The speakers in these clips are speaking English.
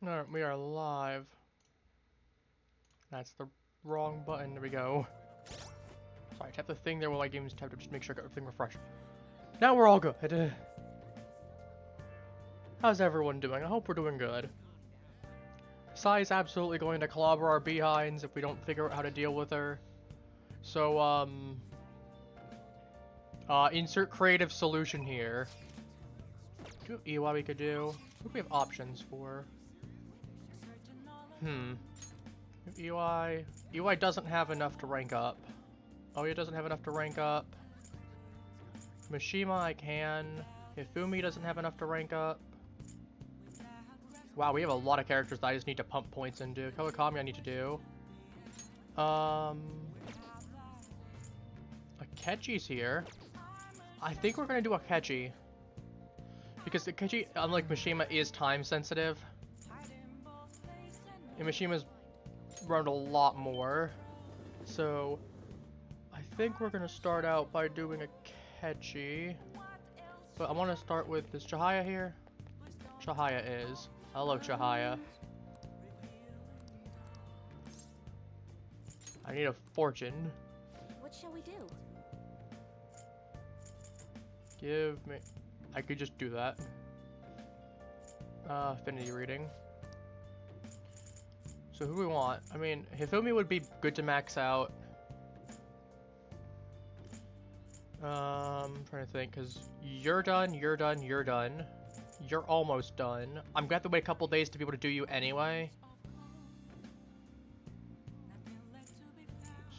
Alright, we are live. That's the wrong button. There we go. Sorry, tap the thing there while I games tap to just make sure I got everything refreshed. Now we're all good. How's everyone doing? I hope we're doing good. Sai's absolutely going to clobber our behinds if we don't figure out how to deal with her. So, insert creative solution here. Do EY we could do. What do we have options for? EY doesn't have enough to rank up. Oh, he doesn't have enough to rank up. Mishima I can. Hifumi doesn't have enough to rank up. Wow, we have a lot of characters that I just need to pump points into. Kawakami I need to do. Akechi's here. I think we're gonna do Akechi. Because Akechi, unlike Mishima, is time sensitive. And Mishima's run a lot more. So I think we're gonna start out by doing Akechi. But I wanna start with, is Chihaya here? Chihaya is. Hello, Chihaya. I need a fortune. What shall we do? Give me... I could just do that. Affinity reading. So who do we want? I mean, Hifumi would be good to max out. I'm trying to think, because you're done, you're done, you're done. You're almost done. I'm gonna have to wait a couple days to be able to do you anyway.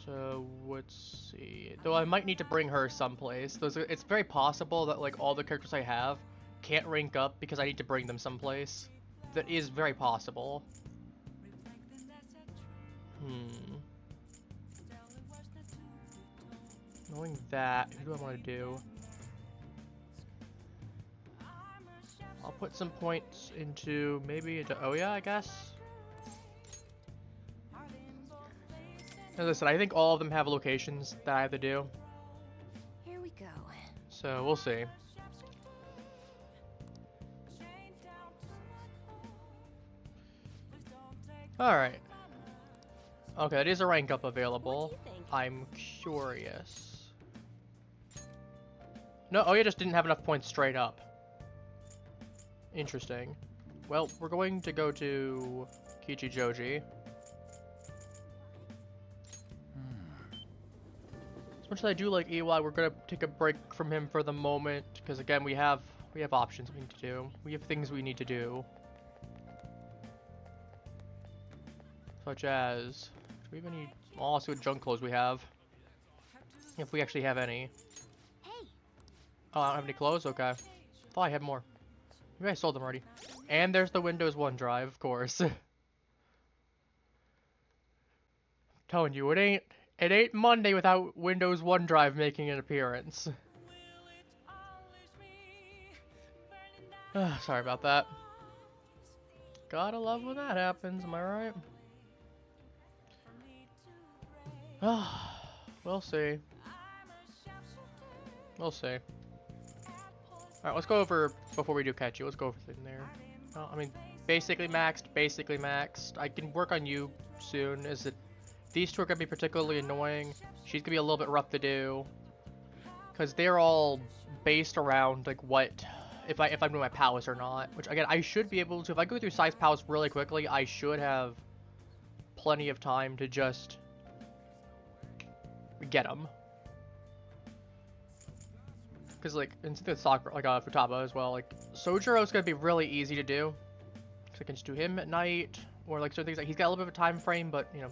So, let's see. Though I might need to bring her someplace. It's very possible that like all the characters I have can't rank up because I need to bring them someplace. That is very possible. Knowing that, who do I want to do? I'll put some points into, maybe into Oya, I guess? As I said, I think all of them have locations that I have to do. Here we go. So, we'll see. Alright. Okay, it is a rank up available. I'm curious. No, Oya just didn't have enough points straight up. Interesting. Well, we're going to go to Kichijoji. As much as I do like EY, we're gonna take a break from him for the moment, because again, we have options we need to do. We have things we need to do. Such as, do we have any, well, I'll see what junk clothes we have. If we actually have any. Hey. Oh, I don't have any clothes? Okay. Thought I had more. Maybe I sold them already. And there's the Windows OneDrive, of course. Telling you, it ain't Monday without Windows OneDrive making an appearance. Sorry about that. Gotta love when that happens, am I right? We'll see. We'll see. Alright, let's go over, before we do Akechi, let's go over everything there. I mean, basically maxed. I can work on you soon, as it, these two are going to be particularly annoying. She's going to be a little bit rough to do. Because they're all based around, like, what, if I'm doing my palace or not. Which, again, I should be able to, if I go through Sai's palace really quickly, I should have plenty of time to just get them. Because, like, in the soccer, like, Futaba as well, like, Sojiro's gonna be really easy to do. Because I can just do him at night, or, like, certain things, like, he's got a little bit of a time frame, but, you know,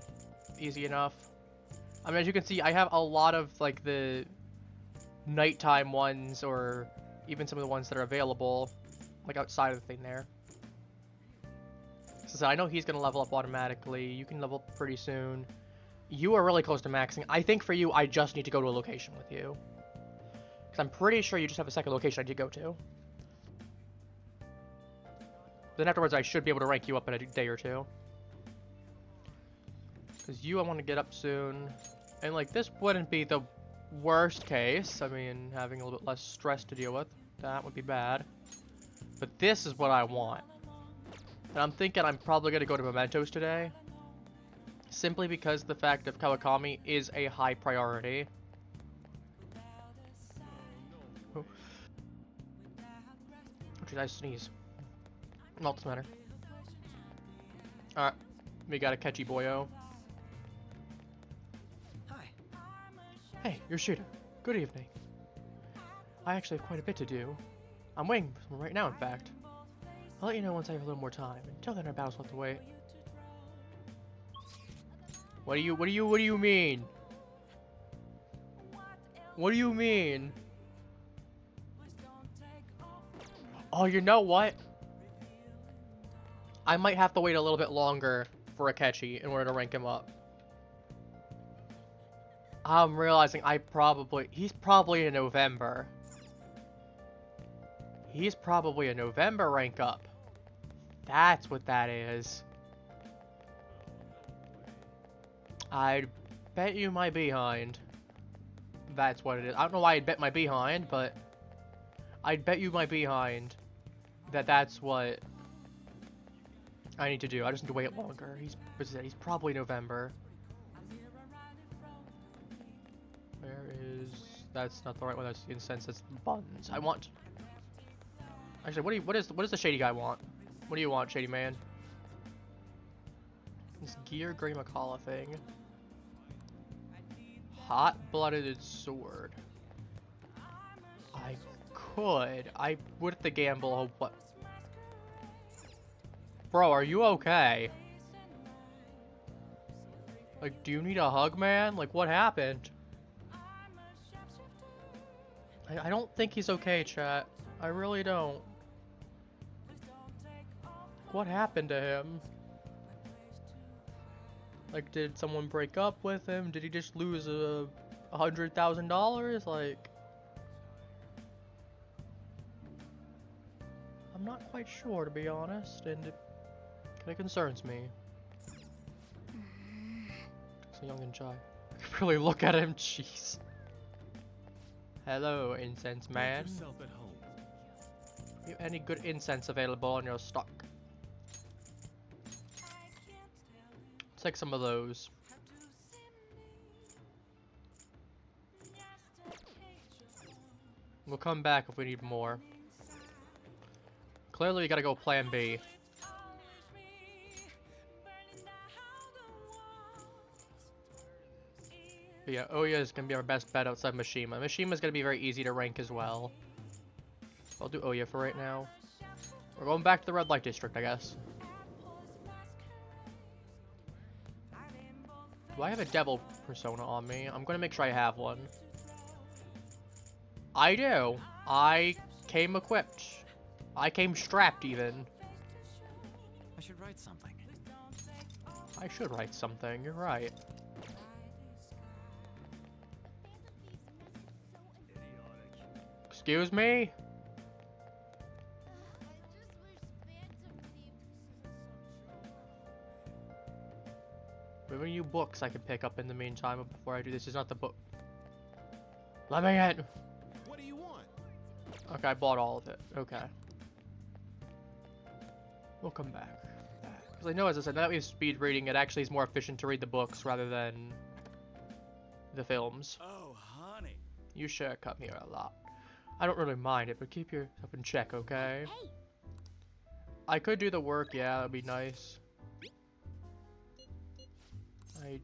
easy enough. I mean, as you can see, I have a lot of, like, the nighttime ones, or even some of the ones that are available, like, outside of the thing there. So I know he's gonna level up automatically, you can level up pretty soon. You are really close to maxing. I think for you, I just need to go to a location with you. Because I'm pretty sure you just have a second location I need to go to. Then afterwards, I should be able to rank you up in a day or two. Because you, I want to get up soon. And, like, this wouldn't be the worst case. I mean, having a little bit less stress to deal with. That would be bad. But this is what I want. And I'm thinking I'm probably gonna go to Mementos today. Simply because the fact of Kawakami is a high priority. Oh, geez, I sneeze. Not this matter. Alright, we got Akechi boyo. Hi. Hey, you're Shooter. Good evening. I actually have quite a bit to do. I'm waiting for someone right now, in fact. I'll let you know once I have a little more time. Until then, our battles will have to wait. What do you mean? What do you mean? Oh, you know what? I might have to wait a little bit longer for Akechi in order to rank him up. I'm realizing he's probably a November. He's probably a November rank up. That's what that is. I'd bet you my behind. That's what it is. I don't know why I'd bet my behind, but I'd bet you my behind that that's what I need to do. I just need to wait longer. He's probably November. Where is... That's not the right one. That's the incense. That's the buns. I want... Actually, what does the shady guy want? What do you want, shady man? This gear Gray McCullough thing. Hot-blooded sword. I could. I would have to gamble. What? Bro, are you okay? Like, do you need a hug, man? Like, what happened? I don't think he's okay, chat. I really don't. What happened to him? Like, did someone break up with him? Did he just lose $100,000? Like, I'm not quite sure, to be honest, and it kind of concerns me. So young and shy. I could really look at him. Jeez. Hello, incense man. You any good incense available on your stock? Take some of those. We'll come back if we need more. Clearly, you gotta go plan B. But yeah, Oya is gonna be our best bet outside Mishima. Mishima's gonna be very easy to rank as well. I'll do Oya for right now. We're going back to the red light district, I guess. Do I have a devil persona on me? I'm gonna make sure I have one. I do. I came equipped. I came strapped even. I should write something. I should write something, you're right. Excuse me? Are there any books I can pick up in the meantime before I do this? Is not the book. Let me in! What do you want? Okay, I bought all of it. Okay. We'll come back. Because I know, as I said, now that we have speed reading, it actually is more efficient to read the books rather than the films. Oh, honey. You sure cut me a lot. I don't really mind it, but keep yourself in check, okay? Hey. I could do the work, yeah, that'd be nice. I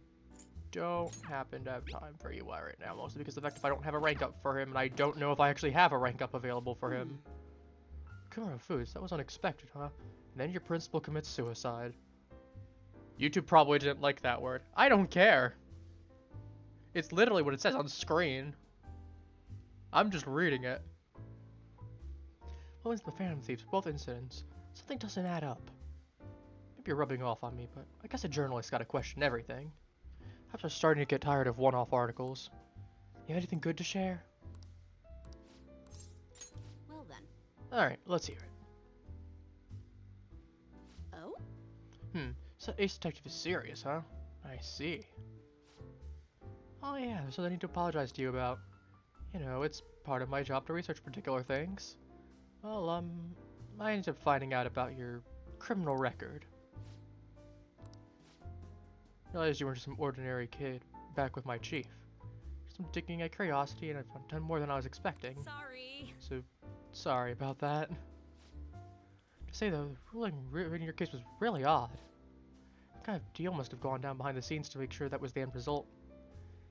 don't happen to have time for UI right now, mostly because of the fact if I don't have a rank up for him, and I don't know if I actually have a rank up available for him. Kumaro Foods, that was unexpected, huh? And then your principal commits suicide. YouTube probably didn't like that word. I don't care. It's literally what it says on screen. I'm just reading it. Well, it's the Phantom Thieves, both incidents. Something doesn't add up. Maybe you're rubbing off on me, but I guess a journalist's gotta question everything. Perhaps I'm starting to get tired of one-off articles. You have anything good to share? Well then. Alright, let's hear it. Oh? So Ace Detective is serious, huh? I see. Oh yeah, there's something I need to apologize to you about. You know, it's part of my job to research particular things. Well, I ended up finding out about your criminal record. I realized you weren't just some ordinary kid back with my chief. Just some digging at curiosity, and I've done more than I was expecting. Sorry. So, sorry about that. To say though, the ruling in your case was really odd. What kind of deal must have gone down behind the scenes to make sure that was the end result?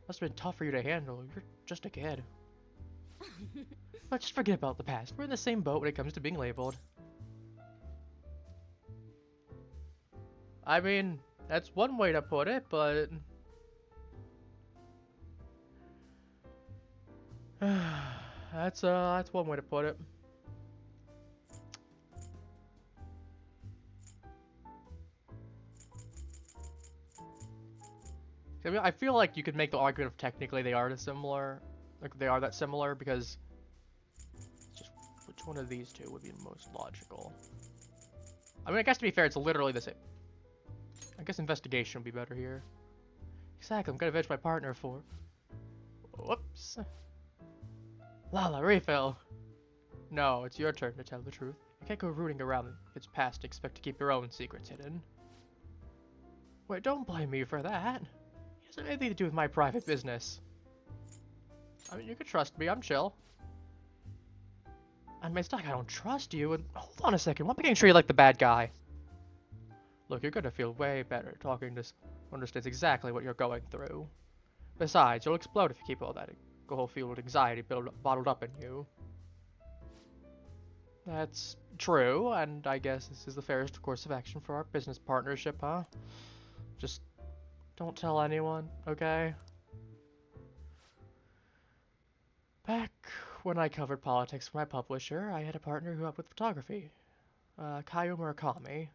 Must have been tough for you to handle. You're just a kid. But just forget about the past. We're in the same boat when it comes to being labeled. I mean, that's one way to put it, but... that's one way to put it. I mean, I feel like you could make the argument of technically they are similar, like they are that similar, because it's just which one of these two would be the most logical? I mean, I guess to be fair, it's literally the same. I guess investigation would be better here. Exactly, I'm gonna avenge my partner for. Whoops. Lala, refill. No, it's your turn to tell the truth. You can't go rooting around if it's past and expect to keep your own secrets hidden. Wait, don't blame me for that. It doesn't have anything to do with my private business. I mean, you can trust me, I'm chill. I mean, it's not like I don't trust you, and hold on a second, I'm making sure you're like the bad guy. Look, you're gonna feel way better talking to someone who understands exactly what you're going through. Besides, you'll explode if you keep all that whole field of anxiety bottled up in you. That's true, and I guess this is the fairest course of action for our business partnership, huh? Just don't tell anyone, okay? Back when I covered politics for my publisher, I had a partner who helped with photography, Kaio Murakami.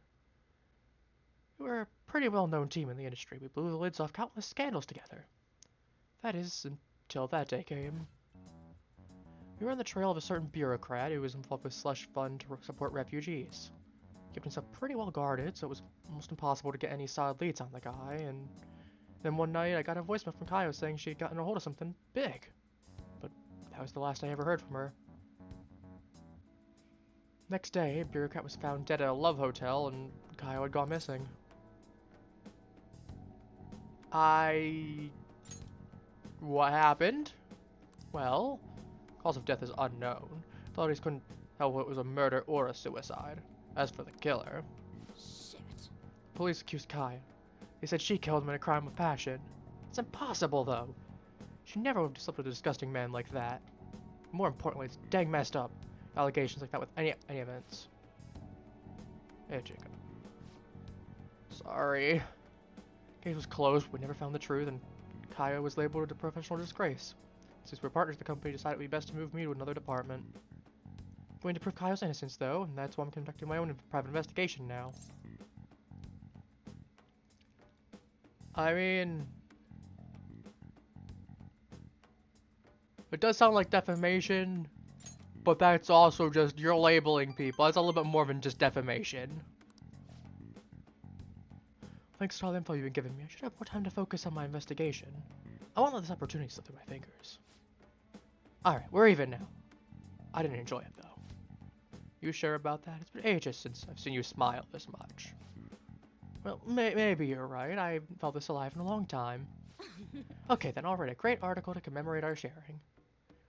We were a pretty well-known team in the industry. We blew the lids off countless scandals together. That is, until that day came. We were on the trail of a certain bureaucrat who was involved with slush fund to support refugees. He kept himself pretty well guarded, so it was almost impossible to get any solid leads on the guy, and then one night I got a voicemail from Kaio saying she had gotten a hold of something big. But that was the last I ever heard from her. Next day, a bureaucrat was found dead at a love hotel, and Kaio had gone missing. What happened? Well, cause of death is unknown. Authorities couldn't tell whether it was a murder or a suicide. As for the killer... Shit. Police accused Kaio. They said she killed him in a crime of passion. It's impossible, though. She never would have slept with a disgusting man like that. More importantly, it's dang messed up. Allegations like that with any evidence. Hey, Jacob. Sorry. Case was closed. We never found the truth, and Kaio was labeled a professional disgrace. Since we're partners, the company decided it would be best to move me to another department. I'm going to prove Kaio's innocence, though, and that's why I'm conducting my own private investigation now. I mean... it does sound like defamation, but that's also just, you're labeling people. That's a little bit more than just defamation. Thanks to all the info you've been giving me, I should have more time to focus on my investigation. I won't let this opportunity slip through my fingers. Alright, we're even now. I didn't enjoy it, though. You sure about that? It's been ages since I've seen you smile this much. Well, maybe you're right. I haven't felt this alive in a long time. Okay, then I'll write a great article to commemorate our sharing.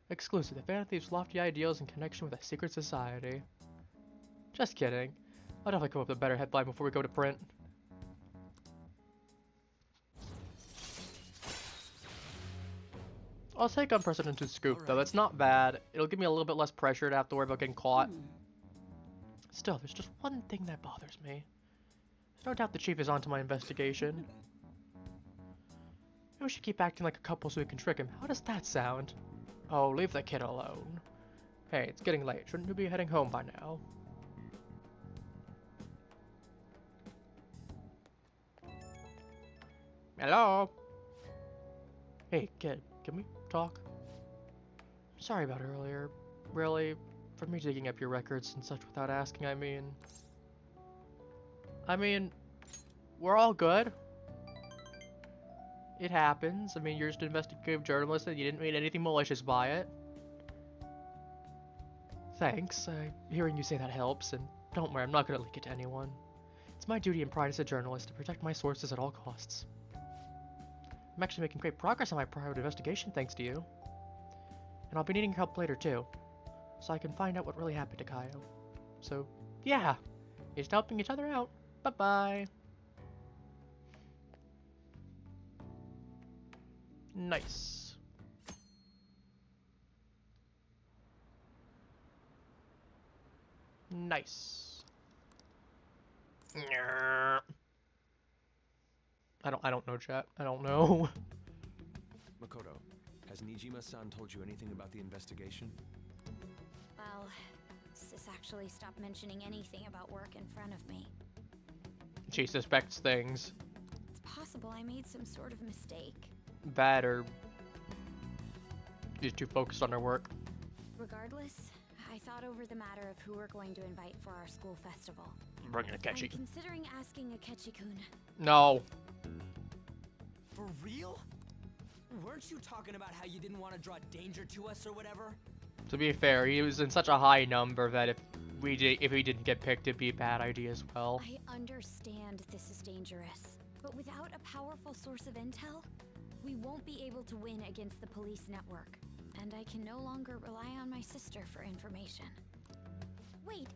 Exclusive, the Fan of Thieves' lofty ideals in connection with a secret society. Just kidding. I'll definitely come up with a better headline before we go to print. I'll take unprecedented scoop, though. That's not bad. It'll give me a little bit less pressure to have to worry about getting caught. Still, there's just one thing that bothers me. There's no doubt the chief is onto my investigation. Maybe we should keep acting like a couple so we can trick him. How does that sound? Oh, leave the kid alone. Hey, it's getting late. Shouldn't you be heading home by now? Hello? Hey, kid. Can we talk? Sorry about earlier. Really, for me digging up your records and such without asking, I mean, we're all good. It happens. I mean, you're just an investigative journalist and you didn't mean anything malicious by it. Thanks. Hearing you say that helps, and don't worry, I'm not gonna leak it to anyone. It's my duty and pride as a journalist to protect my sources at all costs. I'm actually making great progress on my private investigation thanks to you. And I'll be needing your help later too, so I can find out what really happened to Kaio. So, yeah, just helping each other out. Bye-bye. Nice. Nice. I don't know, chat. I don't know. Makoto, has Nijima-san told you anything about the investigation? Well, Sis actually stopped mentioning anything about work in front of me. She suspects things. It's possible I made some sort of mistake. That or she's too focused on her work. Regardless, I thought over the matter of who we're going to invite for our school festival. Bring Akechi. I'm considering asking Akechi-kun. No. For real? Weren't you talking about how you didn't want to draw danger to us or whatever? To be fair, he was in such a high number that if he didn't get picked, it'd be a bad idea as well. I understand this is dangerous, but without a powerful source of intel, we won't be able to win against the police network. And I can no longer rely on my sister for information. Wait,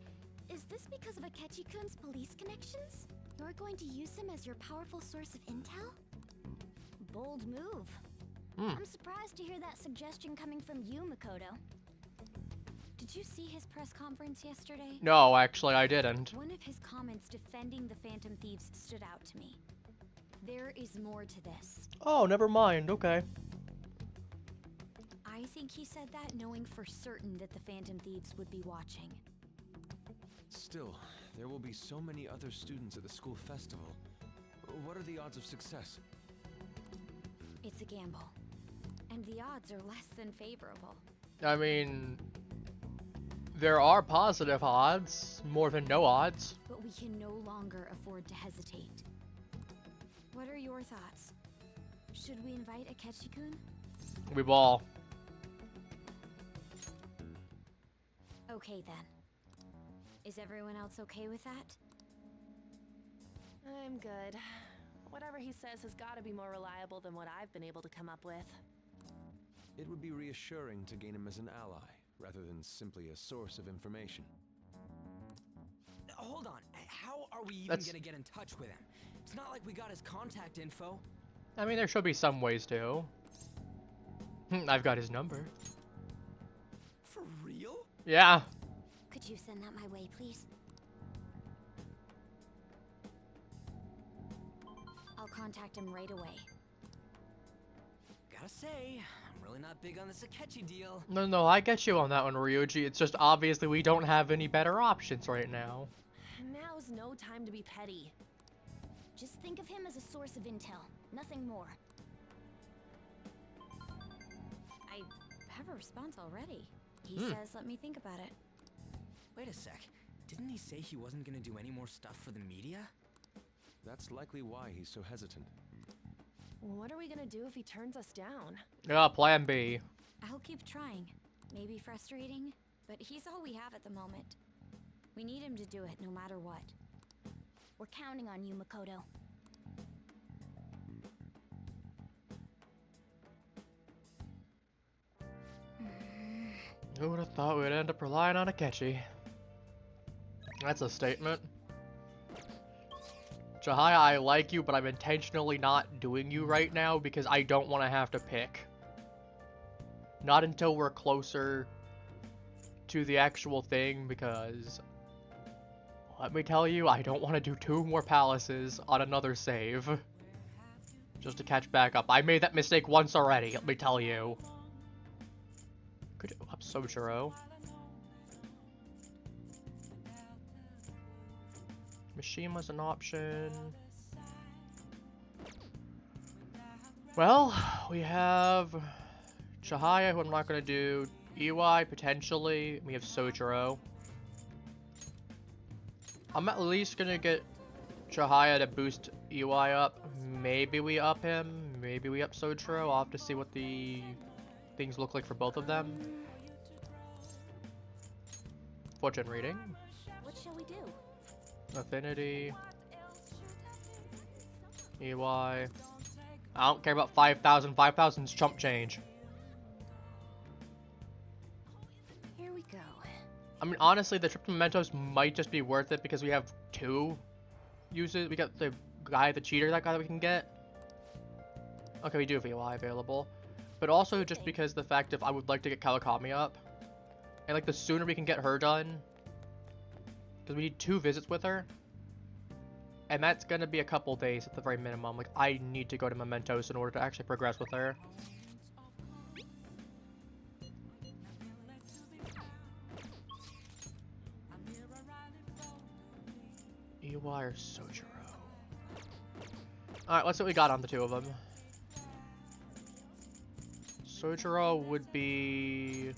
is this because of Akechi-kun's police connections? You're going to use him as your powerful source of intel? Bold move. I'm surprised to hear that suggestion coming from you, Makoto. Did you see his press conference yesterday? No, actually, I didn't. One of his comments defending the Phantom Thieves stood out to me. There is more to this. Oh, never mind. Okay. I think he said that knowing for certain that the Phantom Thieves would be watching. Still, there will be so many other students at the school festival. What are the odds of success? It's a gamble. And the odds are less than favorable. I mean, there are positive odds, more than no odds. But we can no longer afford to hesitate. What are your thoughts? Should we invite Akechi-kun? We ball. Okay then. Is everyone else okay with that? I'm good. Whatever he says has got to be more reliable than what I've been able to come up with. It would be reassuring to gain him as an ally, rather than simply a source of information. Hold on, how are we even That's- gonna get in touch with him? It's not like we got his contact info. I mean, there should be some ways to. I've got his number. For real? Yeah. Could you send that my way, please? I'll contact him right away. Gotta say, I'm really not big on this Akechi deal. No, I get you on that one, Ryuji. It's just obviously we don't have any better options right now. Now's no time to be petty. Just think of him as a source of intel, nothing more. I have a response already. He says, let me think about it. Wait a sec, didn't he say he wasn't gonna do any more stuff for the media? That's likely why he's so hesitant. What are we gonna do if he turns us down? Yeah, plan B. I'll keep trying. Maybe frustrating, but he's all we have at the moment. We need him to do it no matter what. We're counting on you, Makoto. Who would have thought we'd end up relying on Akechi? That's a statement. Chihaya, I like you, but I'm intentionally not doing you right now because I don't want to have to pick. Not until we're closer to the actual thing, because let me tell you, I don't want to do 2 more palaces on another save just to catch back up. I made that mistake once already, let me tell you. Could up Sojiro. Mishima's an option. Well, we have Chihaya, who I'm not gonna do. EY, potentially. We have Sojiro. I'm at least gonna get Chihaya to boost EY up. Maybe we up him. Maybe we up Sojiro. I'll have to see what the things look like for both of them. Fortune reading. What shall we do? Affinity. EY. I don't care about 5,000. 5,000's chump change. Here we go. I mean, honestly, the trip to Mementos might just be worth it because we have 2 uses. We got the guy, the cheater, that guy that we can get. Okay, we do have VOI available. But also just because the fact of I would like to get Kawakami up. And like the sooner we can get her done. Because we need 2 visits with her. And that's gonna be a couple days at the very minimum. Like, I need to go to Mementos in order to actually progress with her. EY or Sojiro? Alright, let's see what we got on the 2 of them. Sojiro would be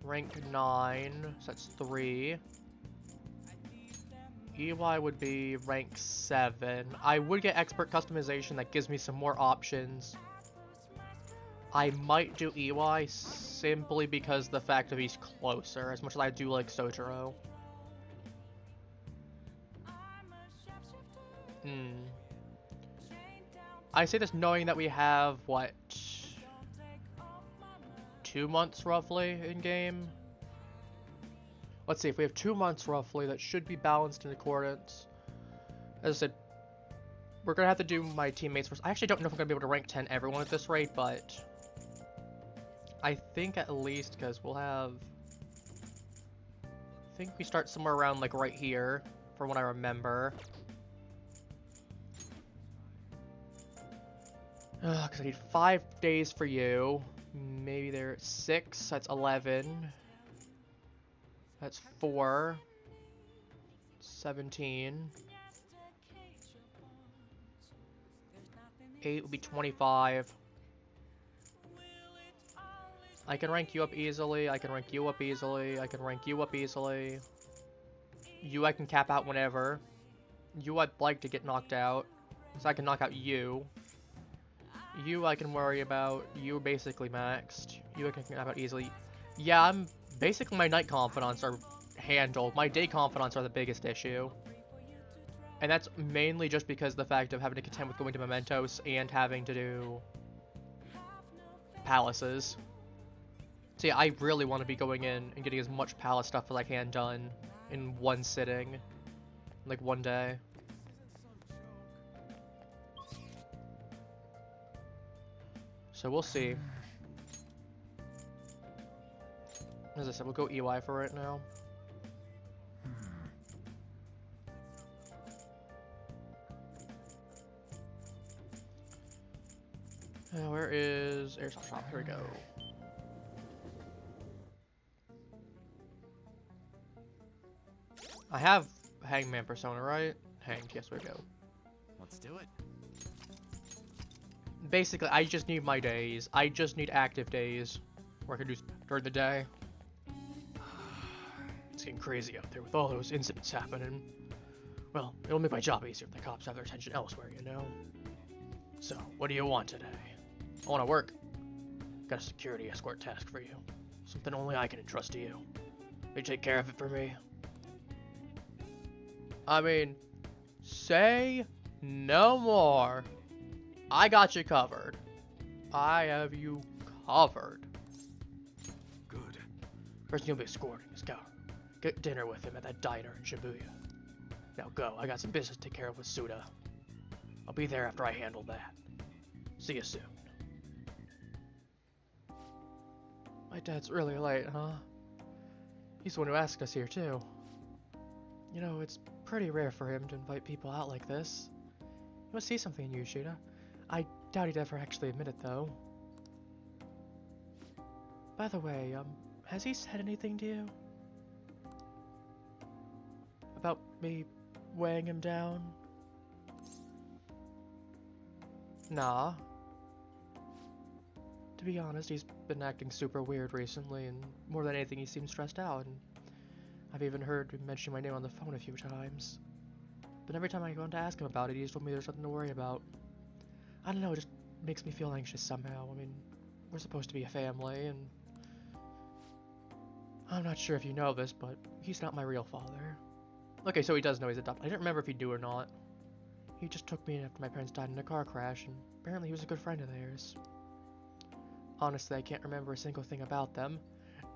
rank 9, so that's 3. EY would be rank 7. I would get expert customization that gives me some more options. I might do EY simply because the fact of he's closer, as much as I do like Sojiro. I say this knowing that we have, what, 2 months roughly in game? Let's see, if we have 2 months roughly, that should be balanced in accordance. As I said, we're gonna have to do my teammates first. I actually don't know if I'm gonna be able to rank 10 everyone at this rate, but I think at least, because we'll have, I think we start somewhere around like right here, from what I remember. Because I need 5 days for you. Maybe they're 6, that's 11. That's 4. 17. 8 would be 25. I can rank you up easily, I can rank you up easily, I can rank you up easily. You I can cap out whenever. You I'd like to get knocked out, so I can knock out you. You I can worry about. You basically maxed. You I can cap out easily. Yeah, I'm basically my night confidants are handled. My day confidants are the biggest issue. And that's mainly just because the fact of having to contend with going to Mementos and having to do palaces. So yeah, I really want to be going in and getting as much palace stuff as I can done in one sitting. Like one day. So we'll see. As I said, we'll go EY for right now. Where is Airsoft Shop? Here we go. I have Hangman persona, right? Hanged, yes, we go. Let's do it. Basically, I just need my days. I just need active days where I can do during the day. It's getting crazy out there with all those incidents happening. Well, it'll make my job easier if the cops have their attention elsewhere, you know? So, what do you want today? I want to work. Got a security escort task for you. Something only I can entrust to you. Will you take care of it for me? I mean, say no more. I got you covered. I have you covered. Good. Person you'll be escorting is Scout. Get dinner with him at that diner in Shibuya. Now go, I got some business to take care of with Suda. I'll be there after I handle that. See you soon. My dad's really late, huh? He's the one who asked us here, too. You know, it's pretty rare for him to invite people out like this. He must see something in you, Shida. I doubt he'd ever actually admit it, though. By the way, has he said anything to you? About me weighing him down? Nah. To be honest, he's been acting super weird recently, and more than anything, he seems stressed out, and I've even heard him mention my name on the phone a few times. But every time I go in to ask him about it, he's told me there's nothing to worry about. I don't know, it just makes me feel anxious somehow. I mean, we're supposed to be a family, and I'm not sure if you know this, but he's not my real father. Okay, so he does know he's adopted. I don't remember if he knew or not. He just took me in after my parents died in a car crash, and apparently he was a good friend of theirs. Honestly, I can't remember a single thing about them.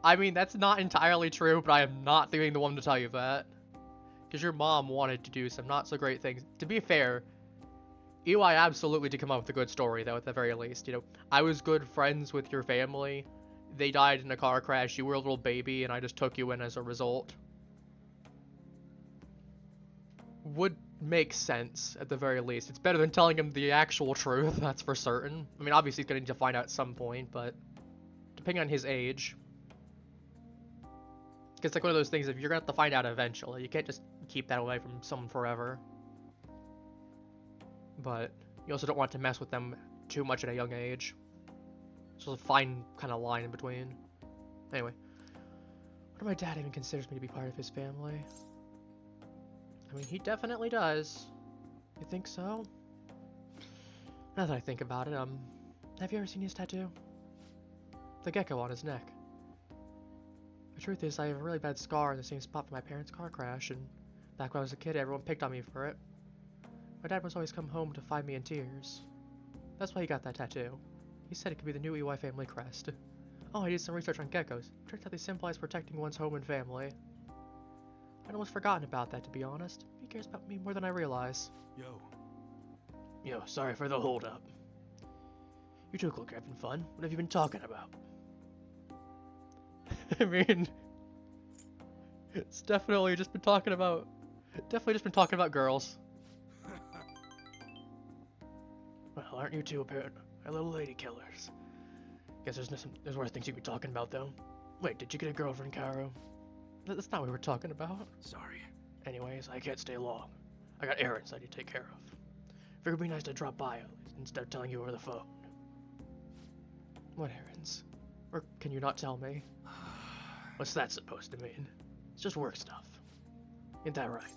I mean, that's not entirely true, but I am not being the one to tell you that. Because your mom wanted to do some not so great things. To be fair, EY absolutely did come up with a good story, though, at the very least. You know, I was good friends with your family. They died in a car crash. You were a little baby, and I just took you in as a result. Would make sense, at the very least. It's better than telling him the actual truth, that's for certain. I mean, obviously he's going to need to find out at some point, but depending on his age. It's like one of those things, if you're going to have to find out eventually, you can't just keep that away from someone forever. But you also don't want to mess with them too much at a young age. So it's a fine kind of line in between. Anyway. What if my dad even considers me to be part of his family? I mean, he definitely does. You think so? Now that I think about it, have you ever seen his tattoo? The gecko on his neck. The truth is, I have a really bad scar in the same spot from my parents' car crash, and back when I was a kid, everyone picked on me for it. My dad was always come home to find me in tears. That's why he got that tattoo. He said it could be the new EY family crest. Oh, I did some research on geckos. Turns out they symbolize protecting one's home and family. I'd almost forgotten about that, to be honest. He cares about me more than I realize. Yo, sorry for the hold-up. You two look having fun. What have you been talking about? I mean, it's definitely just been talking about girls. Well, aren't you two apparent little lady killers? Guess there's worse things you could be talking about, though. Wait, did you get a girlfriend, Caro? That's not what we were talking about. Sorry. Anyways, I can't stay long. I got errands I need to take care of. Figured it'd be nice to drop by at least, instead of telling you over the phone. What errands? Or can you not tell me? What's that supposed to mean? It's just work stuff. Ain't that right?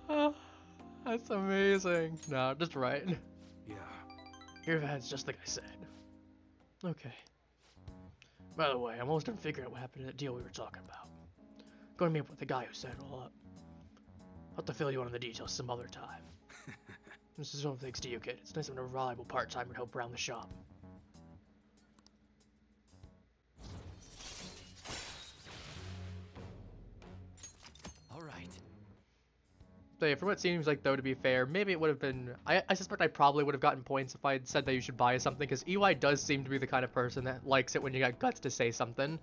Oh, that's amazing. No, just right. Yeah. Your vad's just like I said. Okay. By the way, I'm almost done figuring out what happened to that deal we were talking about. Going to meet up with the guy who set it all up. I'll have to fill you in on the details some other time. This is all thanks to you, kid. It's nice having a reliable part-timer to help around the shop. Alright. So yeah, from what it seems like, though, to be fair, maybe it would have been... I suspect I probably would have gotten points if I had said that you should buy something, because EY does seem to be the kind of person that likes it when you got guts to say something.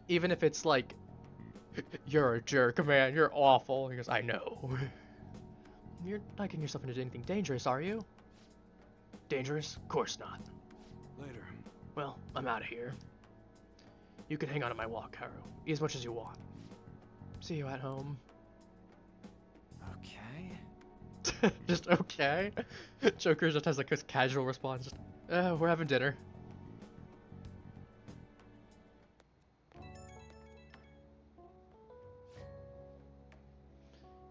Even if it's like, you're a jerk, man, you're awful. He goes, I know. You're not getting yourself into anything dangerous, are you? Dangerous? Of course not. Later. Well, I'm out of here. You can hang on to my walk, Caro. Eat as much as you want. See you at home. Okay. Just okay? Joker just has like a casual response. Just, we're having dinner.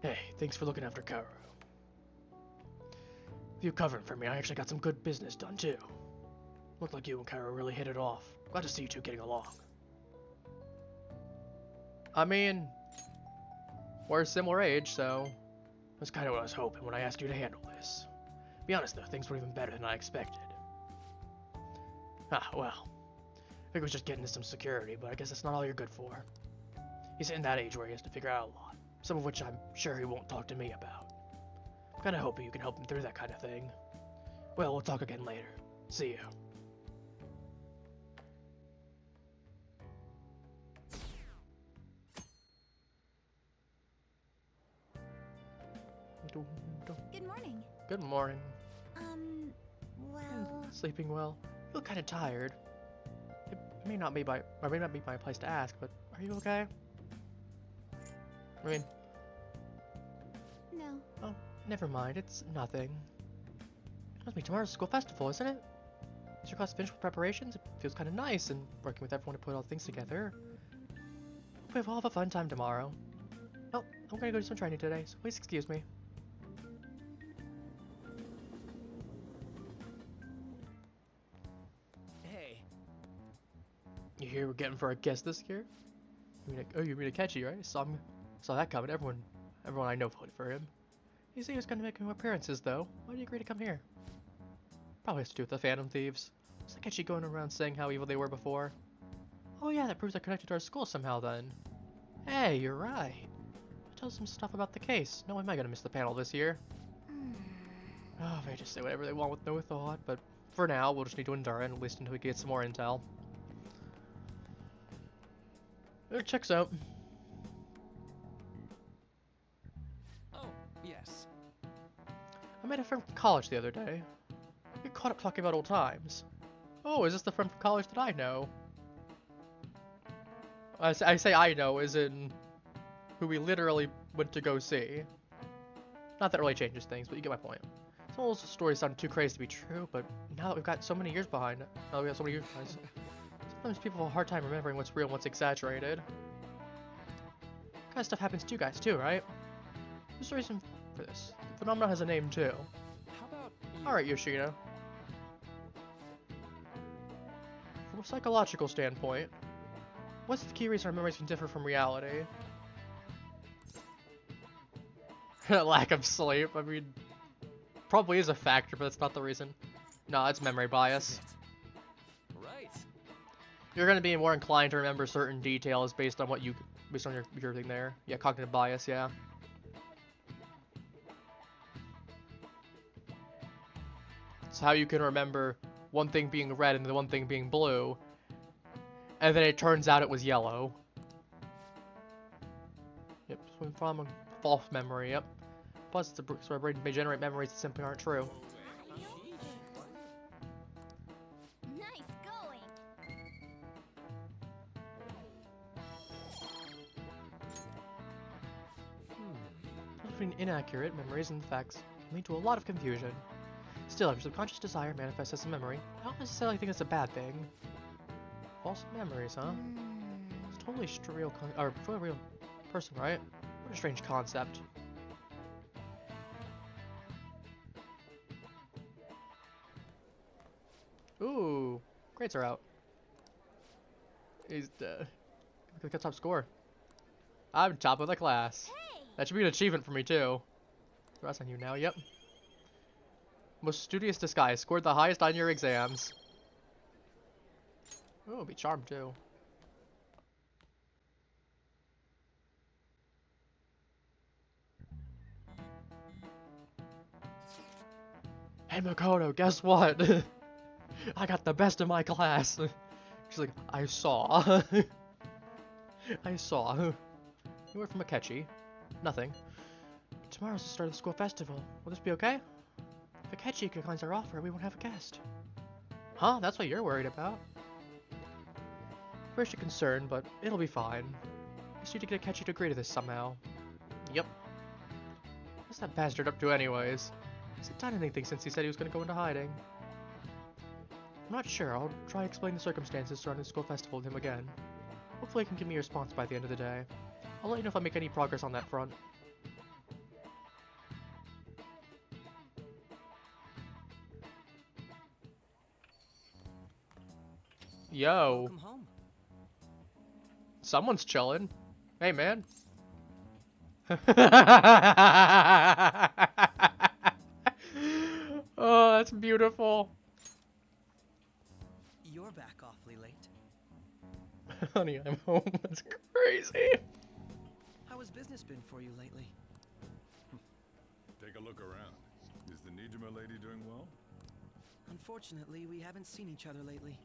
Hey, thanks for looking after Caro. With you covering for me, I actually got some good business done too. Looked like you and Caro really hit it off. Glad to see you two getting along. I mean, we're a similar age, so that's kind of what I was hoping when I asked you to handle this. Be honest though, things were even better than I expected. Ah, well. I think it was just getting into some security, but I guess that's not all you're good for. He's in that age where he has to figure out a lot, some of which I'm sure he won't talk to me about. I'm kinda hoping you can help him through that kind of thing. Well, we'll talk again later. See you. Good morning. Good morning. Well... Sleeping well? You look kind of tired. It may not be my place to ask, but are you okay? I mean, No. oh, never mind. It's nothing. Trust me, tomorrow's school festival, isn't it? Is your class finished with preparations? It feels kind of nice and working with everyone to put all things together. Hope we'll have a fun time tomorrow. Oh, I'm gonna go do some training today, so please excuse me. Hey. You hear we're getting for our guest this year? You mean Akechi, right? Saw that coming. Everyone I know voted for him. He said he was going to make more appearances, though. Why did he agree to come here? Probably has to do with the Phantom Thieves. Was Akechi going around saying how evil they were before? Oh yeah, that proves they're connected to our school somehow then. Hey, you're right. Tell us some stuff about the case. No, am I gonna miss the panel this year? Oh, they just say whatever they want with no thought, but for now, we'll just need to endure it, at least until we get some more intel. It checks out. Oh, yes. I met a friend from college the other day. We caught up talking about old times. Oh, is this the friend from college that I know? I say I know, as in who we literally went to go see. Not that really changes things, but you get my point. Some of those stories sound too crazy to be true, but now that we've got so many years behind it, sometimes people have a hard time remembering what's real and what's exaggerated. That kind of stuff happens to you guys too, right? There's a reason for this. The phenomenon has a name too. How about you? Alright, Yoshida. From a psychological standpoint, what's the key reason our memories can differ from reality? Lack of sleep. I mean, probably is a factor, but that's not the reason. No, it's memory bias. Right. You're gonna be more inclined to remember certain details based on your thing there. Yeah, cognitive bias. Yeah. It's how you can remember one thing being red and the one thing being blue, and then it turns out it was yellow. Yep, from a false memory. Yep. Plus, so our brain may generate memories that simply aren't true. Nice going. Between inaccurate memories and facts can lead to a lot of confusion. Still, if your subconscious desire manifests as a memory, I don't necessarily think it's a bad thing. False memories, huh? It's totally for a real person, right? What a strange concept. Ooh, grades are out. He's look at the top score. I'm top of the class. Hey! That should be an achievement for me too. Congrats on you now. Yep. Most studious disguise. Scored the highest on your exams. Oh, be charmed too. Hey Makoto, guess what? I got the best in my class. She's like, I saw. I saw. You were from Akechi. Nothing. Tomorrow's the start of the school festival. Will this be okay? If Akechi declines our offer, we won't have a guest. Huh? That's what you're worried about? First you're concerned, but it'll be fine. Just need to get Akechi to agree to this somehow. Yep. What's that bastard up to anyways? Has he done anything since he said he was going to go into hiding? I'm not sure. I'll try to explain the circumstances surrounding the school festival to him again. Hopefully he can give me a response by the end of the day. I'll let you know if I make any progress on that front. Yo. Welcome home. Someone's chilling. Hey, man. Oh, that's beautiful. You're back awfully late. Honey, I'm home. That's crazy. How has business been for you lately? Take a look around. Is the Nijima lady doing well? Unfortunately, we haven't seen each other lately.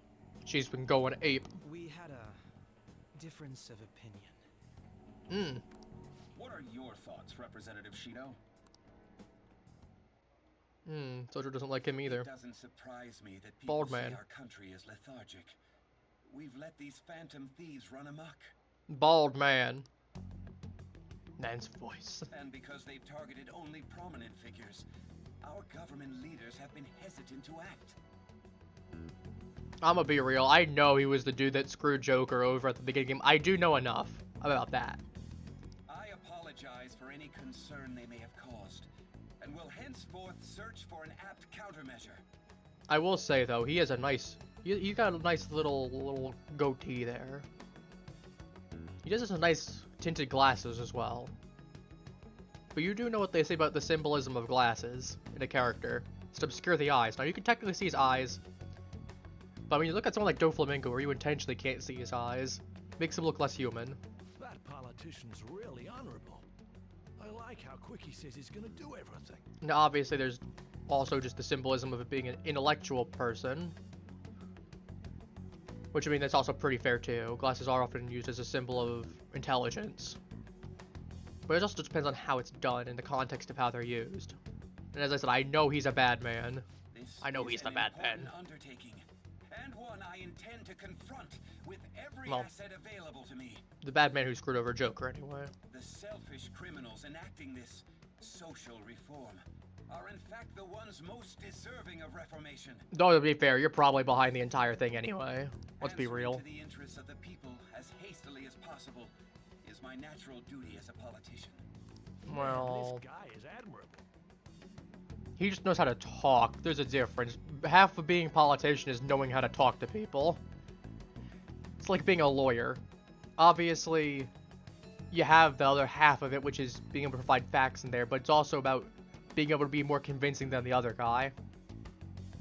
She's been going ape. We had a difference of opinion. What are your thoughts, Representative Shido? Soldier doesn't like him either. It doesn't surprise me that people Bald say man. our country is lethargic. We've let these phantom thieves run amok. Bald man. Man's voice. And because they've targeted only prominent figures, our government leaders have been hesitant to act. I'ma be real. I know he was the dude that screwed Joker over at the beginning of the game. I do know enough about that. I apologize for any concern they may have caused, and will henceforth search for an apt countermeasure. I will say though, he has a nice. He's got a nice little goatee there. He does have some nice tinted glasses as well. But you do know what they say about the symbolism of glasses in a character. It's to obscure the eyes. Now, you can technically see his eyes. But when you look at someone like Doflamingo, where you intentionally can't see his eyes, it makes him look less human. That politician's really honorable. I like how quick he says he's gonna do everything. Now, obviously, there's also just the symbolism of it being an intellectual person. Which, I mean, that's also pretty fair, too. Glasses are often used as a symbol of intelligence. But it also depends on how it's done and the context of how they're used. And as I said, I know he's a bad man. I know he's the bad man. Undertaking, and one I intend to confront with every Well, asset available to me. The bad man who screwed over Joker, anyway. The selfish criminals enacting this social reform are in fact the ones most deserving of reformation. Though, to be fair, you're probably behind the entire thing anyway. Let's be Answering real. to the interests of the people as hastily as possible is my natural duty as a politician. Well, This guy is admirable. he just knows how to talk. There's a difference. Half of being a politician is knowing how to talk to people. It's like being a lawyer. Obviously, you have the other half of it, which is being able to provide facts in there, but it's also about being able to be more convincing than the other guy.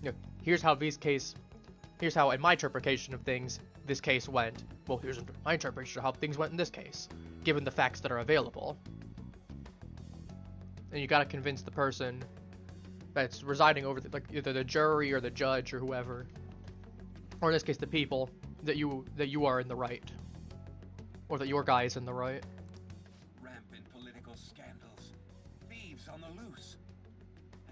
You know, here's how, in my interpretation of things, this case went. Well, here's my interpretation of how things went in this case, given the facts that are available. And you gotta convince the person that's residing over, like, either the jury or the judge or whoever, or in this case, the people, that you are in the right, or that your guy is in the right. Rampant political scandals, thieves on the loose.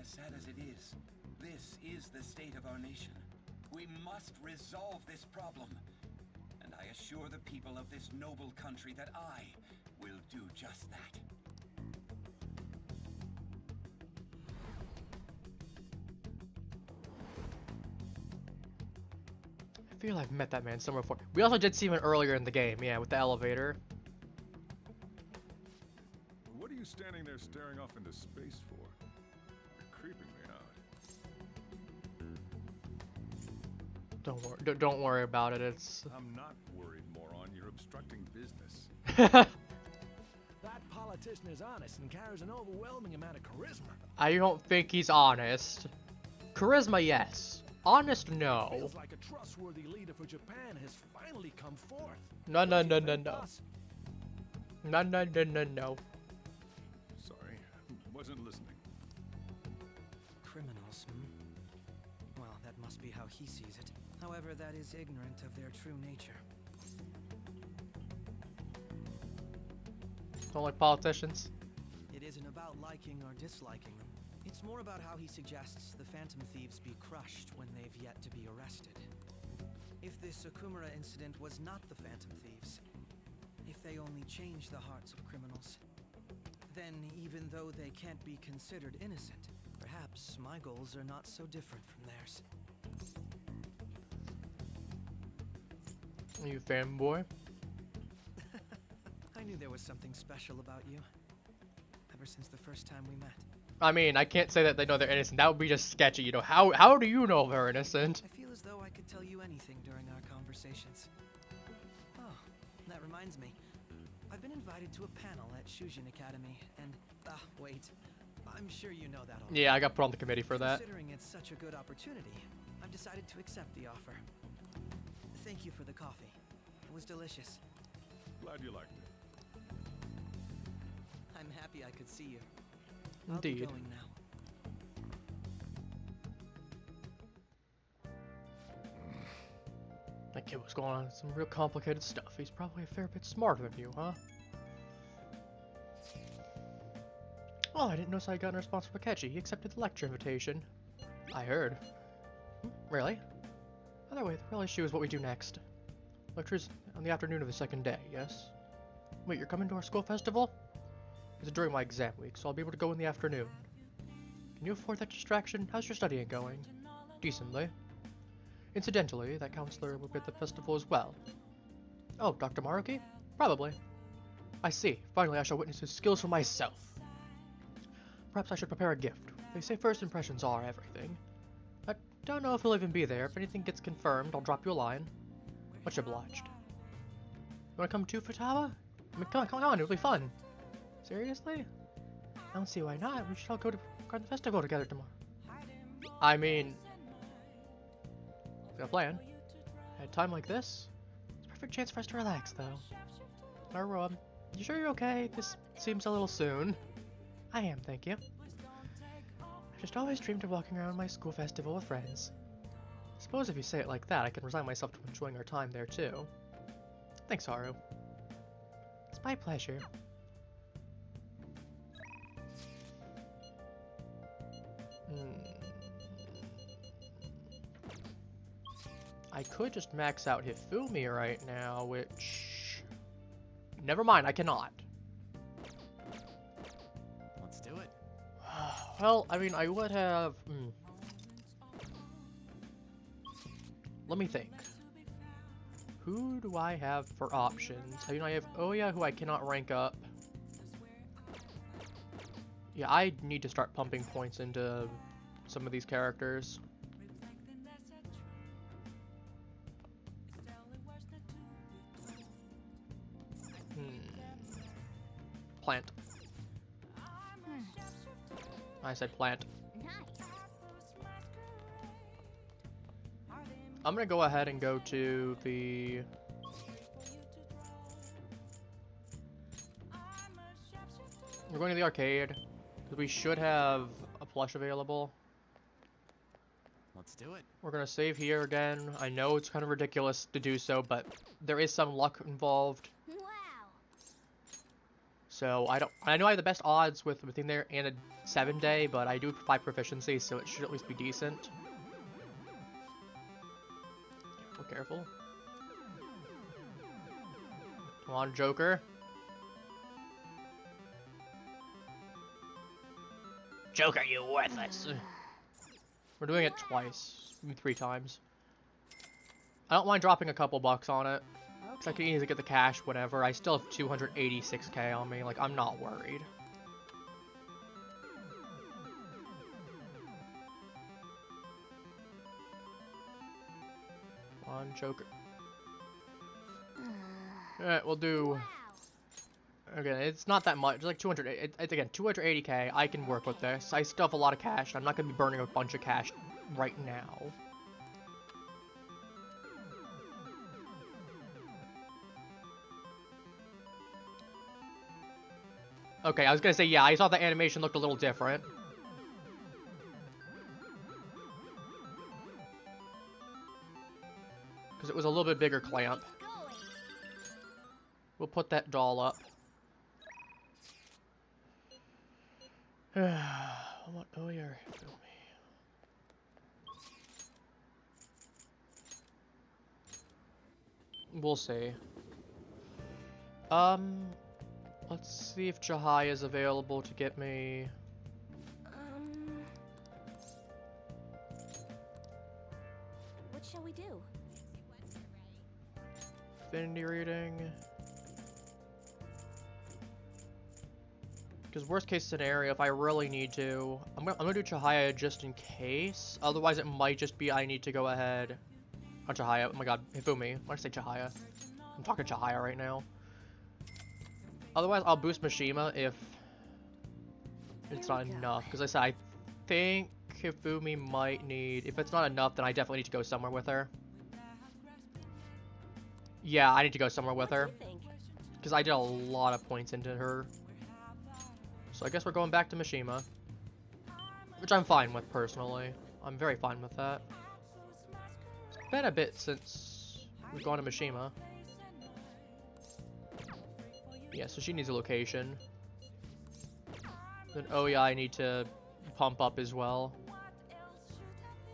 As sad as it is, this is the state of our nation. We must resolve this problem, and I assure the people of this noble country that I will do just that. I feel I've met that man somewhere before. We also did see him earlier in the game, yeah, with the elevator. What are you standing there staring off into space for? You're creeping me out. Don't worry about it. It's I'm not worried, moron. You're obstructing business. That politician is honest and carries an overwhelming amount of charisma. I don't think he's honest. Charisma, yes. Honest, no. Feels like a trustworthy leader for Japan has finally come forth. No. No. No. Sorry, wasn't listening. Criminals, Well, that must be how he sees it. However, that is ignorant of their true nature. Don't like politicians. It isn't about liking or disliking them. It's more about how he suggests the Phantom Thieves be crushed when they've yet to be arrested. If this Okumura incident was not the Phantom Thieves, if they only change the hearts of criminals, then even though they can't be considered innocent, perhaps my goals are not so different from theirs. Are you a fanboy? I knew there was something special about you. Ever since the first time we met. I mean, I can't say that they know they're innocent. That would be just sketchy, you know. How do you know they're innocent? I feel as though I could tell you anything during our conversations. Oh, that reminds me. I've been invited to a panel at Shujin Academy, and wait. I'm sure you know that already. Yeah, I got put on the committee for that. Considering it's such a good opportunity, I've decided to accept the offer. Thank you for the coffee. It was delicious. Glad you liked it. I'm happy I could see you. I'll be Indeed. going now. That kid was going on some real complicated stuff. He's probably a fair bit smarter than you, huh? Oh, I didn't notice I got a response from Akechi. He accepted the lecture invitation. I heard. Really? Either way, the real issue is what we do next. Lectures on the afternoon of the second day, yes? Wait, you're coming to our school festival? It's during my exam week, so I'll be able to go in the afternoon. Can you afford that distraction? How's your studying going? Decently. Incidentally, that counselor will be at the festival as well. Oh, Dr. Maruki? Probably. I see. Finally, I shall witness his skills for myself. Perhaps I should prepare a gift. They say first impressions are everything. I don't know if he'll even be there. If anything gets confirmed, I'll drop you a line. Much obliged. You wanna come too, Futaba? I mean, come on, it'll be fun. Seriously? I don't see why not. We should all go to Garden Festival together tomorrow. I mean, got a plan. At a time like this, it's a perfect chance for us to relax, though. Or, you sure you're okay? This seems a little soon. I am, thank you. I just always dreamed of walking around my school festival with friends. I suppose if you say it like that, I can resign myself to enjoying our time there, too. Thanks, Haru. It's my pleasure. I could just max out Hifumi right now, which... Never mind, I cannot. Let's do it. Well, I mean, I would have... Let me think. Who do I have for options? I mean, I have Oya, who I cannot rank up. Yeah, I need to start pumping points into some of these characters. Plant. I said plant. Nice. I'm gonna go ahead and go to the... We're going to the arcade, because we should have a plush available. Let's do it. We're gonna save here again. I know it's kind of ridiculous to do so, but there is some luck involved. Wow. So I know I have the best odds with within there and a 7-day, but I do have 5 proficiency, so it should at least be decent. Be careful. Come on, Joker. Joker, you worthless. We're doing it twice, maybe 3 times. I don't mind dropping a couple bucks on it. Cause I can easily get the cash, whatever. I still have 286k on me. Like, I'm not worried. Come on, Joker. Alright, we'll do... Okay, it's not that much. It's like 200. It's again 280k. I can work with this. I still have a lot of cash. I'm not gonna be burning a bunch of cash right now. Okay, I was gonna say yeah. I saw the animation looked a little different. Because it was a little bit bigger clamp. We'll put that doll up. What? Oh, you're filming. We'll see. Let's see if Jahai is available to get me. What shall we do? Affinity reading. Because worst case scenario, if I really need to, I'm gonna do Chihaya just in case. Otherwise, it might just be I need to go ahead. Not Chihaya. Oh my God, Hifumi. Why did I say Chihaya? I'm talking Chihaya right now. Otherwise, I'll boost Mishima if it's not enough. Because I said I think Hifumi might need. If it's not enough, then I definitely need to go somewhere with her. Yeah, I need to go somewhere with her. Because I did a lot of points into her. So I guess we're going back to Mishima. Which I'm fine with, personally. I'm very fine with that. It's been a bit since we've gone to Mishima. Yeah, so she needs a location. Then, oh yeah, I need to pump up as well.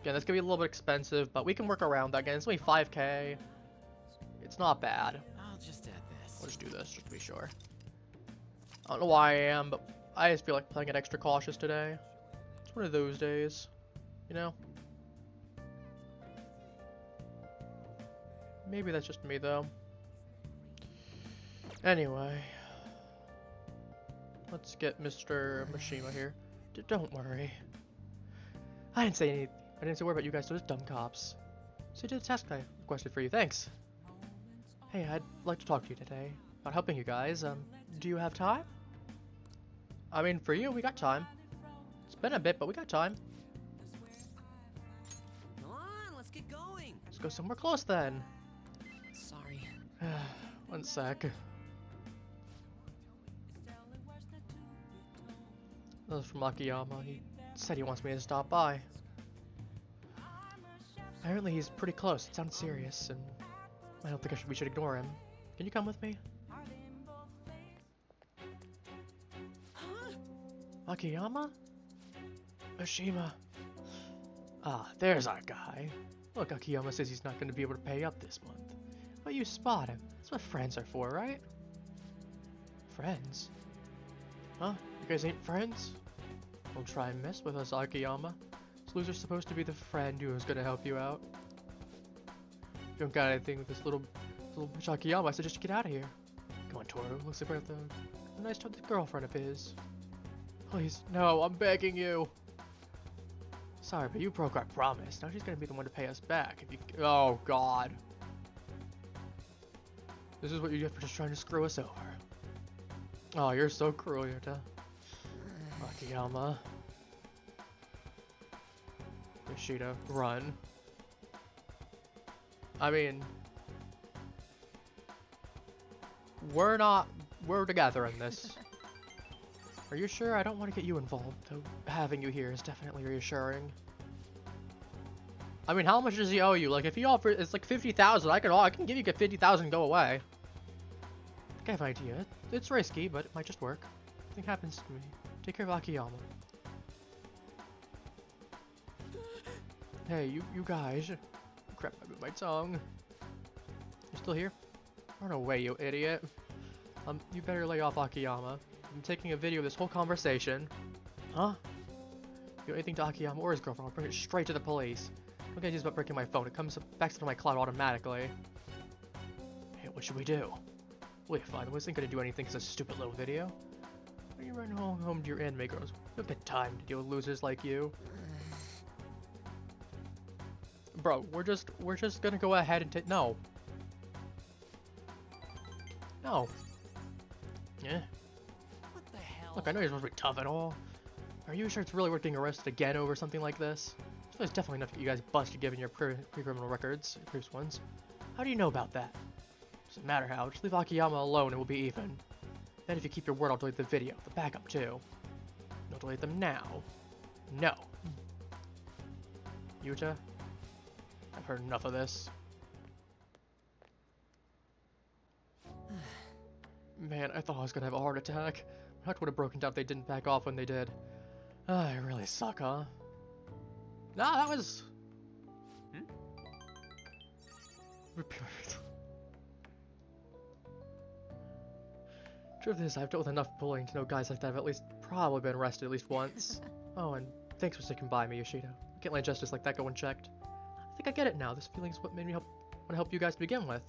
Again, that's gonna be a little bit expensive, but we can work around that. Again, it's only 5k. It's not bad. I'll just add this. We'll just do this, just to be sure. I don't know why I am, but I just feel like playing it extra cautious today. It's one of those days, you know? Maybe that's just me, though. Anyway. Let's get Mr. Mishima here. Don't worry. I didn't say anything. I didn't say a word about you guys, so it's dumb cops. So you did the task I requested for you. Thanks. Hey, I'd like to talk to you today. about helping you guys. Do you have time? I mean, for you, we got time. It's been a bit, but we got time. Come on, let's get going. Let's go somewhere close then. Sorry. One sec. That was from Akiyama. He said he wants me to stop by. Apparently he's pretty close. It sounds serious, and I don't think we should ignore him. Can you come with me? Akiyama? Oshima. Ah, there's our guy. Look, Akiyama says he's not going to be able to pay up this month. But you spot him. That's what friends are for, right? Friends? Huh? You guys ain't friends? Don't try and mess with us, Akiyama. This loser's supposed to be the friend who's gonna help you out. If you don't got anything with this little bitch Akiyama, I suggest you get out of here. Come on, Toru. Looks like we're at a nice girlfriend of his. Please, no, I'm begging you. Sorry, but you broke our promise. Now she's gonna be the one to pay us back if you. Oh God. This is what you get for just trying to screw us over. Oh, you're so cruel, Yuta. Akiyama. Yoshida, run. I mean, we're together in this. Are you sure? I don't want to get you involved, though having you here is definitely reassuring. I mean, how much does he owe you? Like, if he offers, it's like 50,000, I can give you 50,000 and go away. I have an idea. It's risky, but it might just work. Nothing happens to me. Take care of Akiyama. Hey, you guys. Crap, I bit my tongue. You still here? Run away, you idiot. You better lay off Akiyama. I'm taking a video of this whole conversation. Huh? If you do anything to Akiyama or his girlfriend, I'll bring it straight to the police. Don't get used about breaking my phone. It comes back to my cloud automatically. Hey, what should we do? Wait, fine. I wasn't gonna do anything because a stupid little video. Why are you running home to your anime girls? We don't get time to deal with losers like you. Bro, we're just gonna go ahead and take. No. No. Yeah. What the hell? Look, I know you're supposed to be tough and all. Are you sure it's really worth being arrested again over something like this? There's definitely enough to get you guys busted given your pre-criminal records, previous ones. How do you know about that? Doesn't matter how, just leave Akiyama alone and we'll be even. Then if you keep your word, I'll delete the video, the backup too. No, delete them now. No. Yuta? I've heard enough of this. Man, I thought I was gonna have a heart attack. My heart would have broken down if they didn't back off when they did. I really suck, huh? Nah, that was... Truth is, I've dealt with enough bullying to know guys like that have at least probably been arrested at least once. Oh, and thanks for sticking by me, Yoshida. I can't let justice like that go unchecked. I think I get it now. This feeling's what made me want to help you guys to begin with.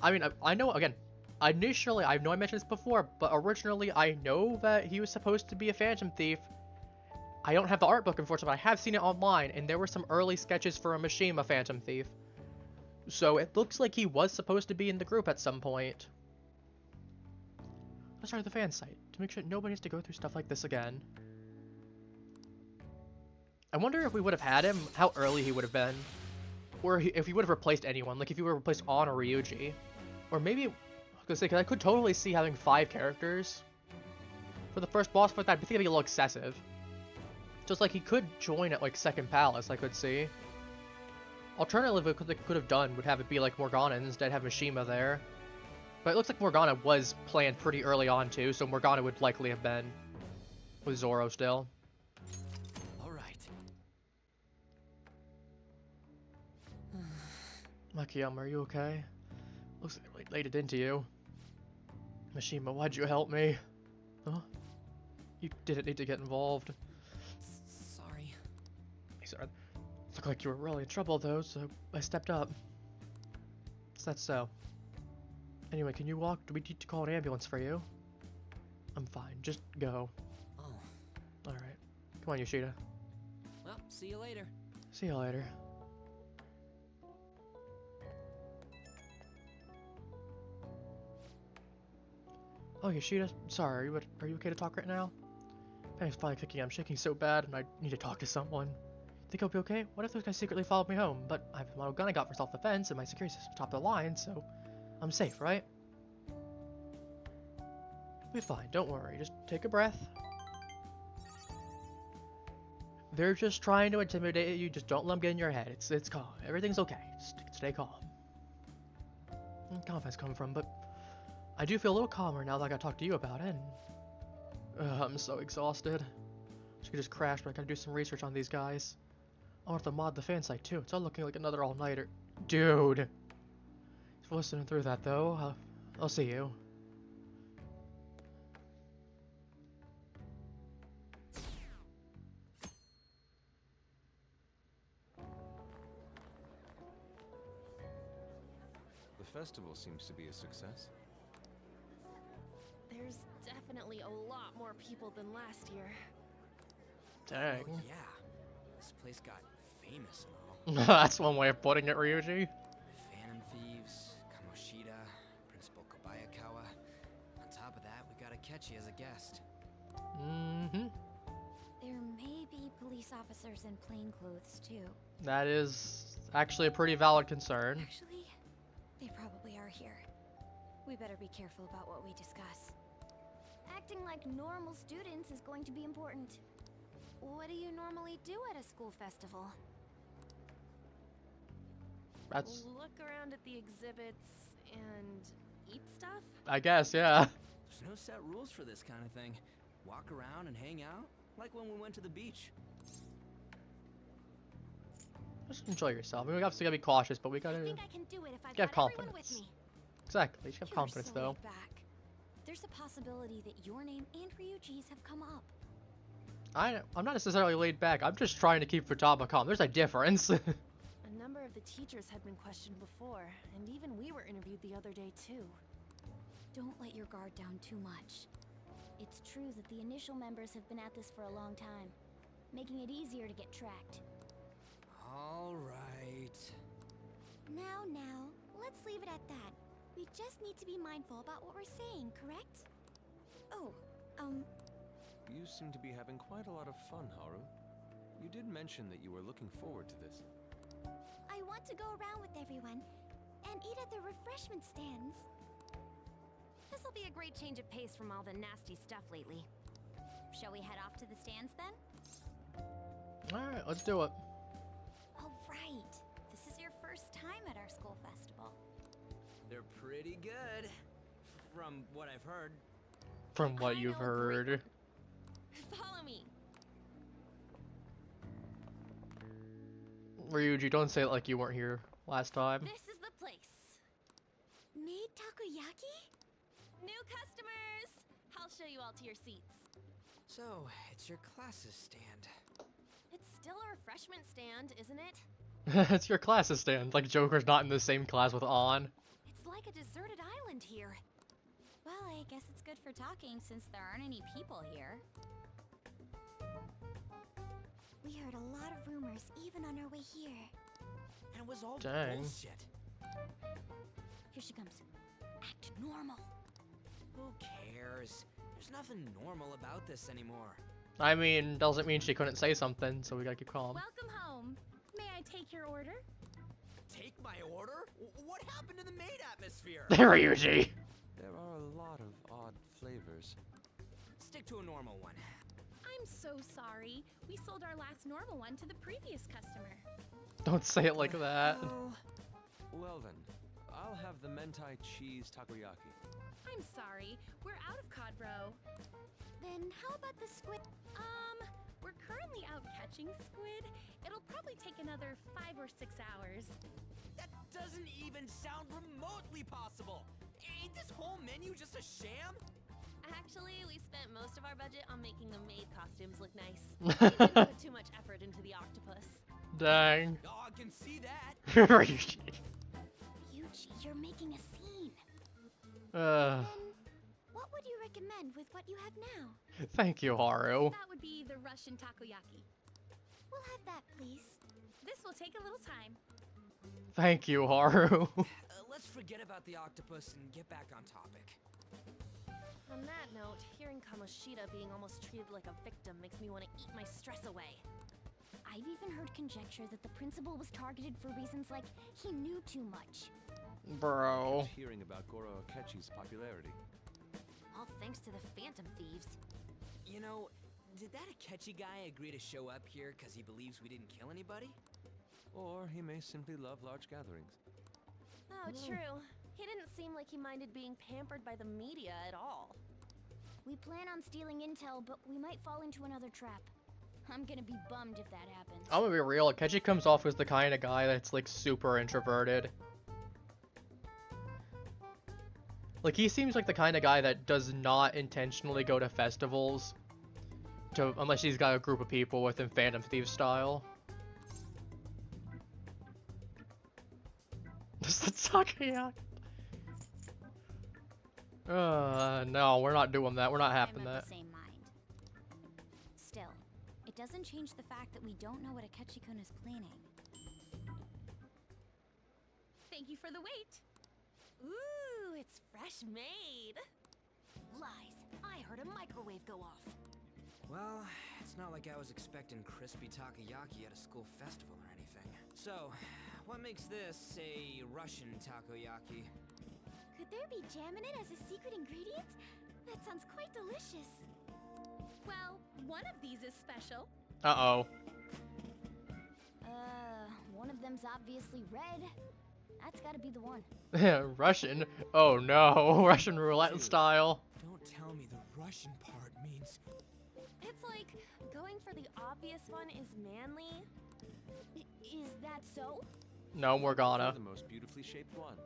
I mean, I know, again, initially, I know I mentioned this before, but originally I know that he was supposed to be a Phantom Thief. I don't have the art book, unfortunately, but I have seen it online, and there were some early sketches for a Mishima Phantom Thief. So it looks like he was supposed to be in the group at some point. Let's start the fan site, to make sure nobody has to go through stuff like this again. I wonder if we would have had him, how early he would have been. Or if he would have replaced anyone, like if he would have replaced On or Ryuji. Or maybe, I was gonna say, because I could totally see having 5 characters for the first boss fight. I think it'd be a little excessive. Just like he could join at like Second Palace, I could see. Alternatively, what they could have done would have it be like Morgana and instead have Mishima there. But it looks like Morgana was planned pretty early on too, so Morgana would likely have been with Zoro still. Akiyama, are you okay? Looks like they really laid it into you. Mishima, why'd you help me? Huh? You didn't need to get involved. Sorry. Sorry. Looked like you were really in trouble though, so I stepped up. Is that so? Anyway, can you walk? Do we need to call an ambulance for you? I'm fine. Just go. Oh. Alright. Come on, Yoshida. Well, see you later. See you later. Oh, Yoshida, sorry, are you okay to talk right now? Panic's finally kicking in. I'm shaking so bad, and I need to talk to someone. Think I'll be okay? What if those guys secretly followed me home? But I have a model gun I got for self-defense, and my security system's top of the line, so I'm safe, right? We'll be fine. Don't worry. Just take a breath. They're just trying to intimidate you. Just don't let them get in your head. It's calm. Everything's okay. Just stay calm. Confidence coming from, but I do feel a little calmer now that I got to talk to you about it. And, I'm so exhausted. I could just crash, but I gotta do some research on these guys. I'll have to mod the fan site too. It's all looking like another all-nighter. Dude! If listening through that though, I'll see you. The festival seems to be a success. There's definitely a lot more people than last year. Dang. Oh, yeah. This place got famous and all. That's one way of putting it, Ryuji. Phantom Thieves, Kamoshida, Principal Kobayakawa. On top of that, we got Akechi as a guest. Mm-hmm. There may be police officers in plainclothes too. That is actually a pretty valid concern. Actually, they probably are here. We better be careful about what we discuss. Acting like normal students is going to be important. What do you normally do at a school festival? That's, Look around at the exhibits and eat stuff? I guess, yeah. There's no set rules for this kind of thing. Walk around and hang out, like when we went to the beach. Just enjoy yourself. I mean, we obviously gotta be cautious, but we gotta I think I can do it if I've have got everyone with confidence. me. Exactly. You should have You're confidence so though. laid back. There's a possibility that your name and Ryuji's have come up. I'm not necessarily laid back. I'm just trying to keep Futaba calm. There's a difference. A number of the teachers had been questioned before, and even we were interviewed the other day too. Don't let your guard down too much. It's true that the initial members have been at this for a long time, making it easier to get tracked. All right. Now, let's leave it at that. We just need to be mindful about what we're saying, correct? Oh, You seem to be having quite a lot of fun, Haru. You did mention that you were looking forward to this. I want to go around with everyone and eat at the refreshment stands. This'll be a great change of pace from all the nasty stuff lately. Shall we head off to the stands then? Alright, let's do it. Oh, right. This is your first time at our school festival. They're pretty good, from what I've heard. From what I you've know a great heard. Follow me. Ryuji, don't say it like you weren't here last time. This is the place. Made takoyaki? New customers! I'll show you all to your seats. So, it's your classes stand. It's still a refreshment stand, isn't it? It's your classes stand. Like Joker's not in the same class with On. It's like a deserted island here. Well, I guess it's good for talking since there aren't any people here. We heard a lot of rumors even on our way here. And it was all Dang. bullshit. Here she comes. Act normal. Who cares? There's nothing normal about this anymore. I mean, doesn't mean she couldn't say something, so we gotta keep calm. Welcome home. May I take your order? Take my order? What happened to the maid atmosphere? Ryuji! There are a lot of odd flavors. Stick to a normal one. I'm so sorry. We sold our last normal one to the previous customer. Don't say it like that. Well then, I'll have the mentai cheese takoyaki. I'm sorry. We're out of cod roe. Then how about the squid? We're currently out catching squid. It'll probably take another 5 or 6 hours. That doesn't even sound remotely possible. Ain't this whole menu just a sham? Actually, we spent most of our budget on making the maid costumes look nice. We didn't put too much effort into the octopus. Dang. Oh, I can see that. Ryuji. Yuji, you're making a scene. Uh, Then, what would you recommend with what you have now? thank you, Haru. That would be the Russian takoyaki. We'll have that, please. This will take a little time. Thank you, Haru. Let's forget about the octopus and get back on topic. On that note, hearing Kamoshida being almost treated like a victim makes me want to eat my stress away. I've even heard conjecture that the principal was targeted for reasons like he knew too much. Bro. Kept hearing about Goro Akechi's popularity. All thanks to the Phantom Thieves. You know, did that Akechi guy agree to show up here because he believes we didn't kill anybody? Or he may simply love large gatherings. Oh, true. He didn't seem like he minded being pampered by the media at all. We plan on stealing intel, but we might fall into another trap. I'm gonna be bummed if that happens. I'm gonna be real. Akechi comes off as the kind of guy that's like super introverted. Like he seems like the kind of guy that does not intentionally go to festivals, unless he's got a group of people with him, Phantom Thief style. Does that suck? Yeah. No, we're not doing that. We're not having I'm of that. the same mind. Still, it doesn't change the fact that we don't know what Akechi-kun is planning. Thank you for the wait. Ooh, it's fresh made. Lies. I heard a microwave go off. Well, it's not like I was expecting crispy takoyaki at a school festival or anything. So, what makes this a Russian takoyaki? Could there be jam in it as a secret ingredient? That sounds quite delicious. Well, one of these is special. Uh-oh. One of them's obviously red. That's gotta be the one. Russian? Oh no, Russian roulette style. Don't tell me the Russian part means... It's like going for the obvious one is manly. Is that so? No, Morgana. You're the most beautifully shaped one.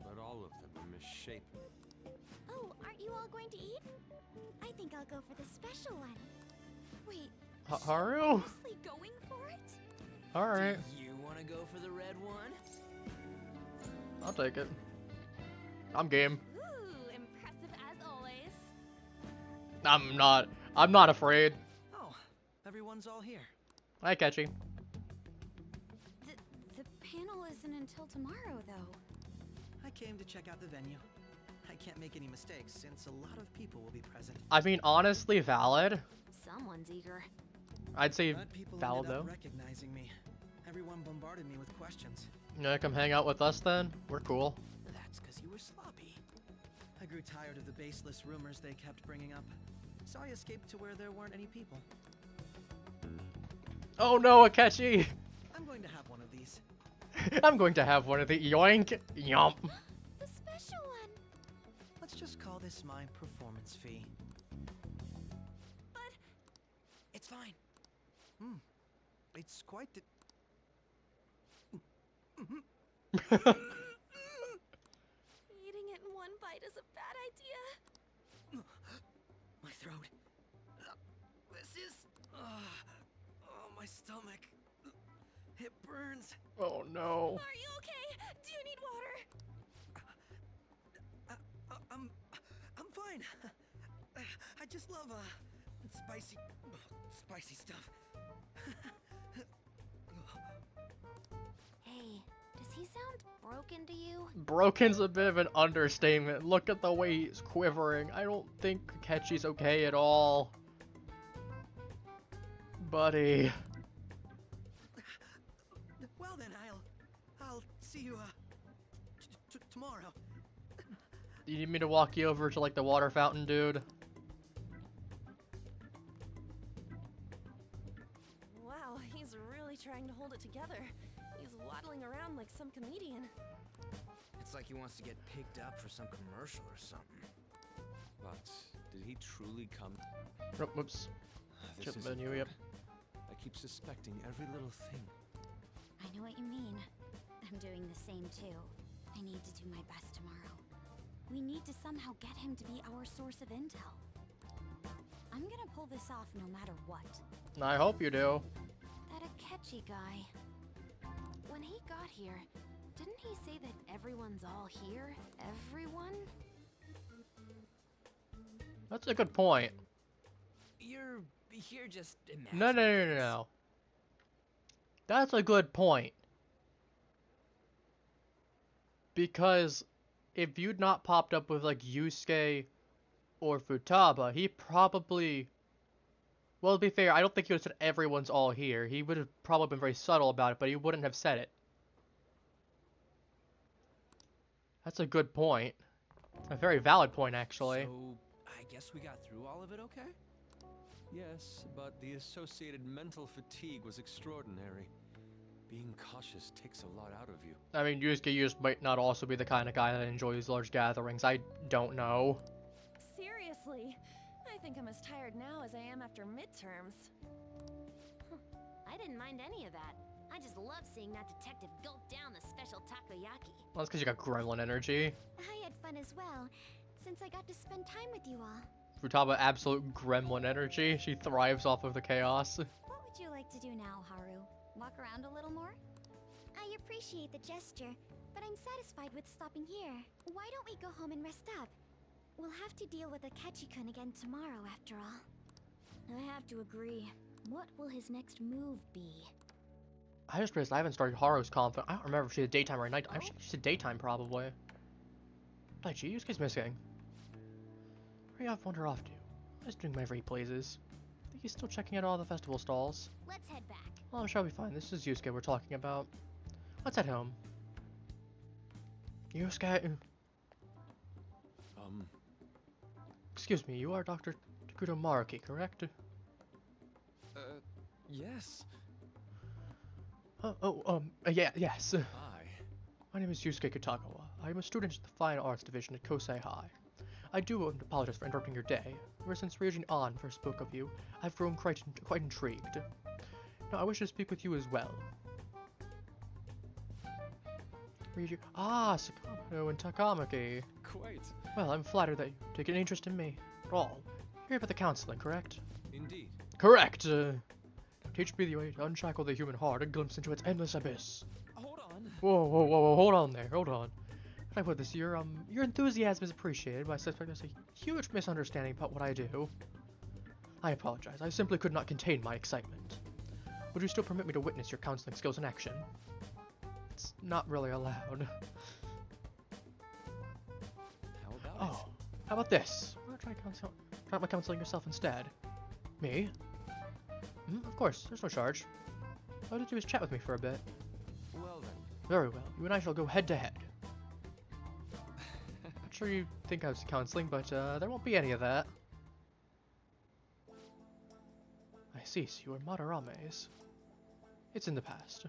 But all of them are misshapen. Oh, aren't you all going to eat? I think I'll go for the special one. Wait, Haru? seriously going for it? Alright, You want to go for the red one? I'll take it. I'm game. Ooh, impressive as always. I'm not afraid. Oh, everyone's all here. Hi, Akechi. The panel isn't until tomorrow, though. I came to check out the venue. I can't make any mistakes since a lot of people will be present. I mean, honestly, valid. Someone's eager. I'd say But people valid, ended up though. recognizing me. Everyone bombarded me with questions. You wanna come hang out with us then? We're cool. That's because you were sloppy. I grew tired of the baseless rumors they kept bringing up, so I escaped to where there weren't any people. Oh no, Akechi! I'm going to have one of these. I'm going to have one of the yoink yomp. The special one! Let's just call this my performance fee. But It's fine. It's quite the... eating it in one bite is a bad idea. My throat. This is... oh, my stomach. It burns. Oh no. Are you okay? Do you need water? I'm fine. I just love spicy stuff. Hey, does he sound broken to you? Broken's a bit of an understatement. Look at the way he's quivering. I don't think Akechi's okay at all. Buddy. Well then, I'll see you tomorrow. You need me to walk you over to like the water fountain, dude? Wow, he's really trying to hold it together. He's waddling around like some comedian. It's like he wants to get picked up for some commercial or something. But did he truly come? Oh, whoops. This Chip is menu, yep. I keep suspecting every little thing. I know what you mean. I'm doing the same too. I need to do my best tomorrow. We need to somehow get him to be our source of intel. I'm gonna pull this off no matter what. I hope you do. That Akechi guy. When he got here, didn't he say that everyone's all here? Everyone? That's a good point. You're just No, no, no, no, no. That's a good point. Because if you'd not popped up with like Yusuke or Futaba, he probably, well, to be fair, I don't think he would have said everyone's all here. He would have probably been very subtle about it, but he wouldn't have said it. That's a good point. A very valid point, actually. So, I guess we got through all of it okay? Yes, but the associated mental fatigue was extraordinary. Being cautious takes a lot out of you. I mean, Yusuke just might not also be the kind of guy that enjoys large gatherings. I don't know. Seriously, I think I'm as tired now as I am after midterms. I didn't mind any of that. I just love seeing that detective gulp down the special takoyaki. Well, that's because you got gremlin energy. I had fun as well, since I got to spend time with you all. Futaba, absolute gremlin energy. She thrives off of the chaos. What would you like to do now, Haru? Walk around a little more? I appreciate the gesture, but I'm satisfied with stopping here. Why don't we go home and rest up? We'll have to deal with Akechi-kun again tomorrow, after all. I have to agree. What will his next move be? I just realized I haven't started Haru's conflict. I don't remember if she's daytime or night. I think she's daytime, probably. Daichi, Yusuke's missing. Where you wander off to? I was doing whatever he pleases. I think he's still checking out all the festival stalls. Let's head back. Well, I'm sure I'll be fine. This is Yusuke we're talking about. Let's head home. Yusuke... Excuse me, you are Dr. Takuto Maruki, correct? Yes. Yes. Hi. My name is Yusuke Kitagawa. I am a student in the Fine Arts Division at Kosei High. I do apologize for interrupting your day. Ever since Ryujin An first spoke of you, I've grown quite intrigued. Now, I wish to speak with you as well. Ryujin... Ah, Sakamoto and Takamaki. Quite. Well, I'm flattered that you take an interest in me at all. You're here about the counseling, correct? Indeed. Correct! Teach me the way to unshackle the human heart and glimpse into its endless abyss. Hold on. Whoa, hold on there, hold on. How do I put this? Your enthusiasm is appreciated, but I suspect there's a huge misunderstanding about what I do. I apologize, I simply could not contain my excitement. Would you still permit me to witness your counseling skills in action? It's not really allowed. How about Oh, how about this? Why don't you try my counseling yourself instead? Me? Of course, there's no charge. All you do is chat with me for a bit. Well then. Very well, you and I shall go head to head. Not sure you think I was counseling, but there won't be any of that. I see, so you are Madarame's. It's in the past.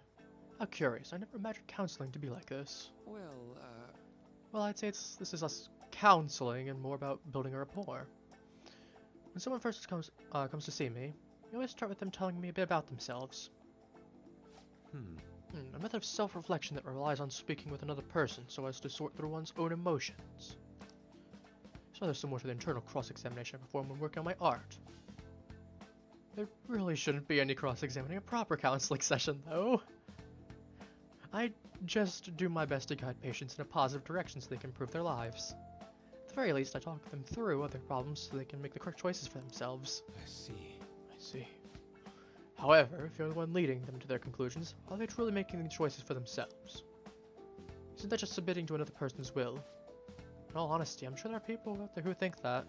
How curious, I never imagined counseling to be like this. Well, I'd say this is us counseling and more about building a rapport. When someone first comes to see me, I always start with them telling me a bit about themselves. A method of self-reflection that relies on speaking with another person so as to sort through one's own emotions. It's rather similar to the internal cross-examination I perform when working on my art. There really shouldn't be any cross-examining a proper counseling session, though. I just do my best to guide patients in a positive direction so they can improve their lives. At the very least, I talk them through other problems so they can make the correct choices for themselves. I see. However, if you're the one leading them to their conclusions, are they truly making the choices for themselves? Isn't that just submitting to another person's will? In all honesty, I'm sure there are people out there who think that.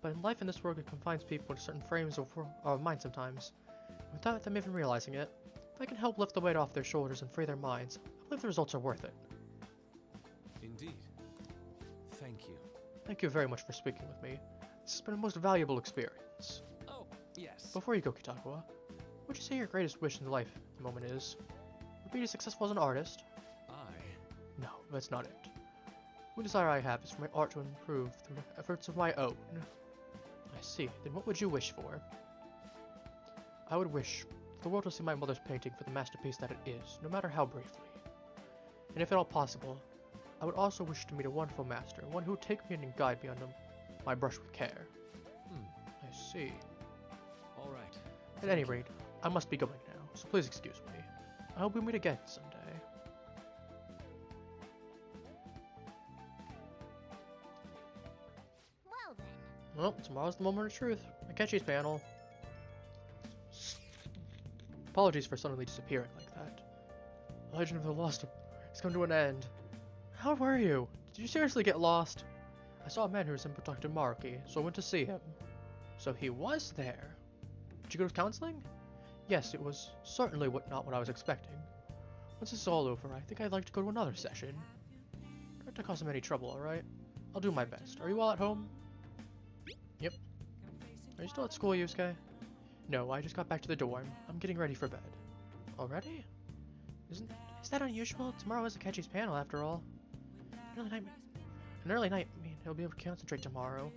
But in life in this world, it confines people to certain frames of mind sometimes. Without them even realizing it, if I can help lift the weight off their shoulders and free their minds, I believe the results are worth it. Indeed. Thank you. Thank you very much for speaking with me. This has been a most valuable experience. Oh, yes. Before you go, Kitagawa, what would you say your greatest wish in life at the moment is? Would it be to be successful as an artist? No, that's not it. One desire I have is for my art to improve through efforts of my own. I see. Then what would you wish for? I would wish for the world to see my mother's painting for the masterpiece that it is, no matter how briefly. And if at all possible, I would also wish to meet a wonderful master, one who would take me in and guide me under my brush with care. I see. All right. At any rate, I must be going now, so please excuse me. I hope we meet again someday. Well then. Well, tomorrow's the moment of truth. Akechi's panel. Apologies for suddenly disappearing like that. The legend of the lost has come to an end. How were you? Did you seriously get lost? I saw a man who resembled Dr. Markey, so I went to see him. So he was there. Did you go to counseling? Yes, it was certainly not what I was expecting. Once this is all over, I think I'd like to go to another session. Not to cause him any trouble, alright? I'll do my best. Are you all at home? Yep. Are you still at school, Yusuke? No, I just got back to the dorm. I'm getting ready for bed. Already? Is that unusual? Tomorrow is Akechi's panel, after all. An early night, I mean, he'll be able to concentrate tomorrow.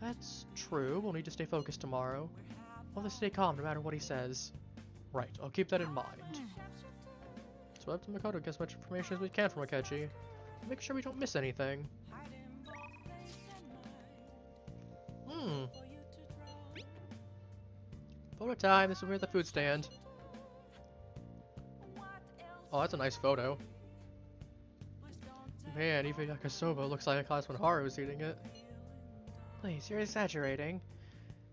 That's true. We'll need to stay focused tomorrow. We'll have to stay calm no matter what he says. Right, I'll keep that in mind. So up to Makoto to get as much information as we can from Akechi. Make sure we don't miss anything. Photo time. This is where the food stand. Oh, that's a nice photo. Man, even yakisoba looks like a class when Haru's eating it. Please, you're exaggerating.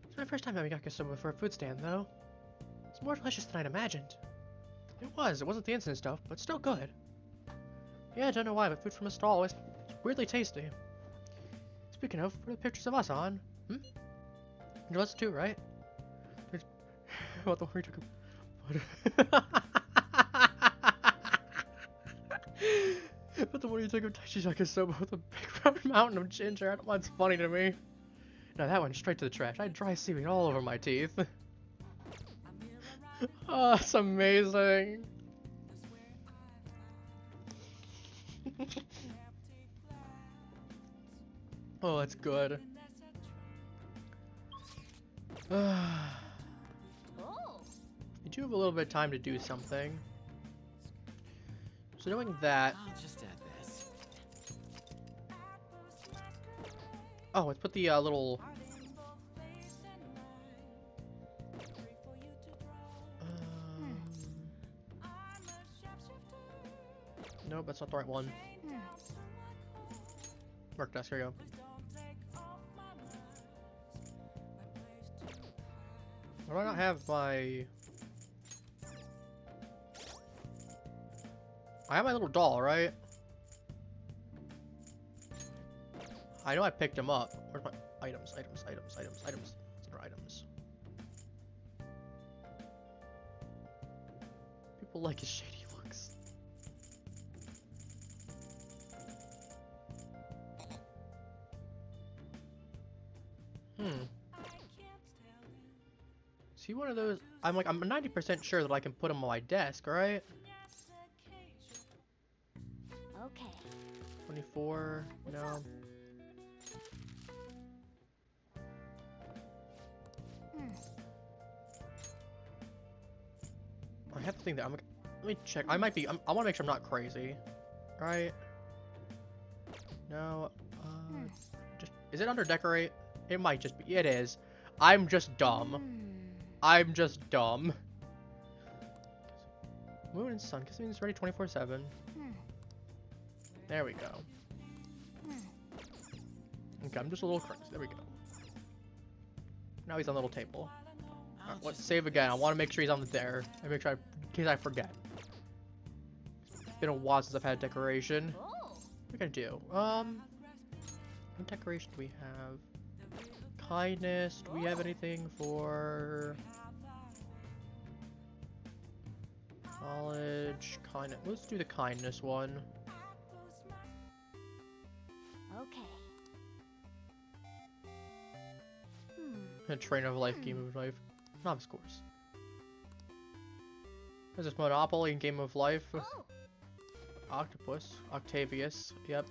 It's my first time having yakisoba for a food stand, though. It's more delicious than I'd imagined. It wasn't the instant stuff, but still good. Yeah, I don't know why, but food from a stall is weirdly tasty. Speaking of, what are the pictures of us on? You're us too, right? What the we took But the one you took of Taichi's yakisoba with a big round mountain of ginger, that one's funny to me. No, that went straight to the trash. I had dry seaweed all over my teeth. Oh, it's amazing. Oh, that's good. You do have a little bit of time to do something. So doing that. I'll just add this. Oh, let's put the little. Nope, that's not the right one. Work desk, here you go. Why do I not have my... I have my little doll, right? I know I picked him up. Where's my items? Items. What are items? People like his shady looks. Is he one of those? I'm 90% sure that I can put him on my desk, right? Okay. 24, no. I have to think that let me check. I might be. I want to make sure I'm not crazy, right? No. Just is it under decorate? It might just be. It is. I'm just dumb. I'm just dumb. Moon and sun. Because it's ready 24/7. There we go. Okay, I'm just a little crazy. There we go. Now he's on the little table. Right, let's save again. I want to make sure he's on the there. I make sure in case I forget. It's been a while since I've had decoration. What are we gonna do? What decoration do we have? Kindness. Do we have anything for knowledge? Kindness. Let's do the kindness one. Okay. A train of life, game of life. Novice course. There's this Monopoly and Game of Life. Octopus. Octavius. Yep.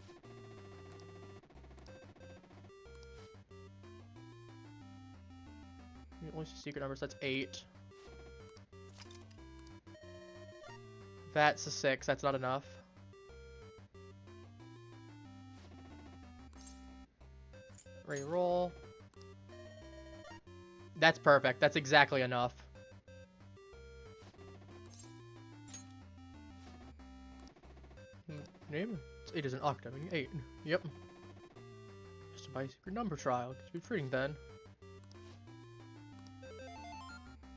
Only secret numbers. That's 8. That's a 6. That's not enough. Reroll. That's perfect. That's exactly enough. Name? 8 is an octa. I mean 8. Yep. Just a by secret number trial. Could be freeing then.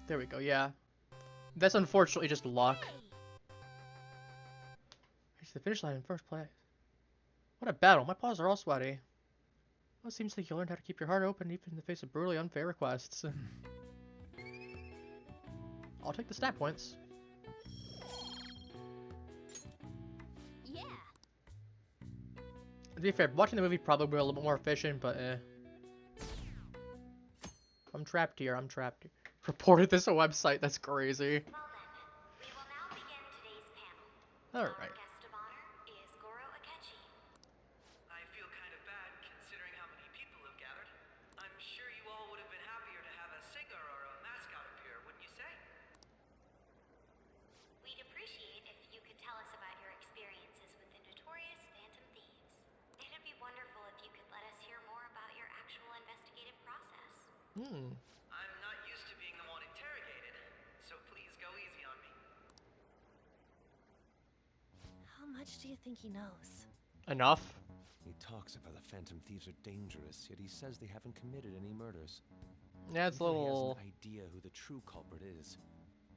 There we go. Yeah. That's unfortunately just luck. Reach the finish line in first place. What a battle. My paws are all sweaty. Well, it seems like you learned how to keep your heart open even in the face of brutally unfair requests. I'll take the stat points. Yeah. To be fair, watching the movie probably be a little bit more efficient, but I'm trapped here, I'm trapped here. Reported this a website, that's crazy. Well then, we will now begin today's panel. Alright. Our guest of honor is Goro Akechi. I feel kind of bad considering how many people have gathered. I'm sure you all would have been happier to have a singer or a mascot appear, wouldn't you say? We'd appreciate if you could tell us about your experiences with the notorious Phantom Thieves. It'd be wonderful if you could let us hear more about your actual investigative process. I'm not used to being the one interrogated, so please go easy on me. How much do you think he knows? Enough? He talks about the Phantom Thieves are dangerous, yet he says they haven't committed any murders. Yeah, it's a Either little... he has an idea who the true culprit is,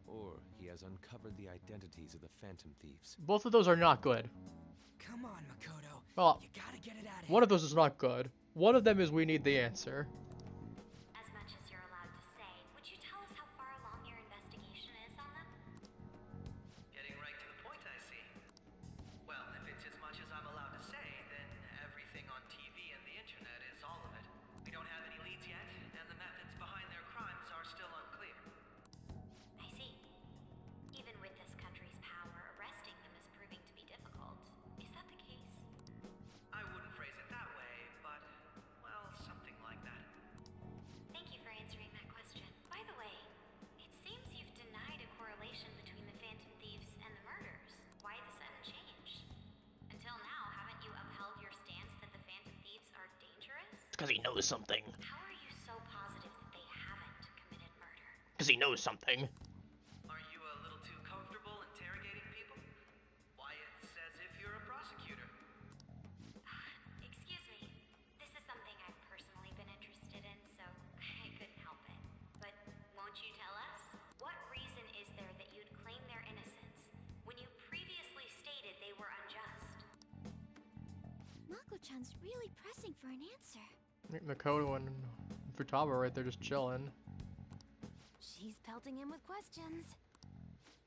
or he has uncovered the identities of the Phantom Thieves. Both of those are not good. Come on, Makoto. Well, You gotta get it out of one of those is not good. One of them is we need the answer. As much as you're allowed to say, would you tell us how far along your investigation is on them? Getting right to the point, I see. Well, if it's as much as I'm allowed to say, then everything on TV and the internet is all of it. We don't have any leads yet, and the methods behind their crimes are still unclear. I see. Even with this country's power, arresting them is proving to be difficult. Is that the case? I wouldn't phrase it that way, but, well, something like that. Thank you for answering that question. By the way, it seems you've denied a correlation between the Phantom Thieves and the murders. Why the sudden change? Until now, haven't you upheld your stance that the Phantom Thieves are dangerous? Because he knows something. How are you so positive that they haven't committed murder? Because he knows something. Are you a little too comfortable interrogating people? Why, it's as if you're a prosecutor. Excuse me. This is something I've personally been interested in, so I couldn't help it. But won't you tell us? What reason is there that you'd claim their innocence when you previously stated they were unjust? Mako-chan's really pressing for an answer. Makoto and Futaba right there just chilling. She's pelting him with questions.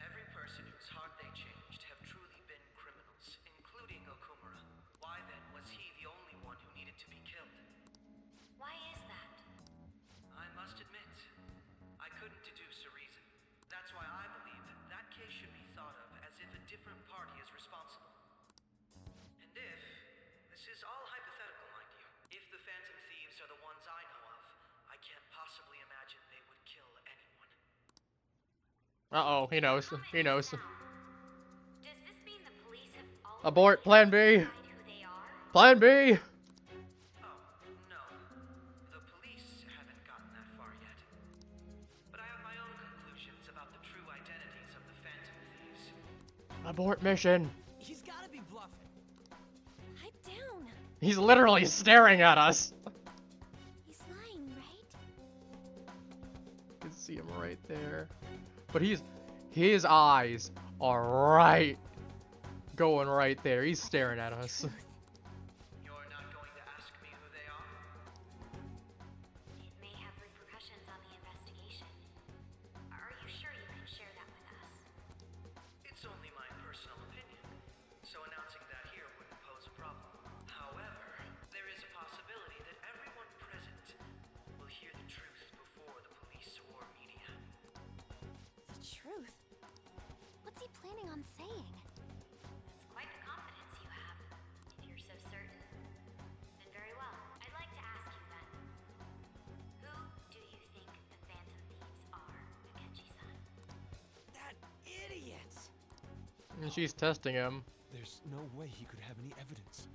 Every person whose heart they changed have truly been criminals, including Okumura. Why then was he the only one who needed to be killed? Why is that? I must admit, I couldn't deduce a reason. That's why I believe that case should be thought of as if a different party is responsible. And if, this is all hypothetical, mind you, if the Phantom Thieves are the ones I know of, I can't possibly imagine they would kill anyone. Uh-oh, he knows. He knows. Does this mean the police have already Abort. Plan B. identified who they are? Plan B! Oh, no. The police haven't gotten that far yet. But I have my own conclusions about the true identities of the Phantom Thieves. Abort mission. He's gotta be bluffing. Pipe down. He's literally staring at us. He's lying, right? You can see him right there. But his eyes are right, going right there. He's staring at us. You're not going to ask me who they are? It may have repercussions on the investigation. Are you sure you can share that with us? It's only my personal opinion, so announcing that here wouldn't pose a problem. However, there is a possibility that everyone present will hear the truth before the police or media. The truth. What's he planning on saying? That's quite the confidence you have. If you're so certain. Then very well. I'd like to ask you then. Who do you think the Phantom Thieves are, Akechi-san? That idiot! And she's testing him. There's no way he could have any evidence.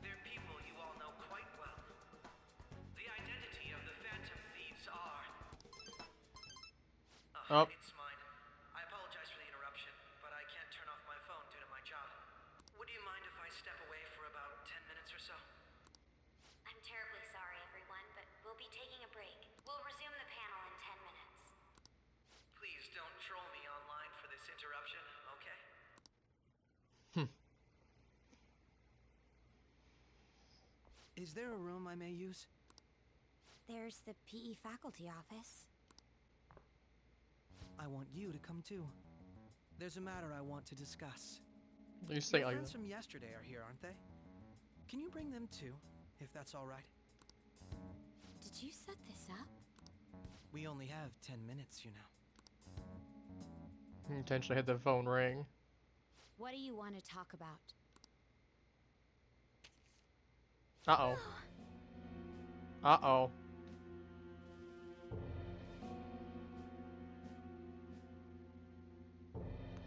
They're people you all know quite well. The identity of the Phantom Thieves are... Oh. It's mine. I apologize for the interruption, but I can't turn off my phone due to my job. Would you mind if I step away for about 10 minutes or so? I'm terribly sorry, everyone, but we'll be taking a break. We'll resume the panel in 10 minutes. Please don't troll me online for this interruption, okay? Is there a room I may use? There's the PE faculty office. I want you to come too. There's a matter I want to discuss. You say Your like friends that. from yesterday are here, aren't they? Can you bring them too, if that's all right? Did you set this up? We only have 10 minutes, you know. Intentionally had the phone ring. What do you want to talk about? Uh-oh. Uh-oh.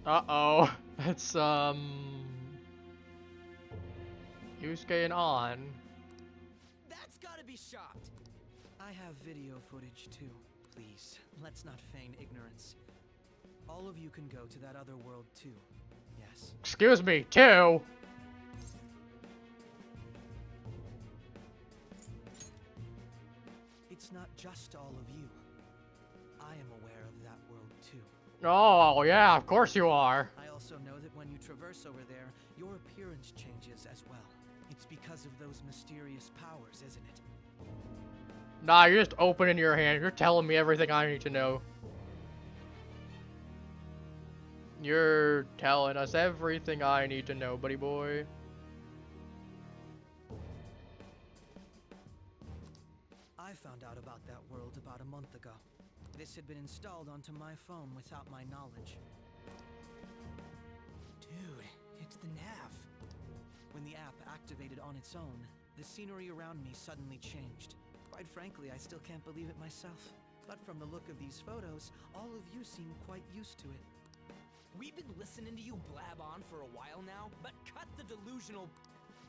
Uh-oh. It's, Yusuke and On. That's gotta be shocked. I have video footage too. Please, let's not feign ignorance. All of you can go to that other world too. Yes. Excuse me, too! It's not just all of you. I am aware of that world too. Oh, yeah, of course you are. I also know that when you traverse over there, your appearance changes as well. It's because of those mysterious powers, isn't it? Nah, you're just opening your hand. You're telling me everything I need to know. You're telling us everything I need to know, buddy boy. I found out about that world about a month ago. This had been installed onto my phone without my knowledge. Dude, it's the nav. When the app activated on its own, the scenery around me suddenly changed. Quite frankly, I still can't believe it myself. But from the look of these photos, all of you seem quite used to it. We've been listening to you blab on for a while now, but cut the delusional...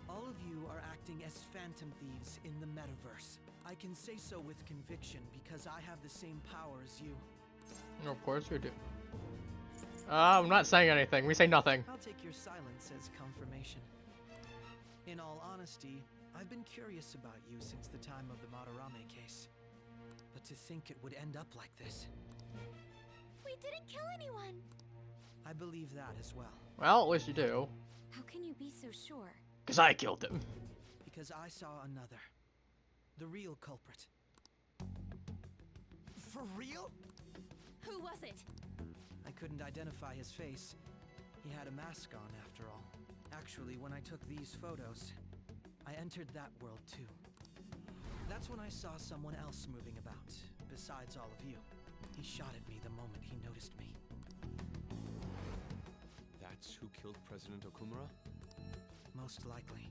All of you are acting as phantom thieves in the metaverse. I can say so with conviction because I have the same power as you. Of course we do. I'm not saying anything. We say nothing. I'll take your silence as confirmation. In all honesty, I've been curious about you since the time of the Madarame case. But to think it would end up like this. We didn't kill anyone! I believe that as well. Well, at least you do. How can you be so sure? Because I killed him. Because I saw another. The real culprit. For real? Who was it? I couldn't identify his face. He had a mask on, after all. Actually, when I took these photos, I entered that world too. That's when I saw someone else moving about, besides all of you. He shot at me the moment he noticed me. That's who killed President Okumura? Most likely.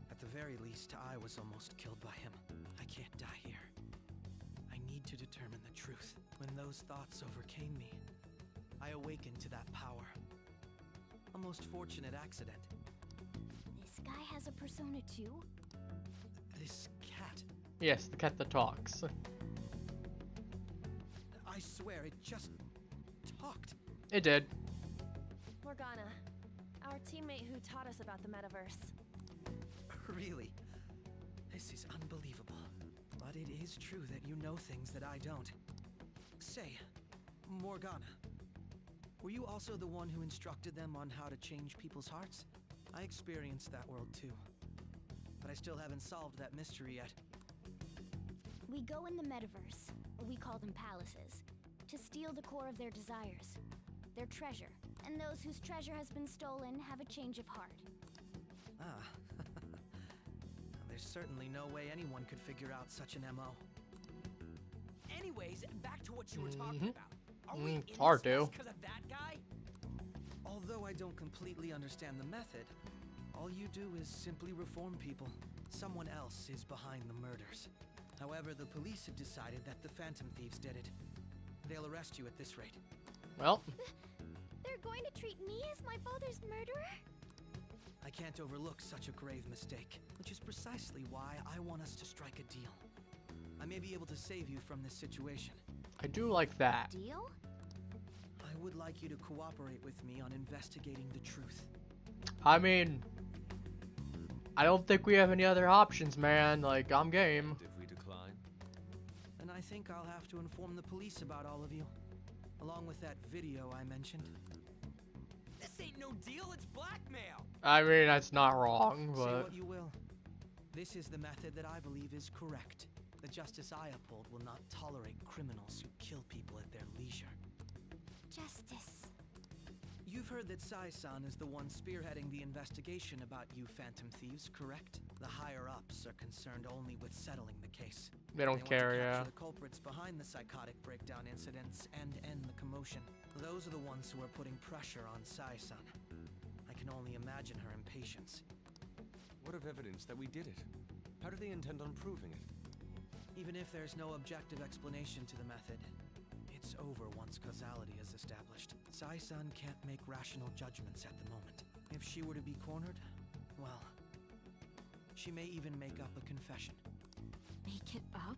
At the very least, I was almost killed by him. I can't die here. I need to determine the truth. When those thoughts overcame me, I awakened to that power. A most fortunate accident. This guy has a persona too? This cat. Yes, the cat that talks. I swear, it just talked. It did. Morgana, our teammate who taught us about the metaverse. Really? This is unbelievable. But it is true that you know things that I don't. Say, Morgana, were you also the one who instructed them on how to change people's hearts? I experienced that world too. But I still haven't solved that mystery yet. We go in the metaverse, or we call them palaces, to steal the core of their desires, their treasure. And those whose treasure has been stolen have a change of heart. Ah. There's certainly no way anyone could figure out such an MO. Anyways, back to what you were talking about. Are we in It's hard this mess to. because of that guy? Although I don't completely understand the method, all you do is simply reform people. Someone else is behind the murders. However, the police have decided that the Phantom Thieves did it. They'll arrest you at this rate. Well, They're going to treat me as my father's murderer? I can't overlook such a grave mistake, which is precisely why I want us to strike a deal. I may be able to save you from this situation. I do like that. Deal? I would like you to cooperate with me on investigating the truth. I mean, I don't think we have any other options, man. Like, I'm game. If we decline? And I think I'll have to inform the police about all of you, along with that video I mentioned. This ain't no deal, it's blackmail. I mean, that's not wrong, Say but what you will. This is the method that I believe is correct. The justice I uphold will not tolerate criminals who kill people at their leisure. Justice. You've heard that Sai-san is the one spearheading the investigation about you Phantom Thieves, correct? The higher-ups are concerned only with settling the case. They don't care, want to yeah. capture the culprits behind the psychotic breakdown incidents and end the commotion. Those are the ones who are putting pressure on Sai-san. I can only imagine her impatience. What of evidence that we did it? How do they intend on proving it? Even if there's no objective explanation to the method, it's over once causality is established. Sai-san can't make rational judgments at the moment. If she were to be cornered, well, she may even make up a confession. Make it up?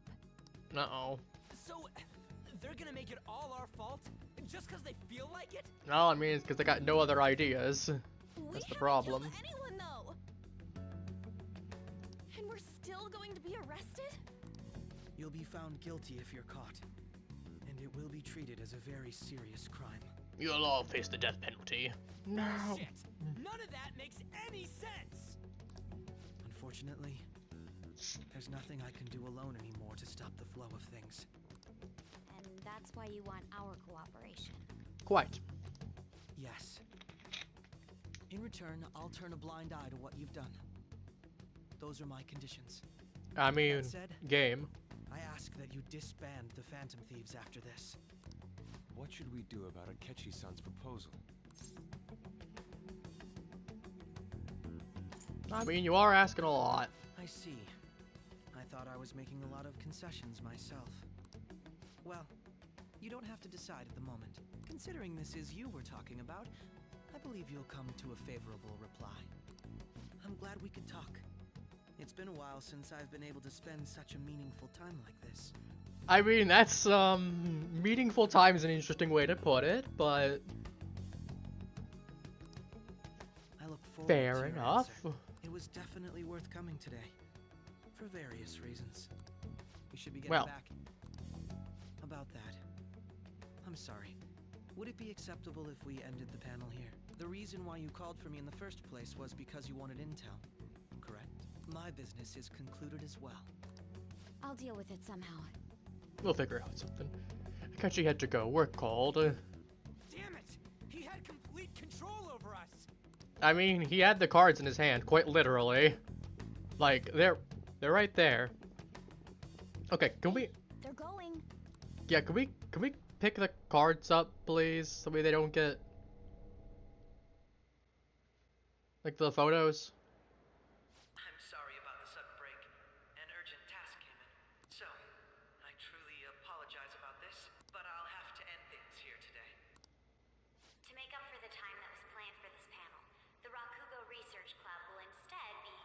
Uh-oh. So, they're gonna make it all our fault? Just because they feel like it? No, I mean, it's because they got no other ideas. That's the problem. We haven't killed anyone, though! And we're still going to be arrested? You'll be found guilty if you're caught, and it will be treated as a very serious crime. You'll all face the death penalty. No. Shit! None of that makes any sense! Unfortunately, there's nothing I can do alone anymore to stop the flow of things. And that's why you want our cooperation. Quite. Yes. In return, I'll turn a blind eye to what you've done. Those are my conditions. I mean, That said, game. I ask that you disband the Phantom Thieves after this. What should we do about Akechi-san's proposal? I mean, you are asking a lot. I see. I thought I was making a lot of concessions myself. Well, you don't have to decide at the moment. Considering this is you we're talking about, I believe you'll come to a favorable reply. I'm glad we could talk. It's been a while since I've been able to spend such a meaningful time like this. I mean, that's, meaningful time is an interesting way to put it, but I look forward fair to your enough. answer. It was definitely worth coming today. For various reasons. We should be getting Well. back. About that. I'm sorry. Would it be acceptable if we ended the panel here? The reason why you called for me in the first place was because you wanted intel, correct? My business is concluded as well. I'll deal with it somehow. We'll figure out something. Akechi had to go. We're called. Damn it! He had complete control over us! I mean, he had the cards in his hand, quite literally. Like, they're right there. Okay, can we... They're going. Yeah, can we pick the cards up, please? So they don't get... like, the photos? I'm sorry about the sudden break. An urgent task came in. So, I truly apologize about this, but I'll have to end things here today. To make up for the time that was planned for this panel, the Rakugo Research Club will instead be...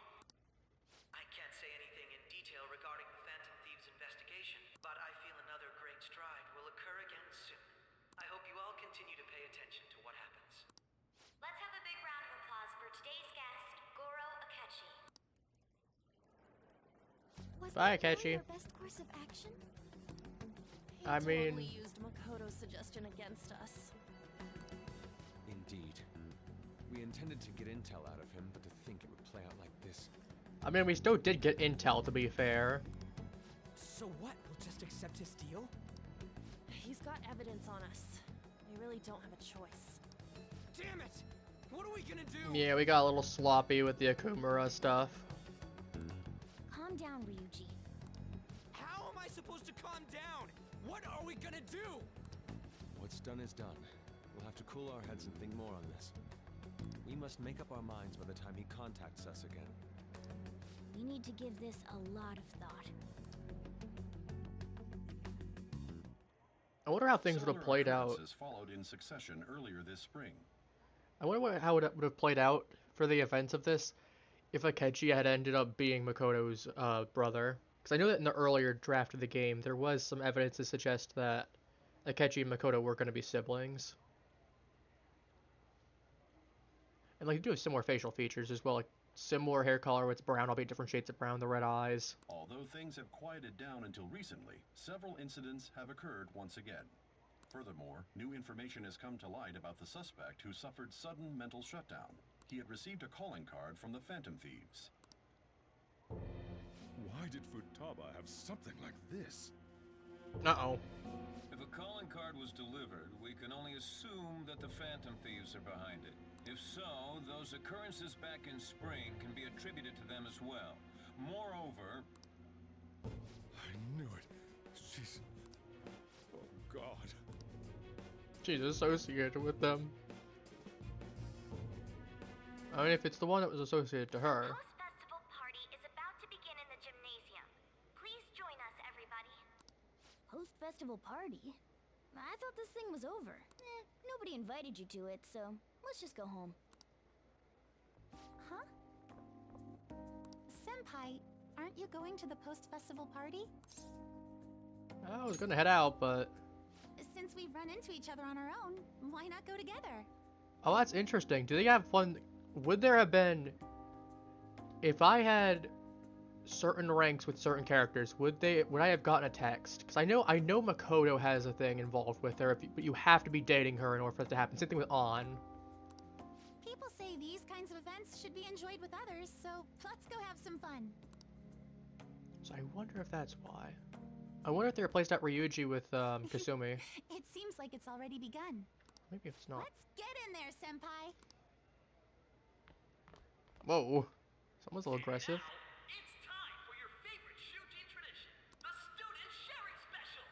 I can't say anything in detail regarding the Phantom Thieves investigation, but I feel another great stride will occur again soon. I hope you all continue to pay attention to what happens. Let's have a big round of applause for today's guest, Goro Akechi. Was Bye, that really Akechi. your best course of action? He I mean- totally used Makoto's suggestion against us. Indeed. We intended to get intel out of him, but to think it would play out like this. I mean, we still did get intel, to be fair. So what? We'll just accept his deal? He's got evidence on us. We really don't have a choice. Damn it! What are we gonna do? Yeah, we got a little sloppy with the Akumura stuff. Calm down, Ryuji. How am I supposed to calm down? What are we gonna do? What's done is done. We'll have to cool our heads and think more on this. We must make up our minds by the time he contacts us again. We need to give this a lot of thought. I wonder how things would have Similar played out. occurrences followed in succession earlier this spring. I wonder how it would have played out for the events of this if Akechi had ended up being Makoto's brother. Because I know that in the earlier draft of the game, there was some evidence to suggest that Akechi and Makoto were going to be siblings. And like, they do have similar facial features as well, like similar hair color with brown, albeit different shades of brown, the red eyes. Although things have quieted down until recently, several incidents have occurred once again. Furthermore, new information has come to light about the suspect who suffered sudden mental shutdown. He had received a calling card from the Phantom Thieves. Why did Futaba have something like this? Uh-oh. If a calling card was delivered, we can only assume that the Phantom Thieves are behind it. If so, those occurrences back in spring can be attributed to them as well. Moreover... I knew it. She's... Oh, God. She's associated with them. I mean, if it's the one that was associated to her. Post-festival party is about to begin in the gymnasium. Please join us, everybody. Post-festival party? I thought this thing was over. Nobody invited you to it, so let's just go home. Huh? Senpai, aren't you going to the post-festival party? I was gonna head out, but... Since we've run into each other on our own, why not go together? Oh, that's interesting. Do they have fun? Would there have been... If I had certain ranks with certain characters, would I have gotten a text? Because I know Makoto has a thing involved with her, but you have to be dating her in order for it to happen. Same thing with An. People say these kinds of events should be enjoyed with others, so let's go have some fun. So I wonder if that's why. I wonder if they replaced that Ryuji with Kasumi. It seems like it's already begun. Maybe it's not. Let's get in there, Senpai. Whoa. Someone's a little aggressive. It's time for your favorite shooting tradition, the student sharing special.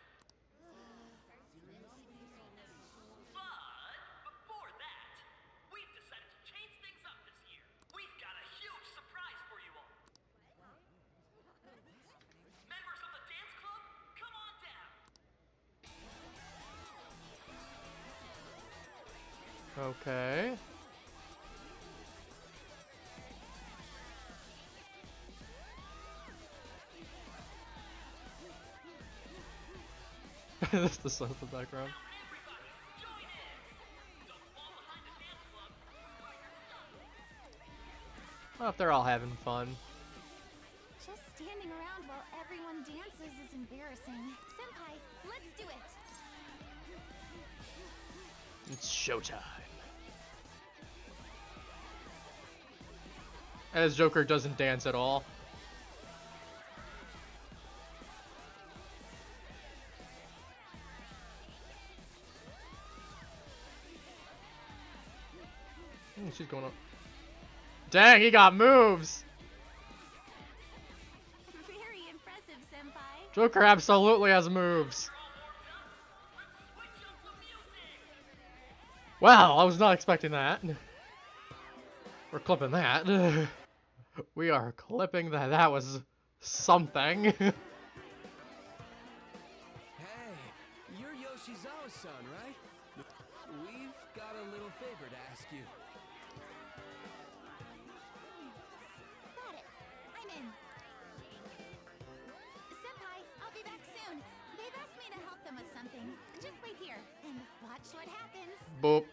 But before that, we've decided to change things up this year. We've got a huge surprise for you all. Members of the dance club, come on down. Okay. That's the sun in the background. Well, if they're all having fun. Just standing around while everyone dances is embarrassing. Senpai, let's do it. It's showtime. As Joker doesn't dance at all. She's going up. Dang, he got moves! Very impressive, Senpai. Joker absolutely has moves. Wow, I was not expecting that. We're clipping that. We are clipping that. That was something. Hey, you're Yoshizawa-san, right? We've got a little favor to ask you. Got it. I'm in. Senpai, I'll be back soon. They've asked me to help them with something. Just wait here and watch what happens. Boop.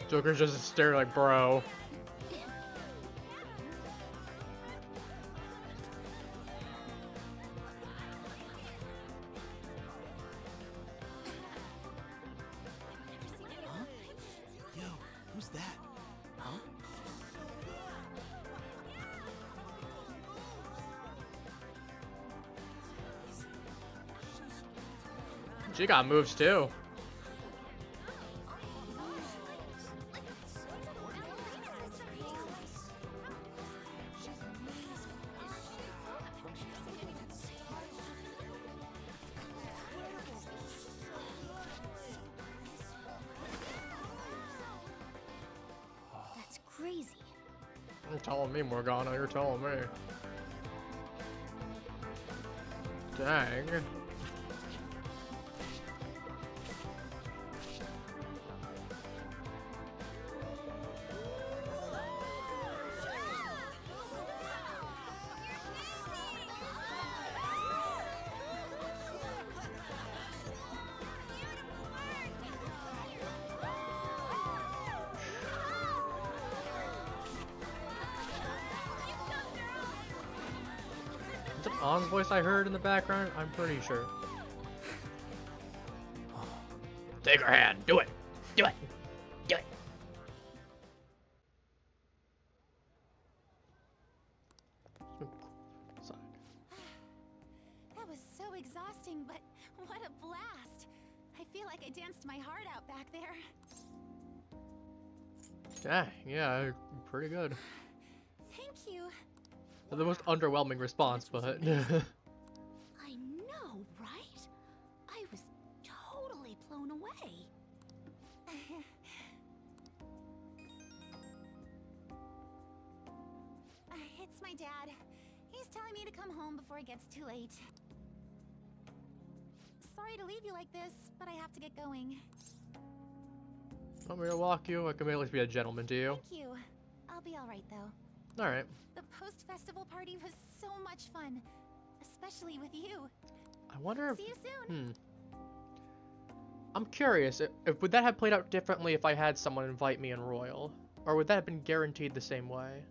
Joker's just staring like, bro. Huh? Yo, who's that? Huh? She got moves too. That's crazy. You're telling me, Morgana. You're telling me. Dang. Is it An's voice I heard in the background? I'm pretty sure. Take her hand. Do it. Do it. Do it. That was so exhausting, but what a blast! I feel like I danced my heart out back there. Yeah, pretty good. Thank you. The most underwhelming response, but... I know, right? I was totally blown away. It's my dad. He's telling me to come home before it gets too late. Sorry to leave you like this, but I have to get going. Want me to walk you? I can at least be a gentleman to you. Thank you. I'll be alright though. Alright. The post-festival party was so much fun. Especially with you. I wonder if... See you soon. I'm curious, if would that have played out differently if I had someone invite me in Royal? Or would that have been guaranteed the same way?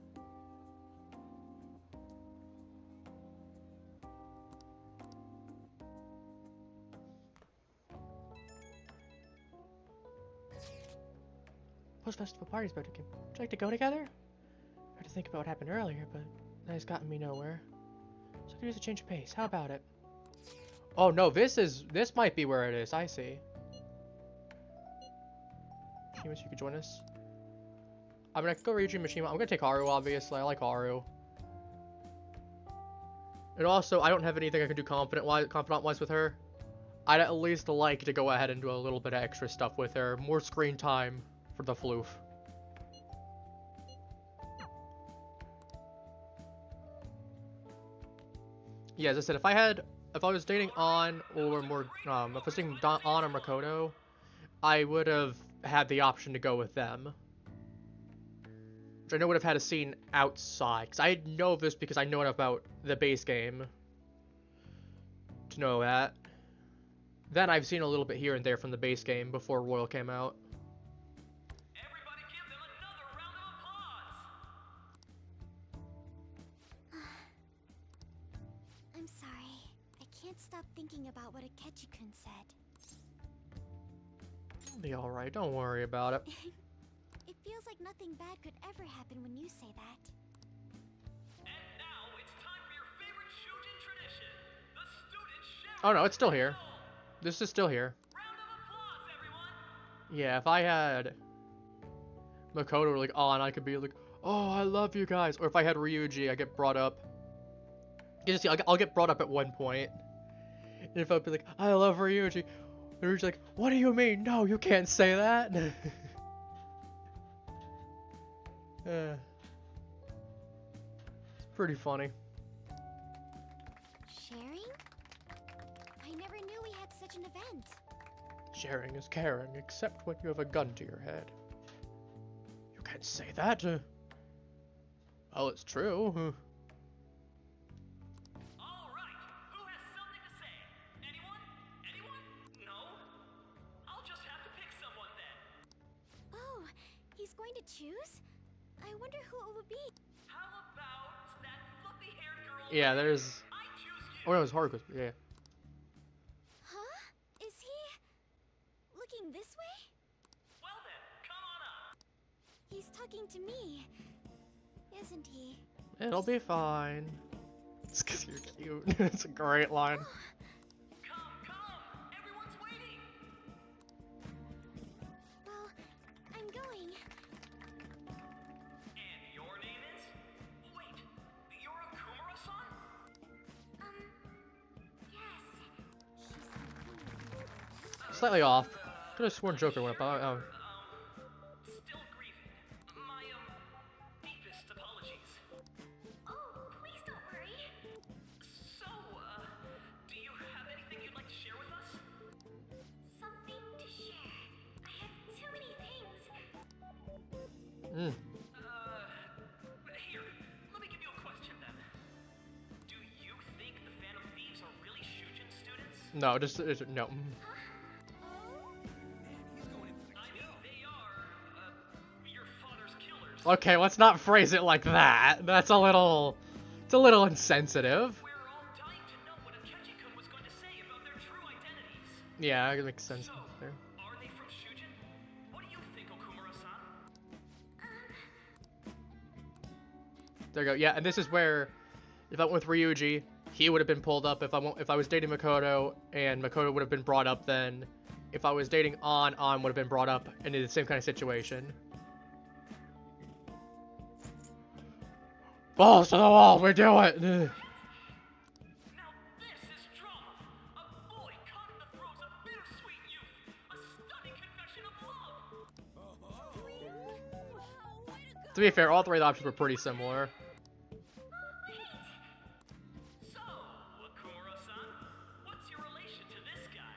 Post-festival party's about to come. Would you like to go together? I had to think about what happened earlier, but that has gotten me nowhere. So I could use a change of pace. How about it? Oh no, this might be where it is. I see. You wish you could join us? I mean, I could go Ryuji Mishima. I'm gonna take Haru, obviously. I like Haru. And also, I don't have anything I can do confidant-wise with her. I'd at least like to go ahead and do a little bit of extra stuff with her. More screen time for the floof. Yeah, as I said, if I was dating On or more, if I was dating On or Makoto, I would have had the option to go with them. Which I know would have had a scene outside, because I know this because I know enough about the base game to know that. Then I've seen a little bit here and there from the base game before Royal came out. Everybody give them another round of applause! I'm sorry. I can't stop thinking about what Akechi-kun said. It'll be alright, don't worry about it. It feels like nothing bad could ever happen when you say that. And now it's time for your favorite shujin tradition, the student share. Oh no, it's still here. This is still here. Round of applause, everyone! Yeah, if I had Makoto like On, I could be like, oh, I love you guys. Or if I had Ryuji, I get brought up. You just see, I'll get brought up at one point. And if I'd be like, I love Ryuji, and Ryuji's like, what do you mean? No, you can't say that. It's pretty funny. Sharing? I never knew we had such an event. Sharing is caring, except when you have a gun to your head. You can't say that. Well, it's true. All right, who has something to say? Anyone? Anyone? No? I'll just have to pick someone then. Oh, he's going to choose? I wonder who it would be. How about that fluffy-haired girl? Yeah, there's... I choose you. Oh no, it's Haruka. Yeah. Huh? Is he looking this way? Well then, come on up. He's talking to me, isn't he? It'll be fine. It's because you're cute. It's a great line. Come, everyone's waiting. Well, I'm going. And your name is? Wait, you're Akumura-san? Yes. Slightly off. Could have sworn Joker went up. Still grieving. My, deepest apologies. Oh, please don't worry. So, do you have anything you'd like to share with us? Something to share. I have too many things. Here, let me give you a question then. Do you think the Phantom Thieves are really Shujin students? No, just no. I mean, they are, your father's killers. Okay, let's not phrase it like that. That's a little... It's a little insensitive. We're all dying to know what Akechi-kun was going to say about their true identities. Yeah, it makes sense there. Are they There you go. Yeah, and this is where, if I went with Ryuji, he would have been pulled up. If I was dating Makoto, and Makoto would have been brought up then. If I was dating An would have been brought up into the same kind of situation. Balls to the wall, we do it! Now this is drama. A boy caught in the throes of bittersweet youth. A stunning confession of love. To be fair, all three of the options were pretty similar. So, Akura-san, what's your relation to this guy?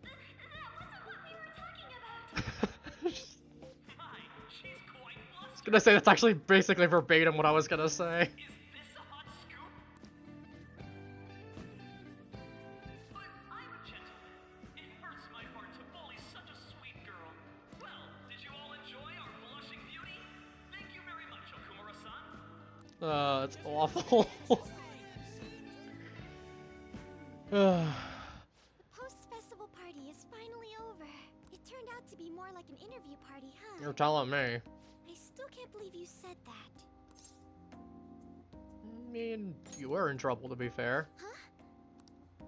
That wasn't what we were talking about. My, she's quite I was flustered. gonna say, that's actually basically verbatim what I was gonna say. Is this a hot scoop? But I'm a gentleman. It hurts my heart to bully such a sweet girl. Well, did you all enjoy our blushing beauty? Thank you very much, Okumura-san. It's awful. The post-festival party is finally over. It turned out to be more like an interview party, huh? You're telling me. I still can't believe you said that. I mean, you were in trouble, to be fair. Huh?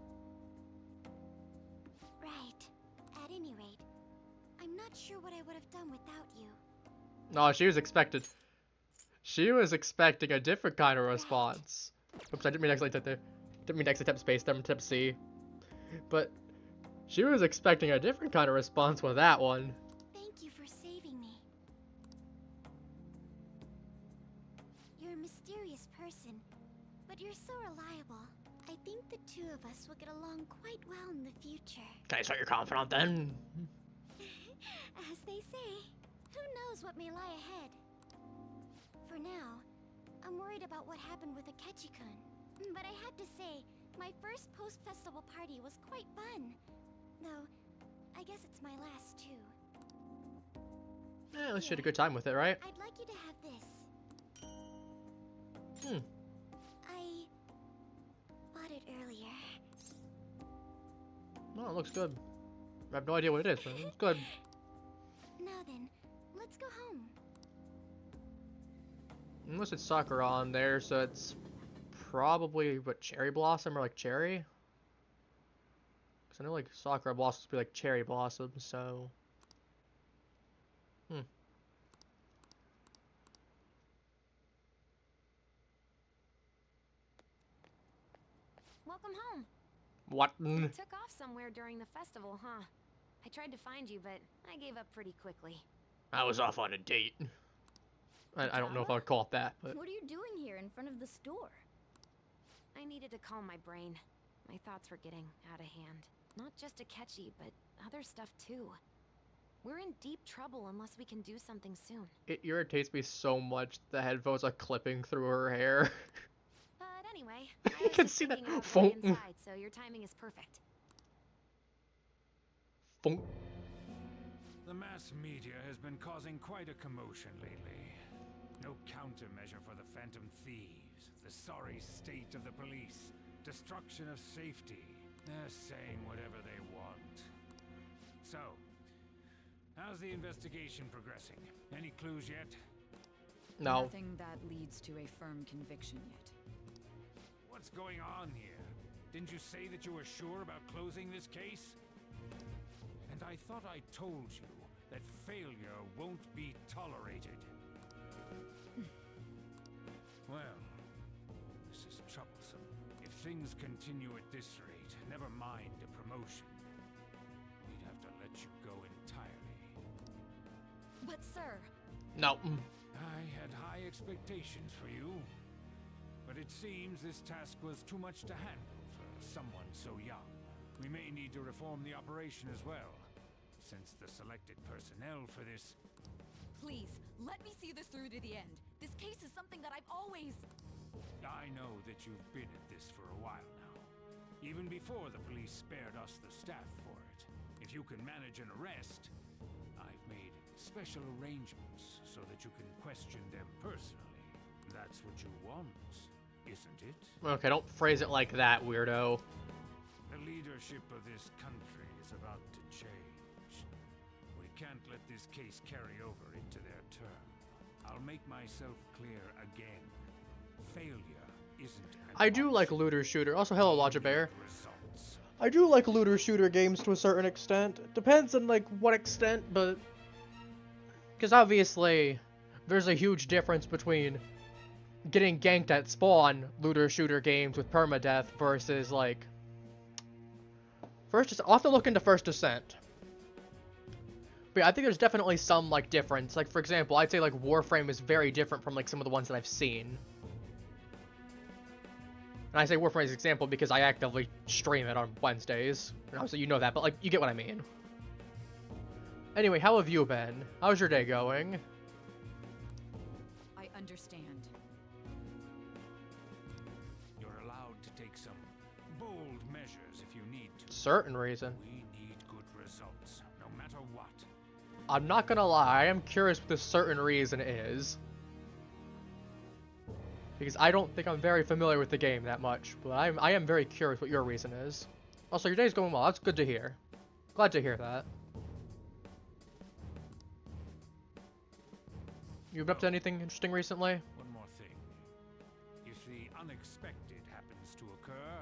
Right. At any rate, I'm not sure what I would have done without you. No, she was expected. She was expecting a different kind of response. Oops, I didn't mean to accidentally type there. Didn't mean to accidentally type space, didn't type C. But she was expecting a different kind of response with that one. Thank you for saving me. You're a mysterious person, but you're so reliable. I think the two of us will get along quite well in the future. Okay, so you're confident then? As they say, who knows what may lie ahead? For now, I'm worried about what happened with Akechi-kun. But I have to say, my first post-festival party was quite fun. Though, I guess it's my last too. Yeah, at least you had a good time with it, right? I'd like you to have this. I bought it earlier. Oh, it looks good. I have no idea what it is, but it's good. Now then, let's go home. Unless it's Sakura on there, so it's probably, what, cherry blossom or like cherry? Because I know like Sakura blossoms be like cherry blossom, so... Welcome home. What? You took off somewhere during the festival, huh? I tried to find you, but I gave up pretty quickly. I was off on a date. I don't know if I would call it that, but... What are you doing here in front of the store? I needed to calm my brain. My thoughts were getting out of hand. Not just Akechi, but other stuff too. We're in deep trouble unless we can do something soon. It irritates me so much the headphones are clipping through her hair. But anyway, You can see that. right inside, so your timing is perfect. Funk. The mass media has been causing quite a commotion lately. No countermeasure for the Phantom Thieves, the sorry state of the police, destruction of safety. They're saying whatever they want. So, how's the investigation progressing? Any clues yet? No. Nothing that leads to a firm conviction yet. What's going on here? Didn't you say that you were sure about closing this case? And I thought I told you that failure won't be tolerated. Well, this is troublesome. If things continue at this rate, never mind a promotion. We'd have to let you go entirely. But sir... No. I had high expectations for you. But it seems this task was too much to handle for someone so young. We may need to reform the operation as well, since the selected personnel for this... Please, let me see this through to the end. This case is something that I've always... I know that you've been at this for a while now. Even before the police spared us the staff for it. If you can manage an arrest, I've made special arrangements so that you can question them personally. That's what you want, isn't it? Okay, don't phrase it like that, weirdo. The leadership of this country is about to change. We can't let this case carry over into their term. I'll make myself clear again. Failure isn't an I do like looter shooter. Also, hello, Lodge Bear. I do like looter shooter games to a certain extent. Depends on like what extent, but because obviously there's a huge difference between getting ganked at spawn looter shooter games with permadeath versus like I'll have to look into First Descent. But yeah, I think there's definitely some like difference. Like for example, I'd say like Warframe is very different from like some of the ones that I've seen. And I say Warframe as an example because I actively stream it on Wednesdays. And obviously you know that, but like you get what I mean. Anyway, how have you been? How's your day going? I understand. You're allowed to take some bold measures if you need to. Certain reason. We need good results, no matter what. I'm not gonna lie, I am curious what this certain reason is. Because I don't think I'm very familiar with the game that much, but I am very curious what your reason is. Also, your day's going well. That's good to hear. Glad to hear that. You been up to anything interesting recently? One more thing. If the unexpected happens to occur,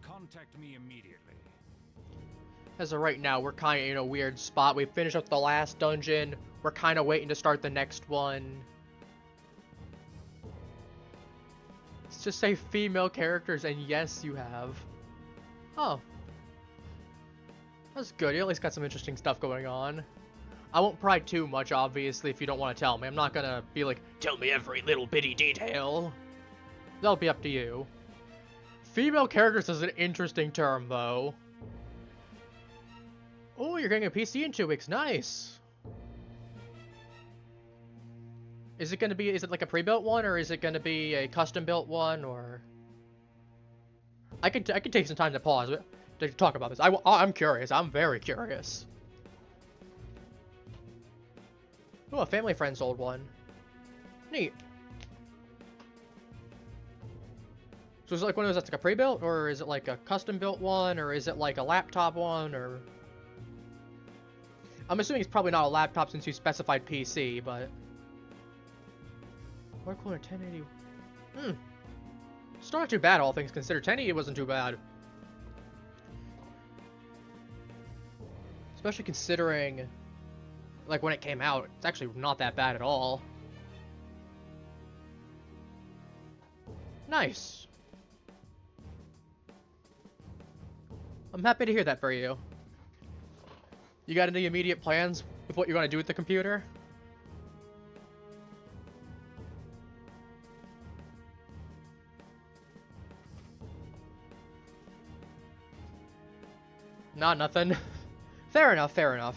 contact me immediately. As of right now, we're kind of in a weird spot. We finished up the last dungeon. We're kind of waiting to start the next one. Let's just say female characters, and yes, you have. Oh. That's good. You at least got some interesting stuff going on. I won't pry too much, obviously, if you don't want to tell me. I'm not gonna be like, tell me every little bitty detail. That'll be up to you. Female characters is an interesting term, though. Oh, you're getting a PC in 2 weeks. Nice. Is it like a pre-built one, or is it gonna be a custom-built one, or? I could take some time to pause to talk about this. I'm curious. I'm very curious. Oh, a family friend's old one. Neat. So is it like one of those that's like a pre-built, or is it like a custom-built one, or is it like a laptop one, or? I'm assuming it's probably not a laptop since you specified PC, but. What corner 1080? It's not too bad, all things considered. 1080 wasn't too bad. Especially considering, like, when it came out, it's actually not that bad at all. Nice. I'm happy to hear that for you. You got any immediate plans with what you're going to do with the computer? Nothing. Fair enough, fair enough.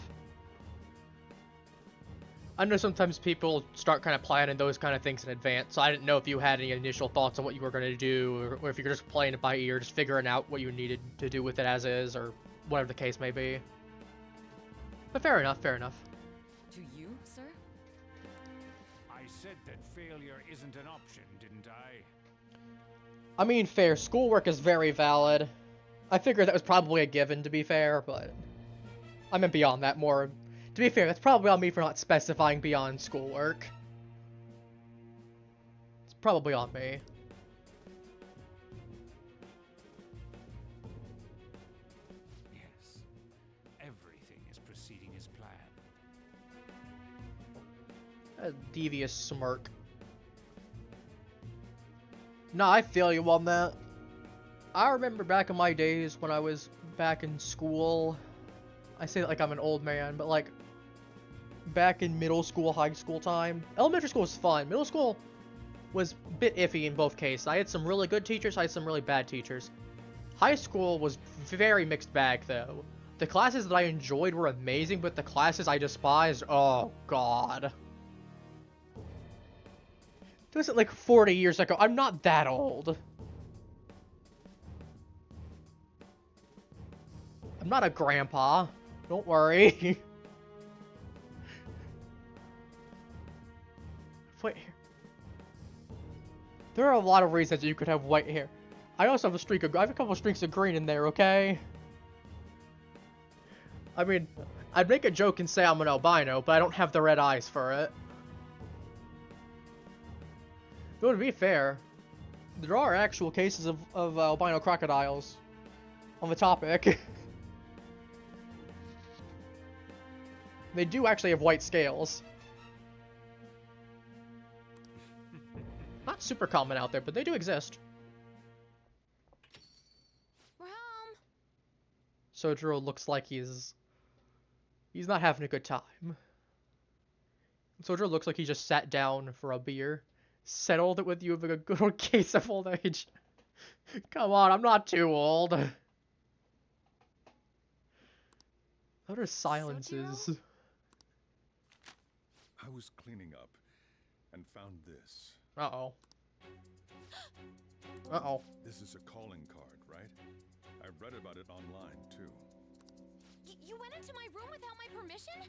I know sometimes people start kind of planning those kind of things in advance, so I didn't know if you had any initial thoughts on what you were going to do, or if you're just playing it by ear, just figuring out what you needed to do with it as is, or whatever the case may be. But fair enough, fair enough. To you, sir? I said that failure isn't an option, didn't I? I mean, fair. Schoolwork is very valid. I figured that was probably a given, to be fair, but I meant beyond that more. To be fair, that's probably on me for not specifying beyond schoolwork. It's probably on me. Yes. Everything is proceeding as planned. A devious smirk. No, I feel you on that. I remember back in my days when I was back in school. I say that like I'm an old man, but like back in middle school, high school time. Elementary school was fun. Middle school was a bit iffy in both cases. I had some really good teachers, I had some really bad teachers. High school was very mixed bag though. The classes that I enjoyed were amazing, but the classes I despised, oh god. This was like 40 years ago. I'm not that old. I'm not a grandpa. Don't worry. White hair. There are a lot of reasons you could have white hair. I also have a streak of. I have a couple of streaks of green in there. Okay. I mean, I'd make a joke and say I'm an albino, but I don't have the red eyes for it. Though to be fair, there are actual cases of albino crocodiles on the topic. They do actually have white scales. Not super common out there, but they do exist. We're home. Sojiro looks like he's not having a good time. Sojiro looks like he just sat down for a beer, settled it with you with a good old case of old age. Come on, I'm not too old. What are silences? I was cleaning up and found this. Uh-oh. Uh-oh. This is a calling card, right? I read about it online, too. You went into my room without my permission?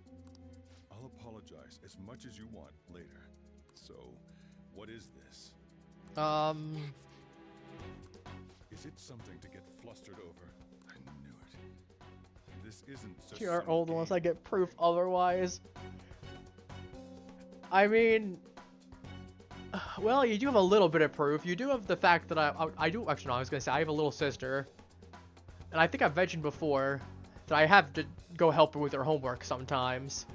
I'll apologize as much as you want later. So, what is this? Is it something to get flustered over? I knew it. This isn't just You are some old game. unless I get proof otherwise. I mean, well, you do have a little bit of proof. You do have the fact that I do, actually no, I was going to say, I have a little sister. And I think I've mentioned before that I have to go help her with her homework sometimes.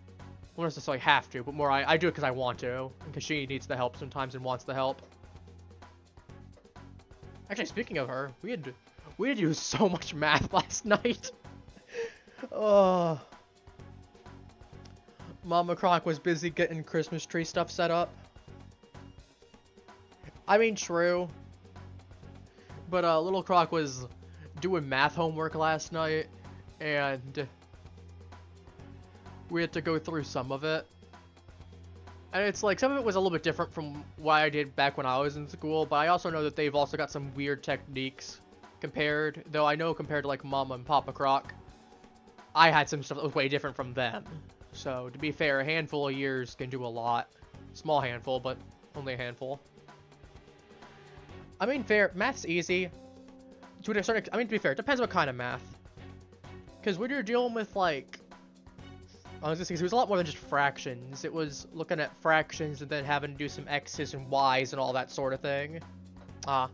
I don't necessarily have to, but more I do it because I want to. Because she needs the help sometimes and wants the help. Actually, speaking of her, we had to do so much math last night. Oh. Mama Croc was busy getting Christmas tree stuff set up. I mean, true. But little Croc was doing math homework last night, and we had to go through some of it. And it's like, some of it was a little bit different from what I did back when I was in school, but I also know that they've also got some weird techniques compared, though I know compared to like Mama and Papa Croc, I had some stuff that was way different from them. So, to be fair, a handful of years can do a lot. Small handful, but only a handful. I mean, fair, math's easy. To a certain, I mean, to be fair, it depends what kind of math. Because when you're dealing with, like, I was gonna say, it was a lot more than just fractions. It was looking at fractions and then having to do some x's and y's and all that sort of thing. I'll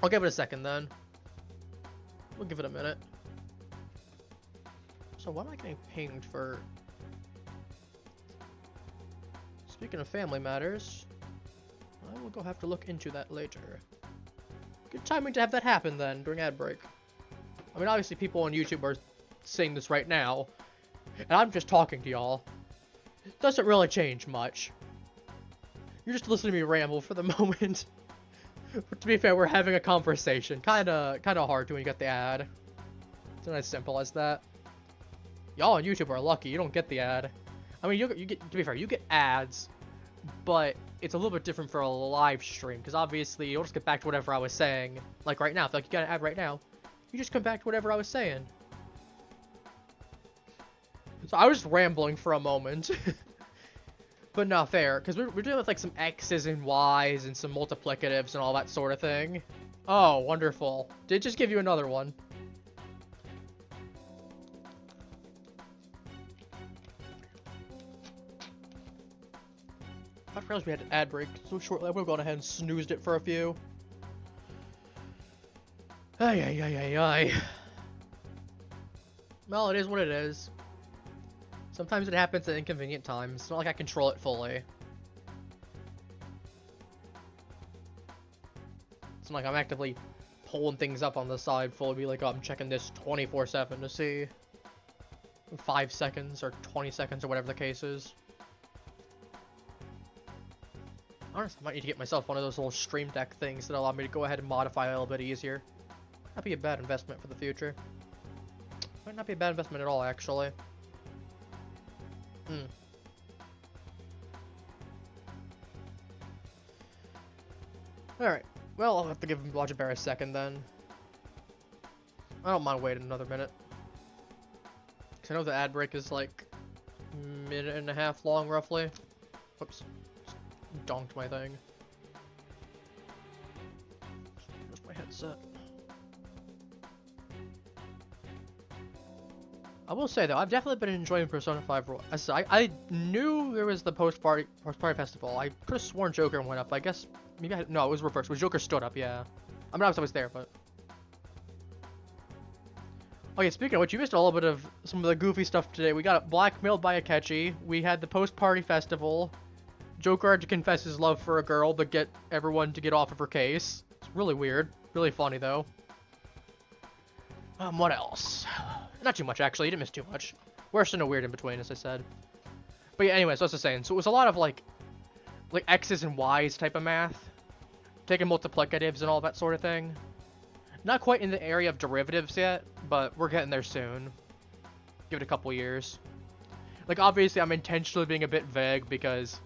give it a second then. We'll give it a minute. So why am I getting pinged for... Speaking of family matters, I will go have to look into that later. Good timing to have that happen then, during ad break. I mean, obviously people on YouTube are saying this right now, and I'm just talking to y'all. It doesn't really change much. You're just listening to me ramble for the moment. But to be fair, we're having a conversation. Kinda hard when you get the ad. It's not as simple as that. Y'all on YouTube are lucky, you don't get the ad. I mean, you get, to be fair, you get ads, but it's a little bit different for a live stream, because obviously you'll just get back to whatever I was saying. Like right now, if like you got an ad right now, you just come back to whatever I was saying. So I was just rambling for a moment. But not fair, because we're dealing with like some X's and Y's and some multiplicatives and all that sort of thing. Oh, wonderful. Did just give you another one. I realized we had an ad break so shortly. I would have gone ahead and snoozed it for a few. Ay, ay, ay, ay, ay. Well, it is what it is. Sometimes it happens at inconvenient times. It's not like I control it fully. It's not like I'm actively pulling things up on the side fully. Be like, oh, I'm checking this 24/7 to see 5 seconds or 20 seconds or whatever the case is. Honestly, I might need to get myself one of those little Stream Deck things that allow me to go ahead and modify a little bit easier. Might not be a bad investment for the future. Might not be a bad investment at all, actually. Alright. Well, I'll have to give Logic Bear a second then. I don't mind waiting another minute. Because I know the ad break is like a minute and a half long, roughly. Whoops. Just donked my thing. Where's my headset? I will say though, I've definitely been enjoying Persona 5 role. I knew there was the post-party festival. I could have sworn Joker went up. I guess maybe no, it was reversed. It was Joker stood up. Yeah, I mean I was there, but. Okay, speaking of which, you missed a little bit of some of the goofy stuff today. We got blackmailed by Akechi. We had the post-party festival. Joker had to confess his love for a girl, but get everyone to get off of her case. It's really weird. Really funny, though. What else? Not too much, actually. You didn't miss too much. Worse than a weird in between, as I said. But yeah, anyways, so I was just saying. So it was a lot of, like X's and Y's type of math. Taking multiplicatives and all that sort of thing. Not quite in the area of derivatives yet, but we're getting there soon. Give it a couple years. Like, obviously, I'm intentionally being a bit vague because,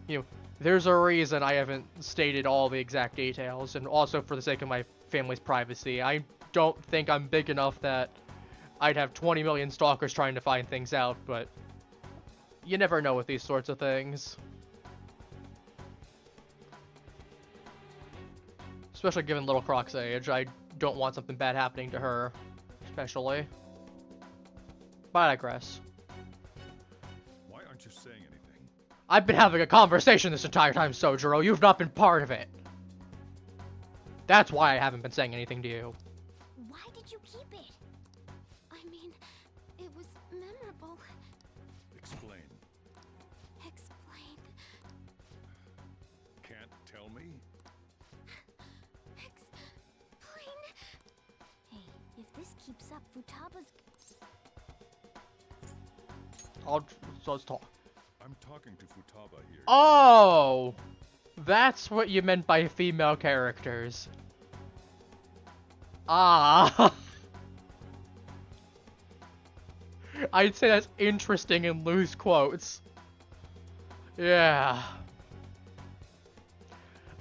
you know, there's a reason I haven't stated all the exact details, and also for the sake of my family's privacy. I don't think I'm big enough that I'd have 20 million stalkers trying to find things out, but you never know with these sorts of things. Especially given Little Croc's age, I don't want something bad happening to her, especially. But I digress. Why aren't you saying anything? I've been having a conversation this entire time, Sojiro. You've not been part of it. That's why I haven't been saying anything to you. Why did you keep it? I mean, it was memorable. Explain. Explain. Can't tell me? Explain. Hey, if this keeps up, Futaba's... Let's talk. I'm talking to Futaba here. Oh! That's what you meant by female characters. Ah! I'd say that's interesting in loose quotes. Yeah.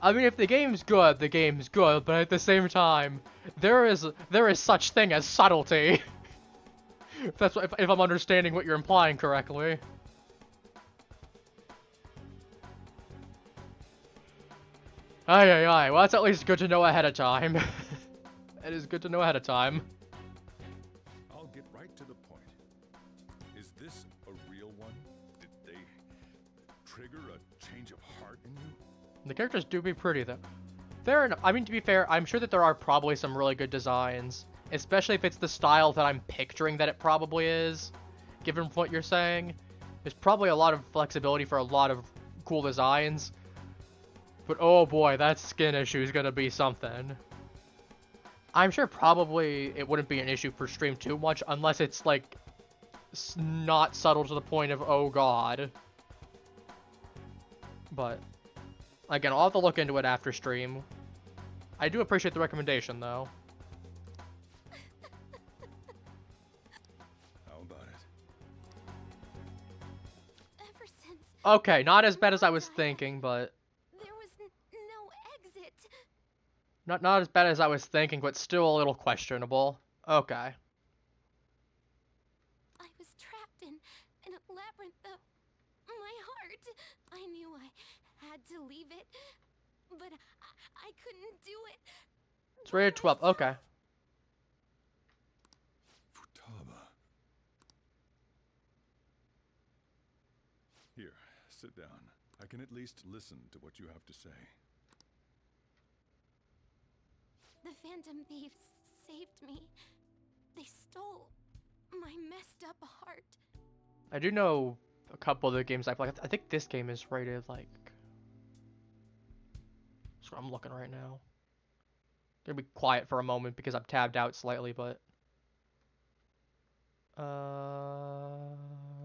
I mean, if the game's good, the game's good, but at the same time, there is such thing as subtlety. If I'm understanding what you're implying correctly. Aye. Well, that's at least good to know ahead of time. It is good to know ahead of time. I'll get right to the point. Is this a real one? Did they trigger a change of heart in you? The characters do be pretty, though. Fair enough. I mean, to be fair, I'm sure that there are probably some really good designs. Especially if it's the style that I'm picturing that it probably is. Given what you're saying. There's probably a lot of flexibility for a lot of cool designs. But oh boy, that skin issue is gonna be something. I'm sure probably it wouldn't be an issue for stream too much unless it's like not subtle to the point of oh god. But again, I'll have to look into it after stream. I do appreciate the recommendation though. How about it? Ever since... Okay, not as bad as I was thinking, but... There was no exit. Not as bad as I was thinking, but still a little questionable. Okay. I was trapped in a labyrinth of my heart. I knew I had to leave it, but I couldn't do it. It's rated 12. Okay. Futaba. Here, sit down. I can at least listen to what you have to say. The Phantom Thieves saved me. They stole my messed up heart. I do know a couple of the games I've played. I think this game is rated like... That's what I'm looking right now. Gonna be quiet for a moment because I'm tabbed out slightly, but...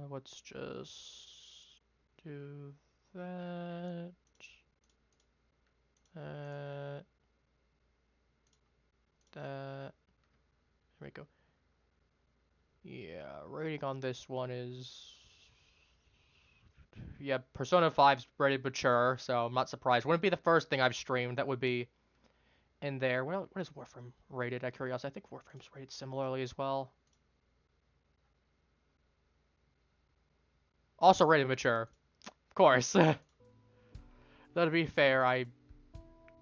Let's just do that. There we go. Yeah, rating on this one is... Yeah, Persona 5's rated mature, so I'm not surprised. Wouldn't be the first thing I've streamed that would be in there. What is Warframe rated, out of curiosity? I think Warframe's rated similarly as well. Also rated mature. Of course. That'd be fair, I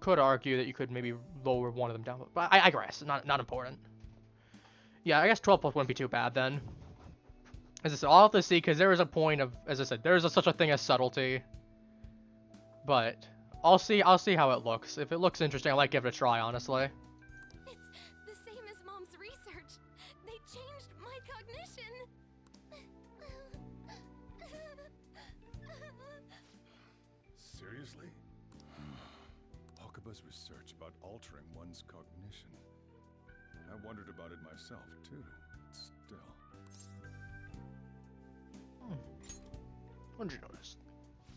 could argue that you could maybe lower one of them down, but I digress. Not important. Yeah, I guess 12 plus wouldn't be too bad then. As I said, I'll have to see, because there is a point of, as I said, there is such a thing as subtlety. But I'll see how it looks. If it looks interesting, I might give it a try, honestly. It's the same as Mom's research. They changed my cognition. Seriously? Okaba's research about altering one's cognition. I wondered about it myself, too. Still. When did you notice?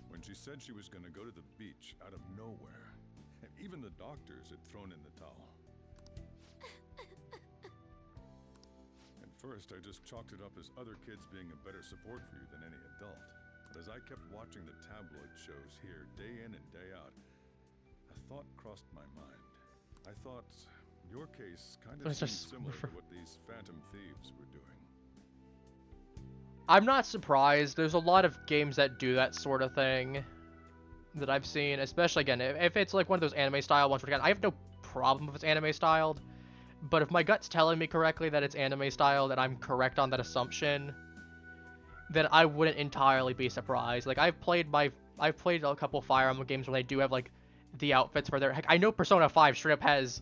When she said she was going to go to the beach out of nowhere, and even the doctors had thrown in the towel. At first, I just chalked it up as other kids being a better support for you than any adult. But as I kept watching the tabloid shows here, day in and day out, a thought crossed my mind. I thought your case kind of seemed similar to what these Phantom Thieves were doing. I'm not surprised. There's a lot of games that do that sort of thing that I've seen, especially, again, if it's like one of those anime-style ones, again, I have no problem if it's anime-styled, but if my gut's telling me correctly that it's anime-styled and I'm correct on that assumption, then I wouldn't entirely be surprised. Like, I've played a couple Fire Emblem games where they do have, like, the outfits for their... Heck, I know Persona 5 straight up has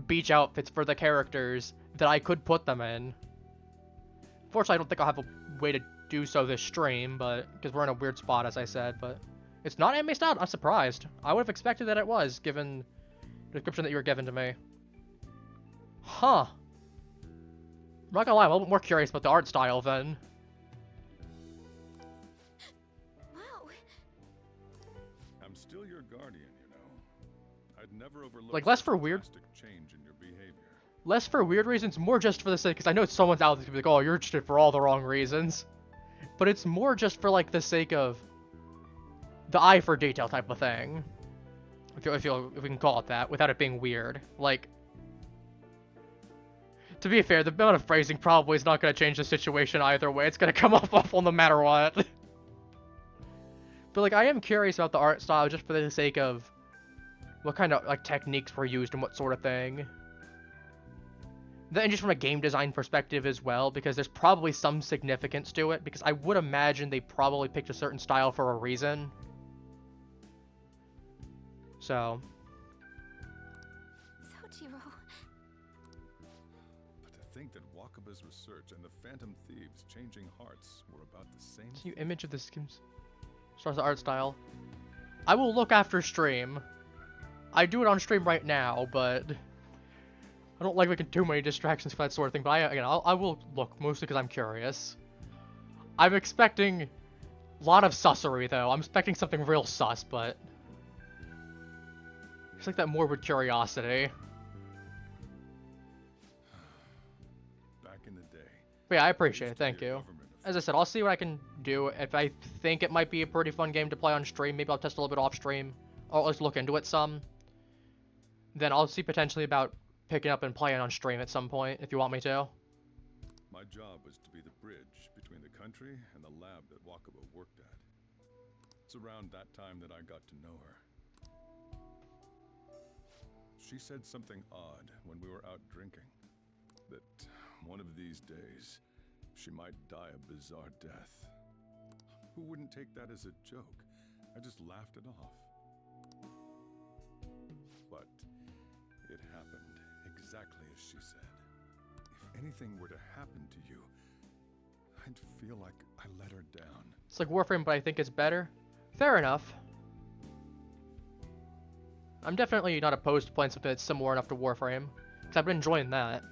beach outfits for the characters that I could put them in. Fortunately, I don't think I'll have a way to do so this stream, but because we're in a weird spot, as I said, but it's not anime styled. I'm surprised. I would have expected that it was, given the description that you were given to me. Huh. I'm not gonna lie, I'm a little bit more curious about the art style then. Wow. I'm still your guardian, you know. I'd never overlook Like, less for weird... change in your behavior. Less for weird reasons, more just for the sake, because I know someone's out there to be like, oh, you're interested for all the wrong reasons. But it's more just for, like, the sake of the eye for detail type of thing. If we can call it that, without it being weird. Like, to be fair, the amount of phrasing probably is not going to change the situation either way. It's going to come off awful no matter what. But, like, I am curious about the art style just for the sake of what kind of, like, techniques were used and what sort of thing. Then just from a game design perspective as well, because there's probably some significance to it, because I would imagine they probably picked a certain style for a reason. So. Soichiro. But to think that Wakaba's research and the Phantom Thieves changing hearts were about the same. New image of the skims. Starts the art style. I will look after stream. I do it on stream right now, but I don't like making too many distractions for that sort of thing, but I will look, mostly because I'm curious. I'm expecting a lot of sussery, though. I'm expecting something real sus, but it's like that morbid curiosity. Back in the day. But yeah, I appreciate it. Thank you. As I said, I'll see what I can do. If I think it might be a pretty fun game to play on stream, maybe I'll test a little bit off stream, or at least look into it some. Then I'll see potentially about picking up and playing on stream at some point, if you want me to. My job was to be the bridge between the country and the lab that Wakaba worked at. It's around that time that I got to know her. She said something odd when we were out drinking. That one of these days, she might die a bizarre death. Who wouldn't take that as a joke? I just laughed it off. But it happened exactly as she said. If anything were to happen to you, I'd feel like I let her down. It's like Warframe, but I think it's better. Fair enough. I'm definitely not opposed to playing something that's similar enough to Warframe, because I've been enjoying that.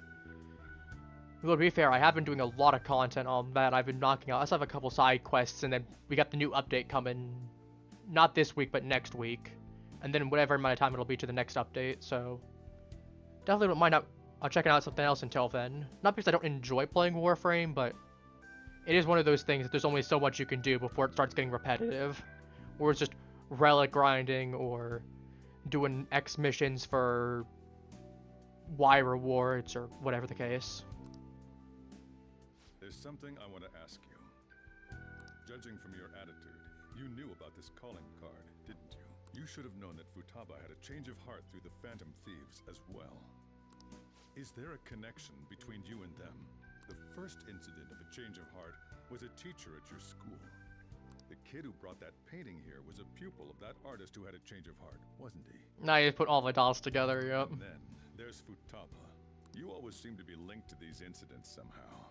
Though to be fair, I have been doing a lot of content on that. I've been knocking out. I still have a couple side quests, and then we got the new update coming, not this week, but next week. And then whatever amount of time it'll be to the next update, so definitely don't mind checking out something else until then. Not because I don't enjoy playing Warframe, but it is one of those things that there's only so much you can do before it starts getting repetitive. Or it's just relic grinding, or doing X missions for Y rewards, or whatever the case. There's something I want to ask you. Judging from your attitude, you knew about this calling card, didn't you? You should have known that Futaba had a change of heart through the Phantom Thieves as well. Is there a connection between you and them? The first incident of a change of heart was a teacher at your school. The kid who brought that painting here was a pupil of that artist who had a change of heart, wasn't he? Now you put all the dots together, yep. And then there's Futaba. You always seem to be linked to these incidents somehow.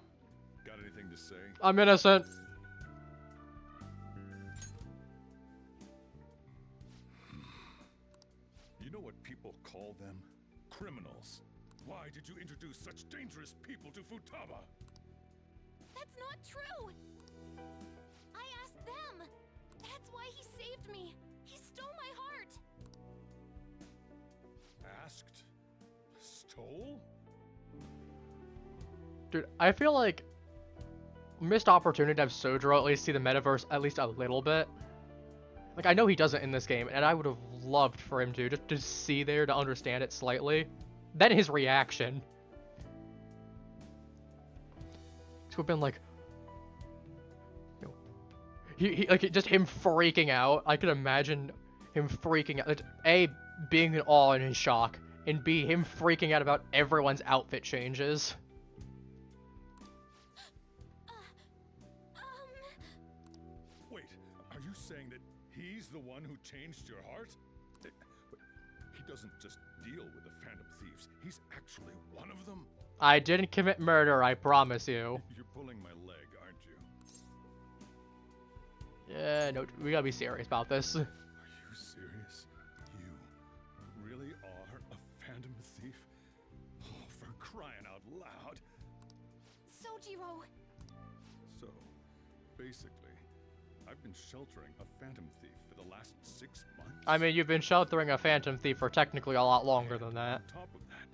Got anything to say? I'm innocent. You know what people call them? Criminals. Why did you introduce such dangerous people to Futaba? That's not true! I asked them! That's why he saved me! He stole my heart! Asked? Stole? Dude, I feel like missed opportunity to have Sojiro at least see the metaverse at least a little bit. Like, I know he doesn't in this game, and I would have loved for him to just to see there to understand it slightly. Then his reaction. It would have been like, you know, he like just him freaking out. I could imagine him freaking out. A, being in awe and in shock, and B, him freaking out about everyone's outfit changes. Wait, are you saying that he's the one who changed your heart? He doesn't just deal with the Phantom Thieves. He's actually one of them? I didn't commit murder, I promise you. You're pulling my leg, aren't you? Yeah, no, we gotta be serious about this. Are you serious? You really are a Phantom Thief? Oh, for crying out loud. Sojiro! So, basically, I've been sheltering a Phantom Thief for the last 6 months. I mean, you've been sheltering a Phantom Thief for technically a lot longer than that. On top of that,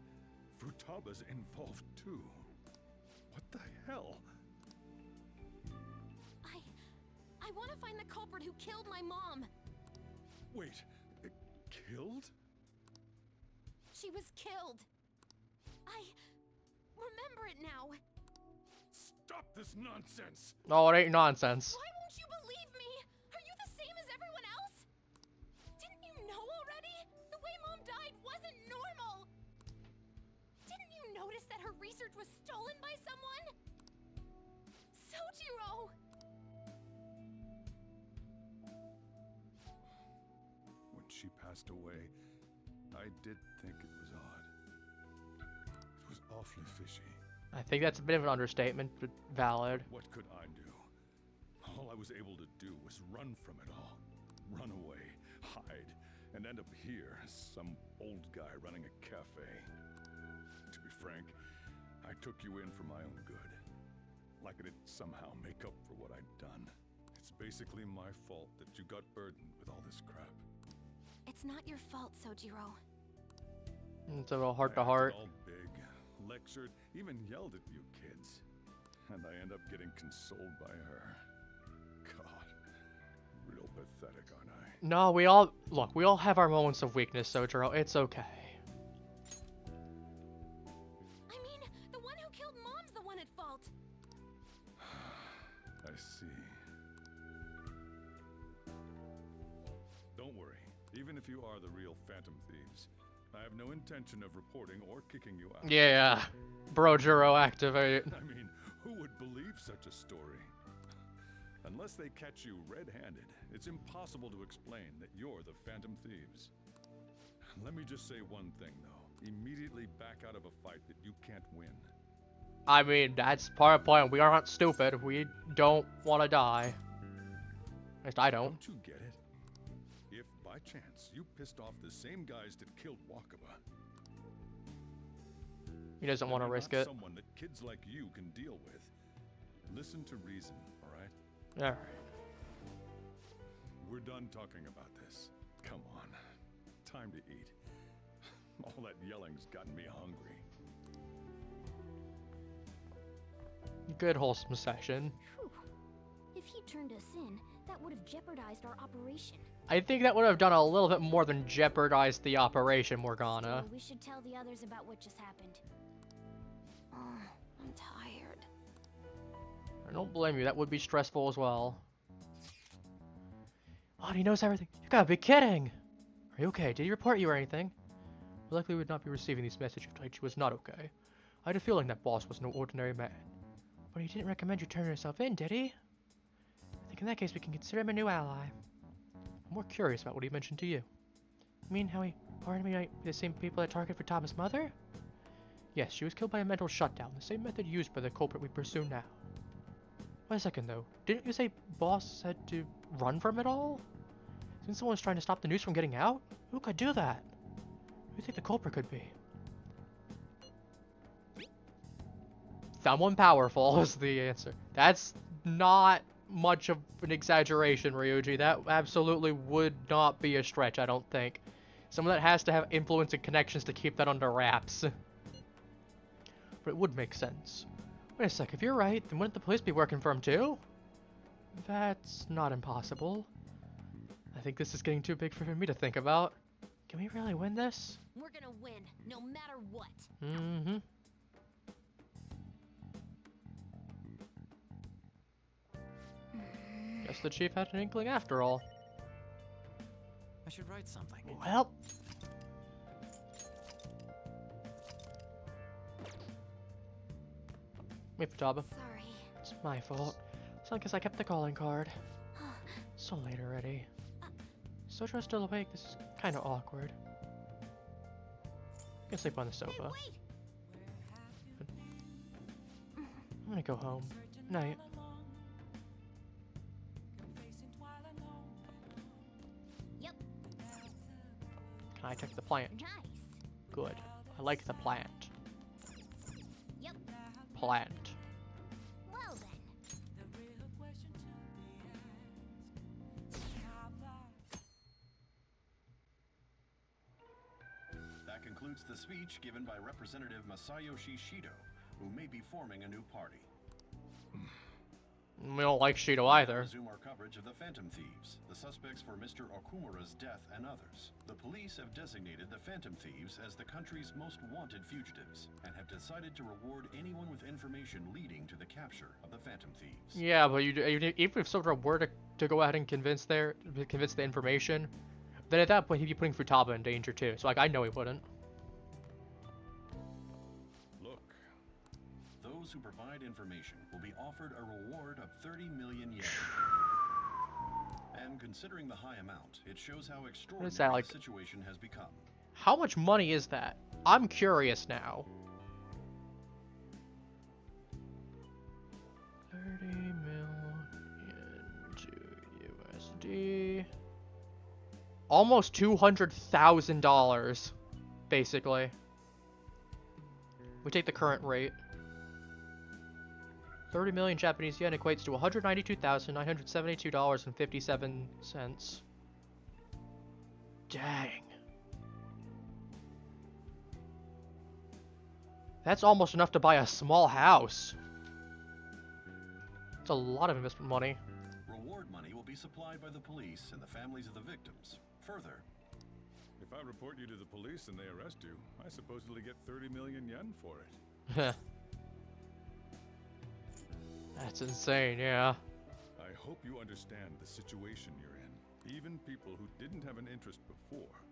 Futaba's involved too. What the hell? I want to find the culprit who killed my mom! Wait, killed? She was killed! I remember it now! Stop this nonsense! No, it ain't nonsense. Why won't you believe me? Are you the same as everyone else? Didn't you know already? The way Mom died wasn't normal! Didn't you notice that her research was stolen by someone? Sojiro! When she passed away, I did think it was odd. It was awfully fishy. I think that's a bit of an understatement, but valid. What could I do? All I was able to do was run from it all. Run away, hide, and end up here as some old guy running a cafe. To be frank, I took you in for my own good. Like it'd somehow make up for what I'd done. It's basically my fault that you got burdened with all this crap. It's not your fault, Sojiro. It's a little heart to heart. All big, lectured, even yelled at you kids. And I end up getting consoled by her. God, real pathetic, aren't I? No, we all have our moments of weakness, Sojiro. It's okay. I mean, the one who killed Mom's the one at fault. I see. Don't worry. Even if you are the real Phantom Thieves, I have no intention of reporting or kicking you out. Yeah. Brojiro activate. I mean, who would believe such a story? Unless they catch you red-handed, it's impossible to explain that you're the Phantom Thieves. Let me just say one thing, though. Immediately back out of a fight that you can't win. I mean, that's part of the point. We aren't stupid. We don't want to die. At least I don't. Don't you get it? If, by chance, you pissed off the same guys that killed Wakaba, He doesn't want to risk it. Someone that kids like you can deal with. Listen to reason, all right? Alright. We're done talking about this. Come on. Time to eat. All that yelling's gotten me hungry. Good wholesome session. Whew. If he turned us in, that would have jeopardized our operation. I think that would have done a little bit more than jeopardize the operation, Morgana. So we should tell the others about what just happened. Oh, I'm tired. I don't blame you. That would be stressful as well. Oh, he knows everything. You gotta be kidding. Are you okay? Did he report you or anything? we likely would not be receiving these messages if Taichi was not okay. I had a feeling that boss was no ordinary man. But he didn't recommend you turn yourself in, did he? I think in that case we can consider him a new ally. I'm more curious about what he mentioned to you. You mean how he pardoned me might be the same people that targeted for Tama's mother? Yes, she was killed by a mental shutdown, the same method used by the culprit we pursue now. Wait a second though, didn't you say boss had to run from it all? Since someone was trying to stop the news from getting out? Who could do that? Who do you think the culprit could be? Someone powerful is the answer. That's not much of an exaggeration, Ryuji. That absolutely would not be a stretch, I don't think. Someone that has to have influence and connections to keep that under wraps. But it would make sense. Wait a sec, if you're right, then wouldn't the police be working for him too? That's not impossible. I think this is getting too big for me to think about. Can we really win this? We're gonna win, no matter what. Mm-hmm. Guess the chief had an inkling after all. I should write something. Well. Me, Futaba. Sorry. It's my fault. So I guess I kept the calling card. So late already. Sojo's still awake. This is kind of awkward. I can sleep on the sofa. I'm gonna go home. Night. Yep. Can I check the plant? Nice. Good. I like the plant. Yep. Plant. Well then. That concludes the speech given by Representative Masayoshi Shido, who may be forming a new party. We don't like Shido either. Resume our coverage of the Phantom Thieves, the suspects for Mr. Okumura's death and others. The police have designated the Phantom Thieves as the country's most wanted fugitives, and have decided to reward anyone with information leading to the capture of the Phantom Thieves. Yeah, but even if Sojo were to go ahead and convince the information, then at that point he'd be putting Futaba in danger too. So like I know he wouldn't. Those who provide information will be offered a reward of 30 million yen. And considering the high amount, it shows how extraordinary that, like, the situation has become. How much money is that? I'm curious now. 30 million to USD. Almost $200,000, basically. We take the current rate. 30 million Japanese yen equates to $192,972.57. Dang. That's almost enough to buy a small house. It's a lot of investment money. Reward money will be supplied by the police and the families of the victims. Further, if I report you to the police and they arrest you, I supposedly get 30 million yen for it. That's insane, yeah. I hope you understand the situation you're in. Even people who didn't have an interest before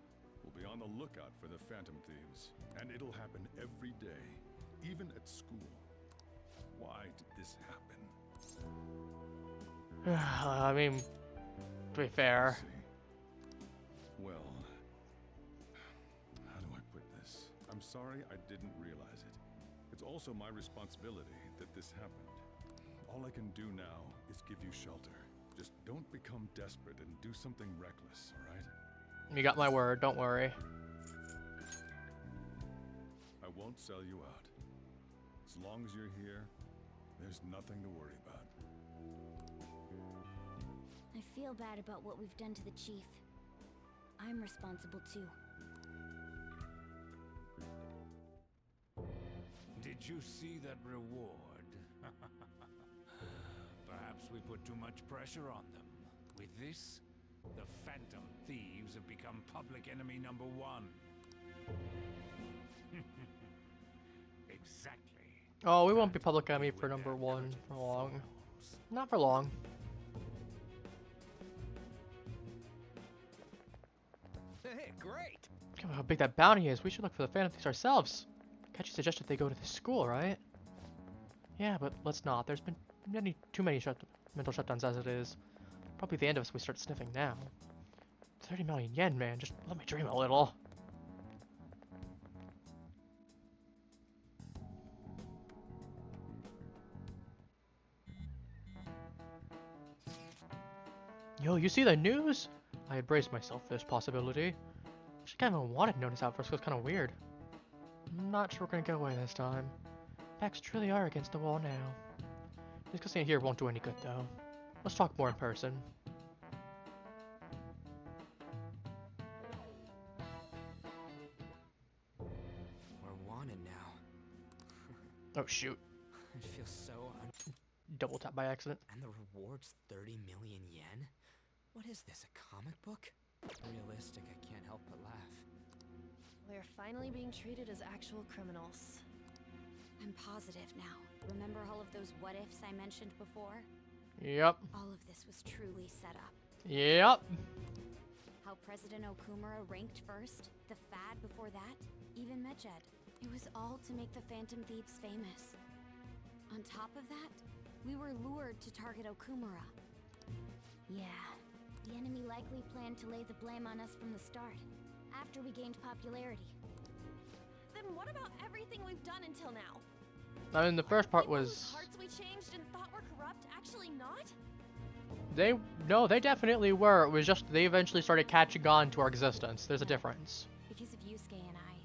will be on the lookout for the Phantom Thieves. And it'll happen every day, even at school. Why did this happen? I mean, to be fair. Well, how do I put this? I'm sorry I didn't realize it. It's also my responsibility that this happened. All I can do now is give you shelter. Just don't become desperate and do something reckless, alright? You got my word, don't worry. I won't sell you out. As long as you're here, there's nothing to worry about. I feel bad about what we've done to the chief. I'm responsible too. Did you see that reward? Perhaps we put too much pressure on them. With this, the Phantom Thieves have become public enemy number 1. Exactly. Oh, we won't be public enemy for number 1 for long. Not for long. Hey, great! Thinking about how big that bounty is, we should look for the Phantom Thieves ourselves. Akechi suggested they go to the school, right? Yeah, but let's not. There's been too many mental shutdowns as it is. Probably the end of us if we start sniffing now. 30 million yen, man. Just let me dream a little. Yo, you see the news? I had braced myself for this possibility. She kind of wanted notice out first, so it's kind of weird. I'm not sure we're gonna get away this time. Backs truly are against the wall now. Discussing it here won't do any good, though. Let's talk more in person. We're wanted now. Oh, shoot. It feels so Double tap by accident. And the reward's 30 million yen? What is this, a comic book? Realistic, I can't help but laugh. We're finally being treated as actual criminals. I'm positive now. Remember all of those what-ifs I mentioned before? Yep. All of this was truly set up. Yep. How President Okumura ranked first, the fad before that, even Medjed. It was all to make the Phantom Thieves famous. On top of that, we were lured to target Okumura. Yeah, the enemy likely planned to lay the blame on us from the start, after we gained popularity. Then what about everything we've done until now? I mean, the first part was... Hearts we changed and thought were corrupt, actually not? No, they definitely were. It was just they eventually started catching on to our existence. There's a difference. Because of Yusuke and I,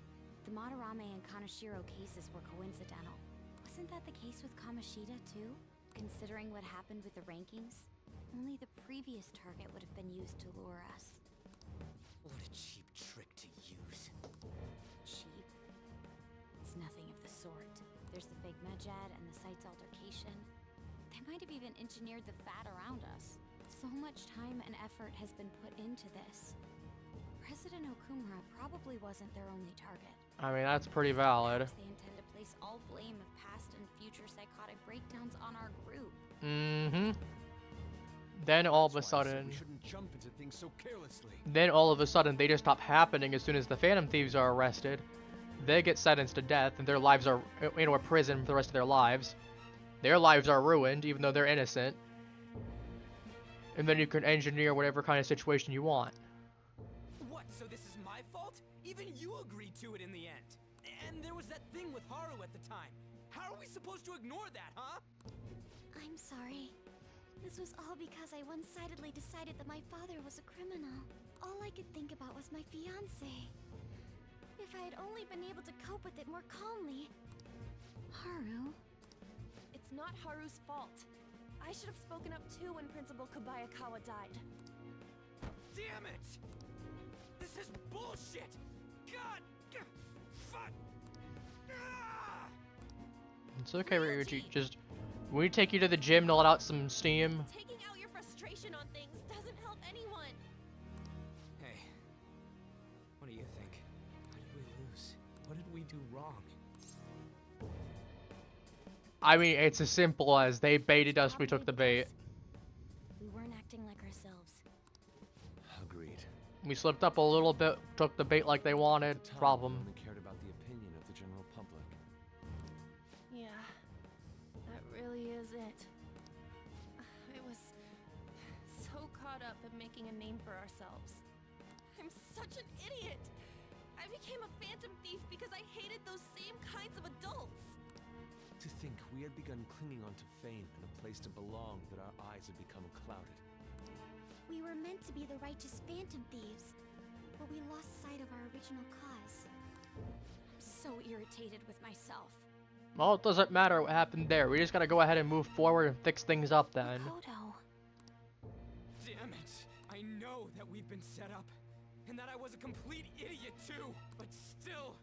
the Madarame and Kaneshiro cases were coincidental. Wasn't that the case with Kamoshida, too? Considering what happened with the rankings, only the previous target would have been used to lure us. What a cheap trick to use. Cheap? It's nothing of the sort. There's the fake Medjed and the site's altercation. They might have even engineered the fad around us. So much time and effort has been put into this. President Okumura probably wasn't their only target. I mean, that's pretty valid. They intend to place all blame of past and future psychotic breakdowns on our group. Mm-hmm. Then all of a sudden... We shouldn't jump into things so carelessly. Then all of a sudden they just stop happening as soon as the Phantom Thieves are arrested. They get sentenced to death and their lives are in a prison for the rest of their lives. Their lives are ruined even though they're innocent. And then you can engineer whatever kind of situation you want. What, so this is my fault? Even you agreed to it in the end. And there was that thing with Haru at the time. How are we supposed to ignore that, huh? I'm sorry. This was all because I one-sidedly decided that my father was a criminal. All I could think about was my fiancé. If I had only been able to cope with it more calmly. Haru? It's not Haru's fault. I should have spoken up too when Principal Kobayakawa died. Damn it! This is bullshit! God! Fuck! Ah! It's okay, Ryuji. Just... we take you to the gym to let out some steam. Taking out your frustration on things doesn't help anyone. Hey, what do you think? How did we lose? What did we do wrong? I mean, it's as simple as they baited us, we took the bait. We weren't acting like ourselves. Agreed. We slipped up a little bit, took the bait like they wanted. Problem. Only cared about the opinion of the general public. Yeah, that really is it. I was so caught up in making a name for ourselves. I'm such an idiot! I became a phantom thief because I hated those same kinds of adults! To think we had begun clinging onto fame and a place to belong that our eyes had become clouded. We were meant to be the righteous Phantom Thieves, but we lost sight of our original cause. I'm so irritated with myself. Well, it doesn't matter what happened there. We just gotta go ahead and move forward and fix things up then. Makoto. Damn it! I know that we've been set up, and that I was a complete idiot too, but still,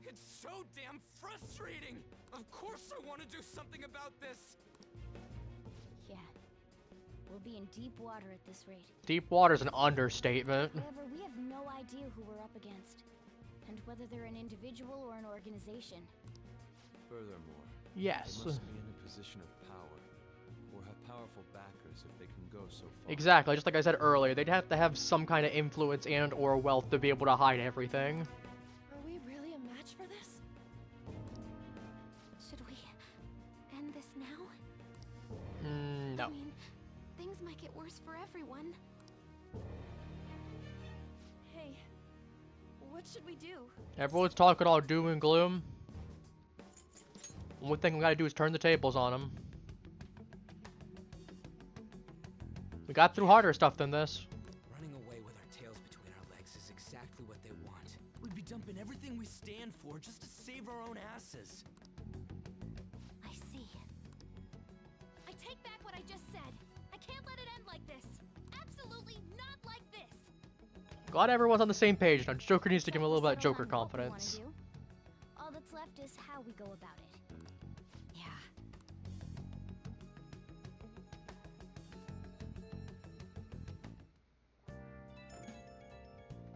it's so damn frustrating! Of course I want to do something about this! Yeah. We'll be in deep water at this rate. Deep water's an understatement. However, we have no idea who we're up against, and whether they're an individual or an organization. Furthermore, yes. they must be in a position of power, or have powerful backers if they can go so far. Exactly, just like I said earlier, they'd have to have some kind of influence and or wealth to be able to hide everything. No. I mean, things might get worse for everyone. Hey, what should we do? Everyone's talking all doom and gloom. Only thing we gotta do is turn the tables on them. We got through harder stuff than this. Running away with our tails between our legs is exactly what they want. We'd be dumping everything we stand for just to save our own asses. I see. I take back what I just said. I can't let it end like this. Absolutely not like this. Glad everyone's on the same page now. Joker needs to give him a little bit of Settled Joker on what we wanna confidence. do. All that's left is how we go about it. Yeah.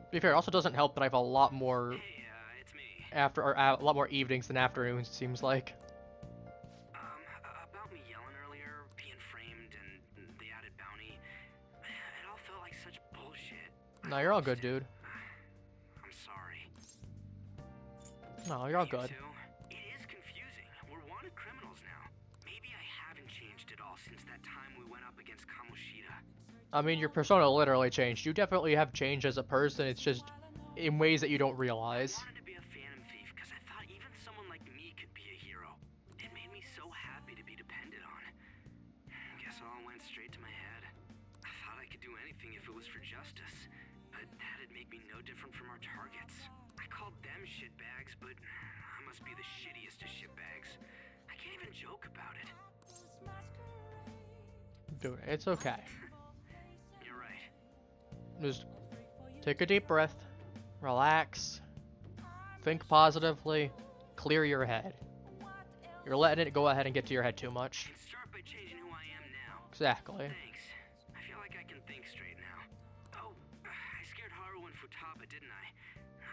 To be fair, it also doesn't help that I have a lot more a lot more evenings than afternoons, it seems like. About me yelling earlier, being framed, and the added bounty, it all felt like such bullshit. No, you're all good, dude. I'm sorry. No, you're all good. It is confusing. We're wanted criminals now. Maybe I haven't changed at all since that time we went up against Kamoshida. I mean, your persona literally changed. You definitely have changed as a person. It's just in ways that you don't realize. I wanted to be a phantom thief because I thought even someone like me could be a hero. It made me so happy to be depended on. Guess it all went straight to my head. I thought I could do anything if it was for justice, but that'd make me no different from our targets. I called them shitbags, but I must be the shittiest of shitbags. I can't even joke about it. Dude, it's okay. You're right. Just take a deep breath, relax, think positively, clear your head. You're letting it go ahead and get to your head too much. Start by changing who I am now. Exactly. Thanks. I feel like I can think straight now. Oh, I scared Haru and Futaba, didn't I?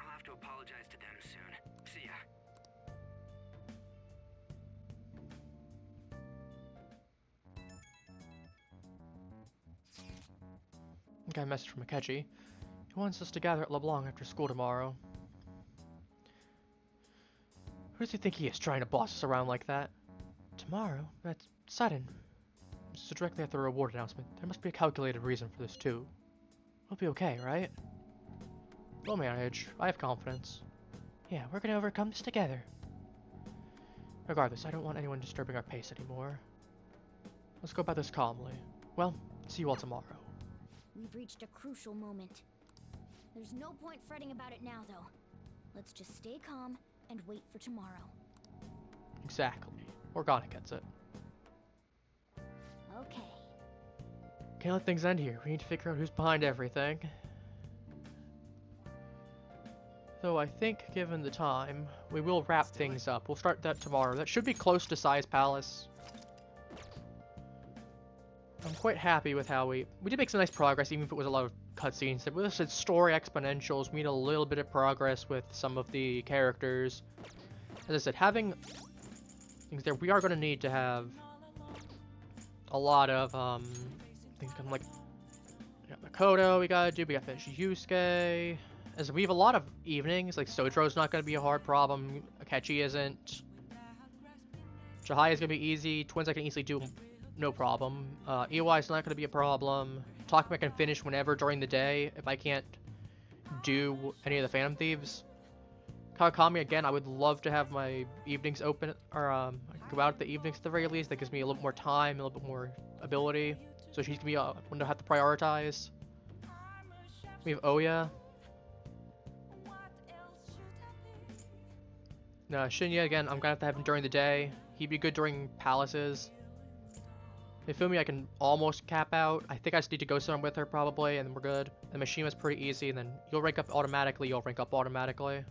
I'll have to apologize to them soon. See ya. I got a message from Akechi. He wants us to gather at LeBlanc after school tomorrow. Who does he think he is, trying to boss us around like that? Tomorrow? That's sudden. This is directly after the reward announcement. There must be a calculated reason for this, too. We'll be okay, right? We'll manage. I have confidence. Yeah, we're gonna overcome this together. Regardless, I don't want anyone disturbing our pace anymore. Let's go about this calmly. Well, see you all tomorrow. We've reached a crucial moment. There's no point fretting about it now, though. Let's just stay calm and wait for tomorrow. Exactly. Organa gets it. Okay. Can't let things end here. We need to figure out who's behind everything. Though I think, given the time, we will wrap things up. We'll start that tomorrow. That should be close to Size Palace. I'm quite happy with how we did make some nice progress, even if it was a lot of cutscenes. With us, it's story exponentials. We made a little bit of progress with some of the characters. As I said, having things there, we are going to need to have a lot of things come like we got Makoto. We gotta do. We gotta finish Yusuke. As we have a lot of evenings, like Sojo's not going to be a hard problem. Akechi isn't. Jahai is going to be easy. Twins I can easily do. No problem. EY is not going to be a problem. Takuma can finish whenever during the day if I can't do any of the Phantom Thieves. Kawakami, again, I would love to have my evenings open, or I can go out at the evenings at the very least. That gives me a little more time, a little bit more ability. So she's going to be one to have to prioritize. We have Oya. No, Shinya, again, I'm going to have him during the day. He'd be good during palaces. Mifumi I can almost cap out. I think I just need to go somewhere with her probably, and then we're good. And Mishima's pretty easy, and then you'll rank up automatically, you'll rank up automatically.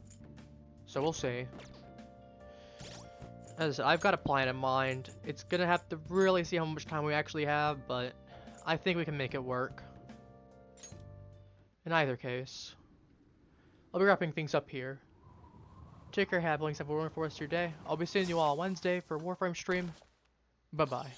So we'll see. As I said, I've got a plan in mind. It's gonna have to really see how much time we actually have, but I think we can make it work. In either case, I'll be wrapping things up here. Take care, Hablings. Have a wonderful rest of your day. I'll be seeing you all on Wednesday for Warframe stream. Bye-bye.